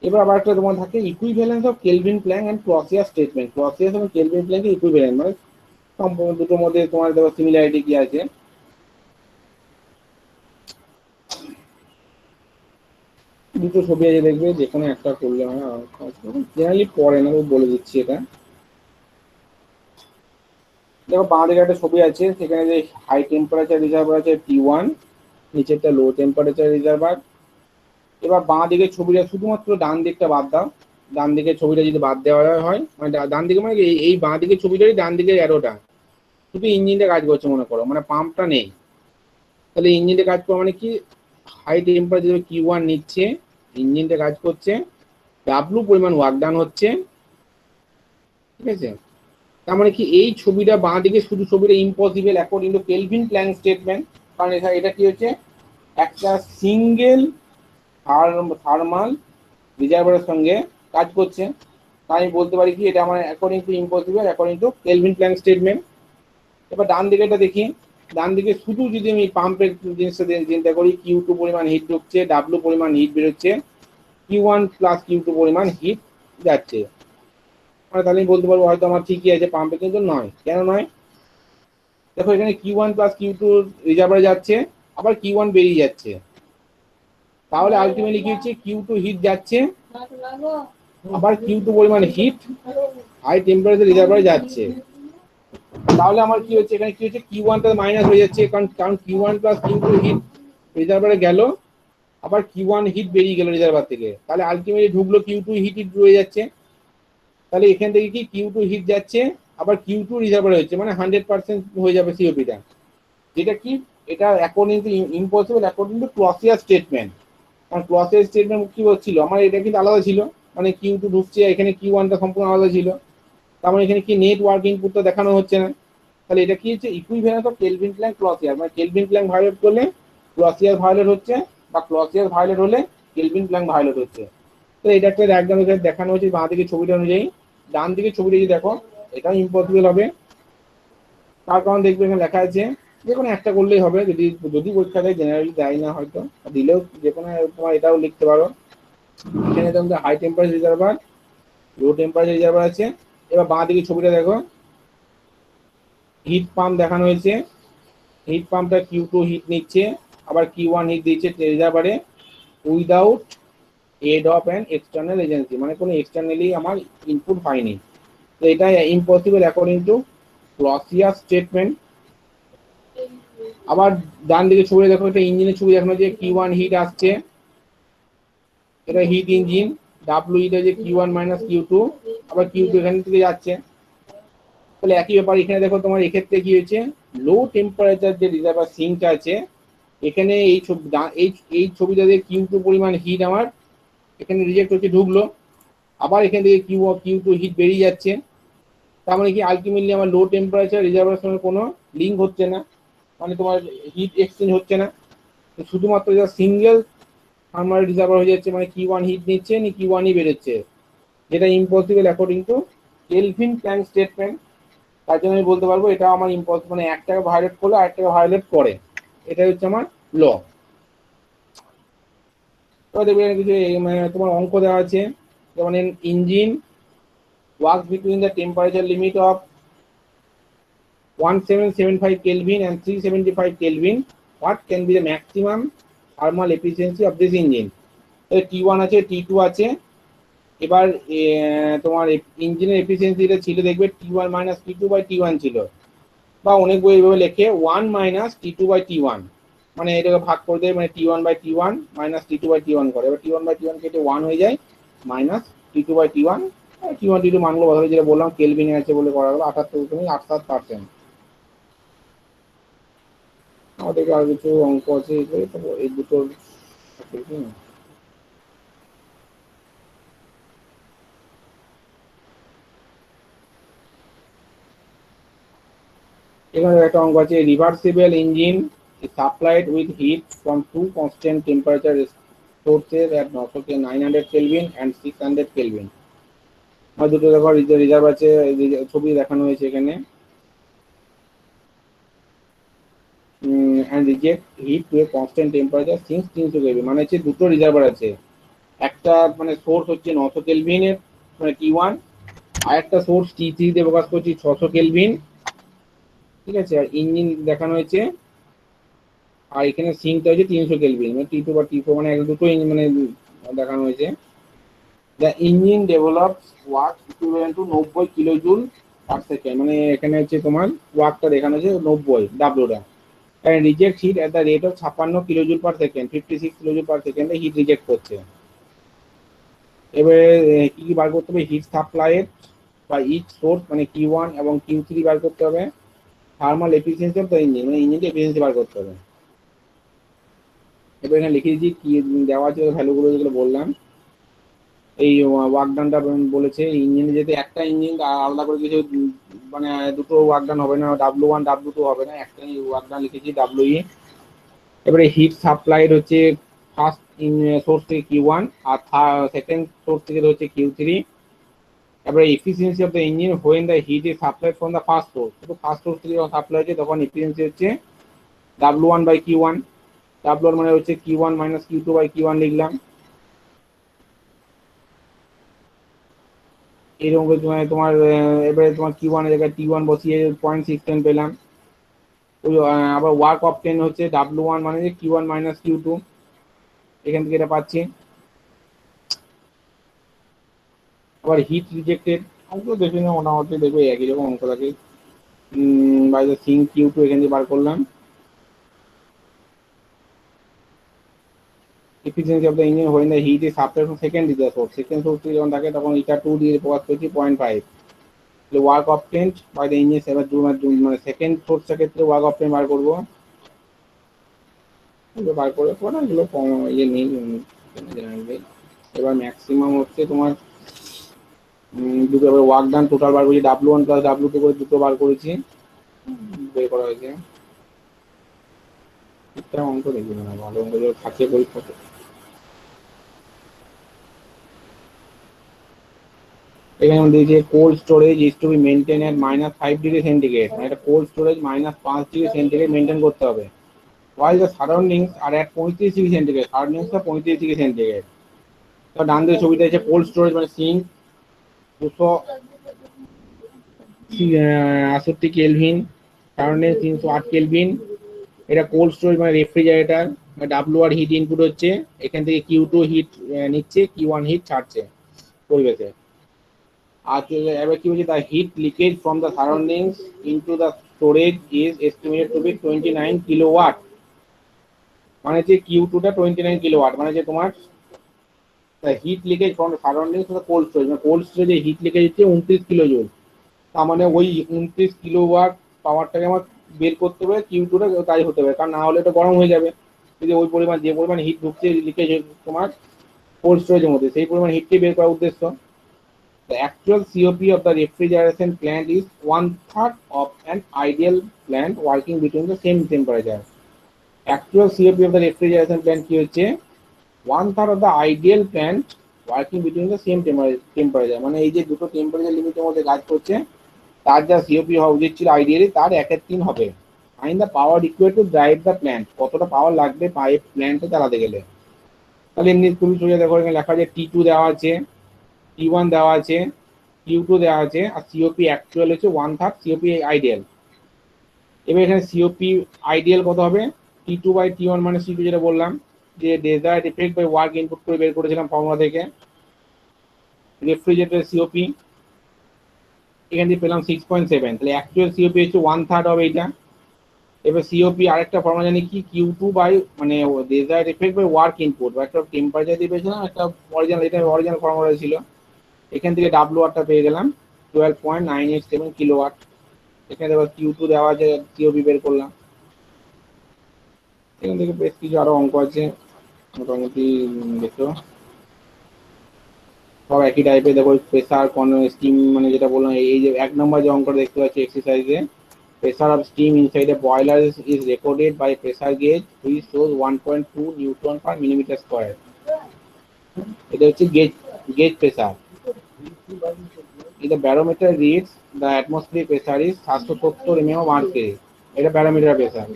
এবার আবার একটা তোমার থাকে equivalence of Kelvin Planck and Clausius statement. Clausius এবং কেলভিন প্ল্যাঙ্কের ইকুইভ্যালেন্ট, মানে সম্পূর্ণ দুটোর মধ্যে তোমার দেখো সিমিলারিটি কি আছে। দুটো ছবি আছে দেখবে, যে কোনো একটা করলে হয়, জেনারেলি পড়ে না, বলে দিচ্ছি এটা। দেখো বাঁ দিকে একটা ছবি আছে, সেখানে যে হাই টেম্পারেচার রিজার্ভার আছে T1, নিচেরটা লো টেম্পারেচার রিজার্ভার। এবার বাঁ দিকের ছবিটা শুধুমাত্র ডান দিকটা বাদ দাও, ডান দিকের ছবিটা যদি বাদ দেওয়া হয়, মানে ডান দিকে মানে এই বাঁ দিকের ছবিটাই ডান দিকের অ্যারোটা, শুধু ইঞ্জিনটা কাজ করছে মনে করো, মানে পাম্পটা নেই। তাহলে ইঞ্জিনটা কাজ করে মানে কি, হাই টেম্পারেচার Q1 নিচ্ছে, ইঞ্জিনটা কাজ করছে, ডাব্লু পরিমাণ ওয়ার্ক ডান হচ্ছে। ঠিক আছে, তার মানে কি এই ছবিটা বাঁ দিকে শুধু ছবিটা impossible according to Kelvin Planck statement, কারণ এটা কি হচ্ছে একটা সিঙ্গেল থার্মাল রিজার্ভারের সঙ্গে কাজ করছে। তাই আমি বলতে পারি কি এটা আমার according to impossible according to Kelvin Planck statement. এবার ডান দিকেটা দেখি, ডান দিকে শুধু যদি আমি পাম্পের জিনিসটা চিন্তা করি, Q2 পরিমাণ হিট ঢুকছে, ডাব্লু পরিমাণ হিট বেরোচ্ছে, Q1 প্লাস Q2 পরিমাণ হিট যাচ্ছে, মানে তাহলে আমি বলতে পারবো হয়তো আমার ঠিকই আছে পাম্পে, কিন্তু নয়। কেন নয়, দেখো এখানে Q1 প্লাস Q2 রিজার্ভারে যাচ্ছে, আবার Q1 বেরিয়ে যাচ্ছে, তাহলে আলটিমেটলি কি হচ্ছে Q2 হিট যাচ্ছে, আবার Q2 পরিমাণ হিট হাই টেম্পারেচার রিজার্ভারে যাচ্ছে। তাহলে আমার কি হচ্ছে, এখানে কি হচ্ছে Q1 টা মাইনাস হয়ে যাচ্ছে, কারণ Q1 প্লাস Q2 হিট রিজার্ভারে গেল, আবার Q1 হিট বেরিয়ে গেল রিজার্ভার থেকে, তাহলে আলটিমেটলি ঢুকলো Q2 হিট রয়ে যাচ্ছে। তাহলে এখান থেকে কি Q2 হিট যাচ্ছে, আবার Q2 রিজার্ভার হচ্ছে, মানে 100% হয়ে যাবে সিওপিটা। যেটা কি এটা according to impossible according to Clausius statement. কারণ ক্লসিয়াস স্টেটমেন্ট কি হচ্ছিল, আমার এটা কিন্তু আলাদা ছিল, মানে Q2 ঢুকছে, এখানে Q1 টা সম্পূর্ণ আলাদা ছিল, তার মানে এখানে কি নেট ওয়ার্ক ইনপুটটা দেখানো হচ্ছে না। তাহলে এটা কি হচ্ছে equivalence of Kelvin Planck Clausius, মানে কেলভিন প্ল্যাঙ্ক ভায়োলেট করলে ক্লসিয়াস ভায়োলেট হচ্ছে, বা ক্লসিয়াস ভায়োলেট হলে কেলভিন প্ল্যাঙ্ক ভায়োলেট হচ্ছে। তো এটা একটা ডায়াগ্রাম এখানে দেখানো হচ্ছে বাঁ দিকে ছবিটা অনুযায়ী। ডান দিকে ছবিটা যদি দেখো, এটাও ইম্পসিবল হবে, তার কারণ দেখবে এখানে লেখা আছে, যে কোনো একটা করলেই হবে, যদি যদি পরীক্ষা দেয়, জেনারেলি দেয় না হয়তো, দিলেও যে কোনো তোমার এটাও লিখতে পারো। এখানে তোমাদের high temperature reservoir, low temperature reservoir আছে। এবার বাঁ দিকে ছবিটা দেখো, হিট পাম্প দেখানো হয়েছে, হিট পাম্পটা Q2 হিট নিচ্ছে, আবার Q1 হিট দিচ্ছে রিজার্ভারে, without aid of an external agency, মানে কোনো এক্সটার্নালি আমার ইনপুট হয়নি। তো এটা impossible according to Clausius statement. আবার ডান দিকে ছবি দেখো, এটা ইঞ্জিনের ছবি দেখানো যে Q1 হিট আসছে, এটা হিট ইঞ্জিন, ডাব্লু হিট আছে Q1 মাইনাস Q2, আবার Q2 এখান থেকে যাচ্ছে। তাহলে একই ব্যাপার এখানে দেখো, তোমার এক্ষেত্রে কি হয়েছে, লো টেম্পারেচার যে রিজার্ভার সিঙ্কটা আছে, এখানে এই ছবিটা দিয়ে Q2 পরিমাণ হিট আমার এখানে রিজেক্ট হচ্ছে, ঢুকলো, আবার এখান থেকে Q2 হিট বেরিয়ে যাচ্ছে। তার মানে কি আলটিমেটলি আমার লো টেম্পারেচার রিজার্ভারের সঙ্গে কোনো লিঙ্ক হচ্ছে না, মানে তোমার হিট এক্সচেঞ্জ হচ্ছে না, শুধুমাত্র যা সিঙ্গেল থার্মাল রিজার্ভার হয়ে যাচ্ছে, মানে Q1 হিট নিচ্ছে, Q1ই বেরোচ্ছে, যেটা impossible according to Kelvin Planck statement, তার জন্য আমি বলতে পারবো এটা আমার মানে একটাকে ভায়োলেট করলে আরেকটাকে ভায়োলেট করে, এটাই হচ্ছে আমার ল। তো দেখবে কিছু মানে তোমার অঙ্ক দেওয়া আছে, যেমন engine works between the temperature limit of 1775 Kelvin and 375 Kelvin. What can be the maximum thermal efficiency of this engine? T1 আছে, T2 আছে। এবার তোমার ইঞ্জিনের এফিসিয়েন্সিটা ছিল দেখবে T1 minus T2 by T1 ছিল, বা অনেক বই এইভাবে লেখে 1 মাইনাস T2 বাই T1, মানে এটাকে ভাগ করে দেয়, মানে T1 by T1 minus T2 by T1 করে। এবার T1 বাই T1 কেটে 1 হয়ে যায়, minus T2 by T1। T1 T2 মানগুলো বদলে যেটা বললাম কেলভিনে আছে বলে করা গেলো 78.87%। আমাদের আর কিছু অঙ্ক আছে, এই দুটোর এখানে একটা অঙ্ক আছে, reversible engine supplied with heat from two constant temperature sources at 900 kelvin and 600 kelvin. আর দুটো দেখো রিজার্ভ আছে, ছবি দেখানো হয়েছে এখানে। and reject heat to a constant temperature since 300 kelvin, মানে হচ্ছে দুটো রিজার্ভার আছে, একটা মানে সোর্স হচ্ছে 900 কেলভিনের মানে T1, আর একটা সোর্স T3 তে প্রকাশ করছি 600 কেলভিন, ঠিক আছে। আর ইঞ্জিন দেখানো হয়েছে, আর এখানে সিঙ্কটা হচ্ছে 300 কেলভিন, মানে T2 বা T4, মানে দুটো ইঞ্জিন মানে দেখানো হয়েছে। The engine develops work equivalent to 90 kilojoule per second, মানে এখানে হচ্ছে তোমার ওয়ার্কটা দেখানো হয়েছে 90 ডাব্লিউটা। and reject heat at the rate of 56 kilojoule per second, 56 kilojoule পার সেকেন্ডে হিট রিজেক্ট করছে। এবারে কি কি বার করতে হবে, হিট সাপ্লাইড বা ইচ সোর্স মানে Q1 এবং Q3 বার করতে হবে, thermal efficiency of the engine মানে ইঞ্জিনের এফিসিয়েন্সি বার করতে হবে। এবার এখানে লিখে দিচ্ছি কি দেওয়া আছে ভ্যালুগুলো যেগুলো বললাম। এই ওয়ার্ক ডানটা বলেছে ইঞ্জিনে যেতে একটা ইঞ্জিন আলাদা করে কিছু মানে দুটো ওয়ার্ক ডান হবে না, W1 W2 হবে না, একটাই ওয়ার্ক ডান লিখেছি WE। এবারে হিট সাপ্লাইড হচ্ছে ফার্স্ট সোর্স থেকে Q1 আর সেকেন্ড সোর্স থেকে হচ্ছে Q3। এবারে efficiency of the engine when the heat is supplied from the first source, শুধু ফার্স্ট সোর্স থেকে যখন সাপ্লাই হচ্ছে তখন এফিসিয়েন্সি হচ্ছে W1 বাই Q1। W1 মানে হচ্ছে Q1 minus Q2 by Q1 লিখলাম। এরকম তোমার এবারে তোমার Q1 এর জায়গায় T1 বসিয়ে 0.610 পেলাম। ওই আবার ওয়ার্ক অফ 10 হচ্ছে W1 মানে Q1 মাইনাস Q2, এখান থেকে এটা পাচ্ছি। আবার হিট রিজেক্টেড অঙ্ক দেখে না, মোটামুটি দেখবে একই রকম অঙ্ক থাকে। বাই দ্য সিং Q2 এখান থেকে বার করলাম। Efficiency of the engine when the heat is supplied from second reserve source, second source থেকে যখন থাকে তখন এটা 2 দিয়ে প্রকাশ করছি 0.5। Work of 10 by the engine এবার মানে সেকেন্ড সোর্সটার ক্ষেত্রে ওয়ার্ক অফ 10 বার করবো, বার করে পরে এগুলো কম ইয়ে নেই। এবার ম্যাক্সিমাম হচ্ছে তোমার দুটো ওয়ার্ক ডান টোটাল বার করেছি W1 প্লাস W2 করে দুটো বার করেছি, বের করা হয়েছে। একটা অঙ্ক দেখবি না, ভালো অঙ্ক থাকে পরীক্ষাতে। এখানে দিয়েছে cold storage is to be maintain at -5 degree centigrade, মানে এটা cold storage -5 degree centigrade maintain করতে হবে। while the surroundings are at 35 degree centigrade, সারাউন্ডিংসটা 35 ডিগ্রি সেন্টিগ্রেড। তো ডান দিকে ছবিটা আছে কোল্ড স্টোরেজ মানে সিঙ্ক 268 কেলভিন, সারাউন্ডিং 308 কেলভিন। এটা কোল্ড স্টোরেজ মানে রেফ্রিজারেটর, W আর হিট ইনপুট হচ্ছে, এখান থেকে Q2 হিট নিচ্ছে, Q1 হিট ছাড়ছে পরিবেশে। আর এবার কি বলছে, the heat leakage from the surroundings into the storage is estimated to be 29 kilowatt, মানে যে Q2 টা 29 কিলোওয়াট, মানে যে তোমার heat leakage from the surroundings to cold storage, মানে কোল্ড স্টোরেজে হিট লিকেজ হচ্ছে 29 কিলো জুল। তার মানে ওই 29 কিলোওয়াট পাওয়ারটাকে আমার বের করতে হবে, Q2 টা কাজ হতে হবে, কারণ না হলে এটা গরম হয়ে যাবে। যদি ওই পরিমাণ যে পরিমাণ হিট ঢুকছে লিকেজ তোমার কোল্ড স্টোরেজের মধ্যে, সেই পরিমাণ হিটকে বের করার উদ্দেশ্য। The actual COP of the refrigeration plant is 1/3 of an ideal plant working between the same temperature. Actual COP of the refrigeration plant কি হচ্ছে 1/3 of the ideal plant working between the same temperature, মানে এই যে দুটো temperature লিমিটের মধ্যে কাজ করছে, তার যা সিওপি হওয়া উচিত ছিল আইডিয়ালি তার 1/3 হবে। Find the power required to drive the plant, কতটা পাওয়ার লাগবে পাইপ প্ল্যান্টে চালাতে গেলে। তাহলে এমনি তুমি সোজা দেখো এখানে লেখা আছে T2 দেওয়া আছে, T1 দেওয়া আছে, Q2 দেওয়া আছে, আর সিওপি অ্যাকচুয়াল হচ্ছে 1/3 সিওপি আইডিয়াল। এবার এখানে সিওপি আইডিয়াল কত হবে, T2/T1 মানে C2 যেটা বললাম যে desired effect by work input করে বের করেছিলাম ফর্মুলা থেকে। রেফ্রিজারেটর সিওপি এখান থেকে পেলাম 6.7, তাহলে অ্যাকচুয়াল সিওপি হচ্ছে 1/3 হবে এটা। এবার সিওপি আরেকটা ফর্মুলা জানি কি, Q2 বাই মানে desired effect by work input, বা একটা টেম্পারেচার দিয়ে পেয়েছিলাম, একটা অরিজিনাল, এটা অরিজিনাল ফর্মুলা ছিল। এখান থেকে ডাব্লিউআরটা পেয়ে গেলাম 12.987 কিলোওয়াট। এখানে আবার Q2 দেওয়া আছে, সিওপি বের করলাম। এখান থেকে বেশ কিছু আরো অঙ্ক আছে মোটামুটি দেখো সব একই টাইপের। দেখো প্রেসার স্টিম, মানে যেটা বললাম এই যে 1 নম্বর যে অঙ্কটা দেখতে পাচ্ছি এক্সারসাইজে, pressure of steam inside a boiler is recorded by pressure gauge which shows 1.2 Newton per millimeter square. এটা হচ্ছে gauge pressure. If the barometer reads the atmospheric pressure is 770 mm of mercury, এটা barometer pressure,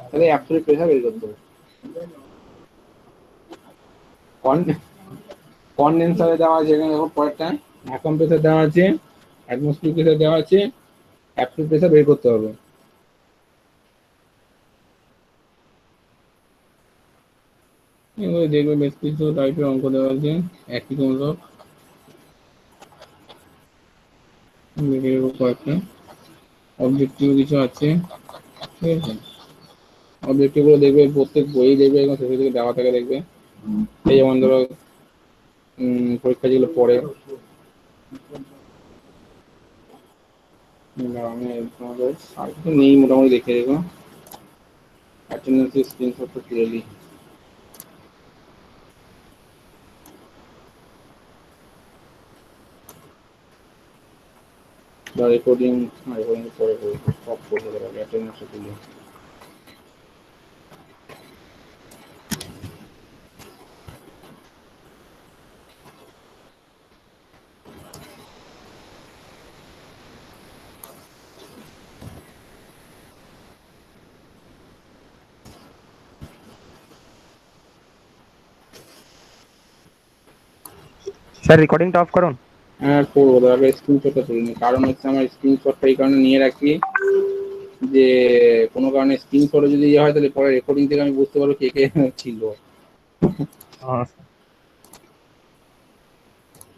তাহলে absolute pressure বের করতে হবে। কনডেন্সারে দেওয়া আছে এখানে দেখো পরেরটা, ভ্যাকুয়াম প্রেসার দেওয়া আছে, অ্যাটমসফিয়ারিক প্রেসার দেওয়া আছে, অ্যাবসলিউট প্রেসার বের করতে হবে। এগুলো দেখবে বেশ কিছু টাইপের অঙ্ক দেওয়া আছে একই মূলক, দেখে নেবো কয়েকটা। অবজেক্টিভ কিছু আছে, ঠিক আছে। অবজেক্টিভ গুলো দেখবে প্রত্যেক বই দেখবে এবং শেষে থেকে দেওয়া থাকে দেখবে। এই যেমন ধরো পরীক্ষা যেগুলো পড়ে, আমি তোমাদের আর কিছু নেই মোটামুটি দেখে দেখো, অ্যাটেন্ডেন্সের স্ক্রিনশটটা তুলে নিই। বা রেকর্ডিং পরে করবো, সব করতে পারবে অ্যাটেন্ডেন্সটা তুলে। স্যার রেকর্ডিংটা অফ করুন। হ্যাঁ করবো, তারপরে স্ক্রিনশটটা তুলে নিই। কারণ হচ্ছে আমার স্ক্রিনশটটা এই কারণে নিয়ে রাখি যে কোনো কারণে স্ক্রিনশটে যদি ইয়ে হয় তাহলে পরে রেকর্ডিং থেকে আমি বুঝতে পারবো কে কে ছিল।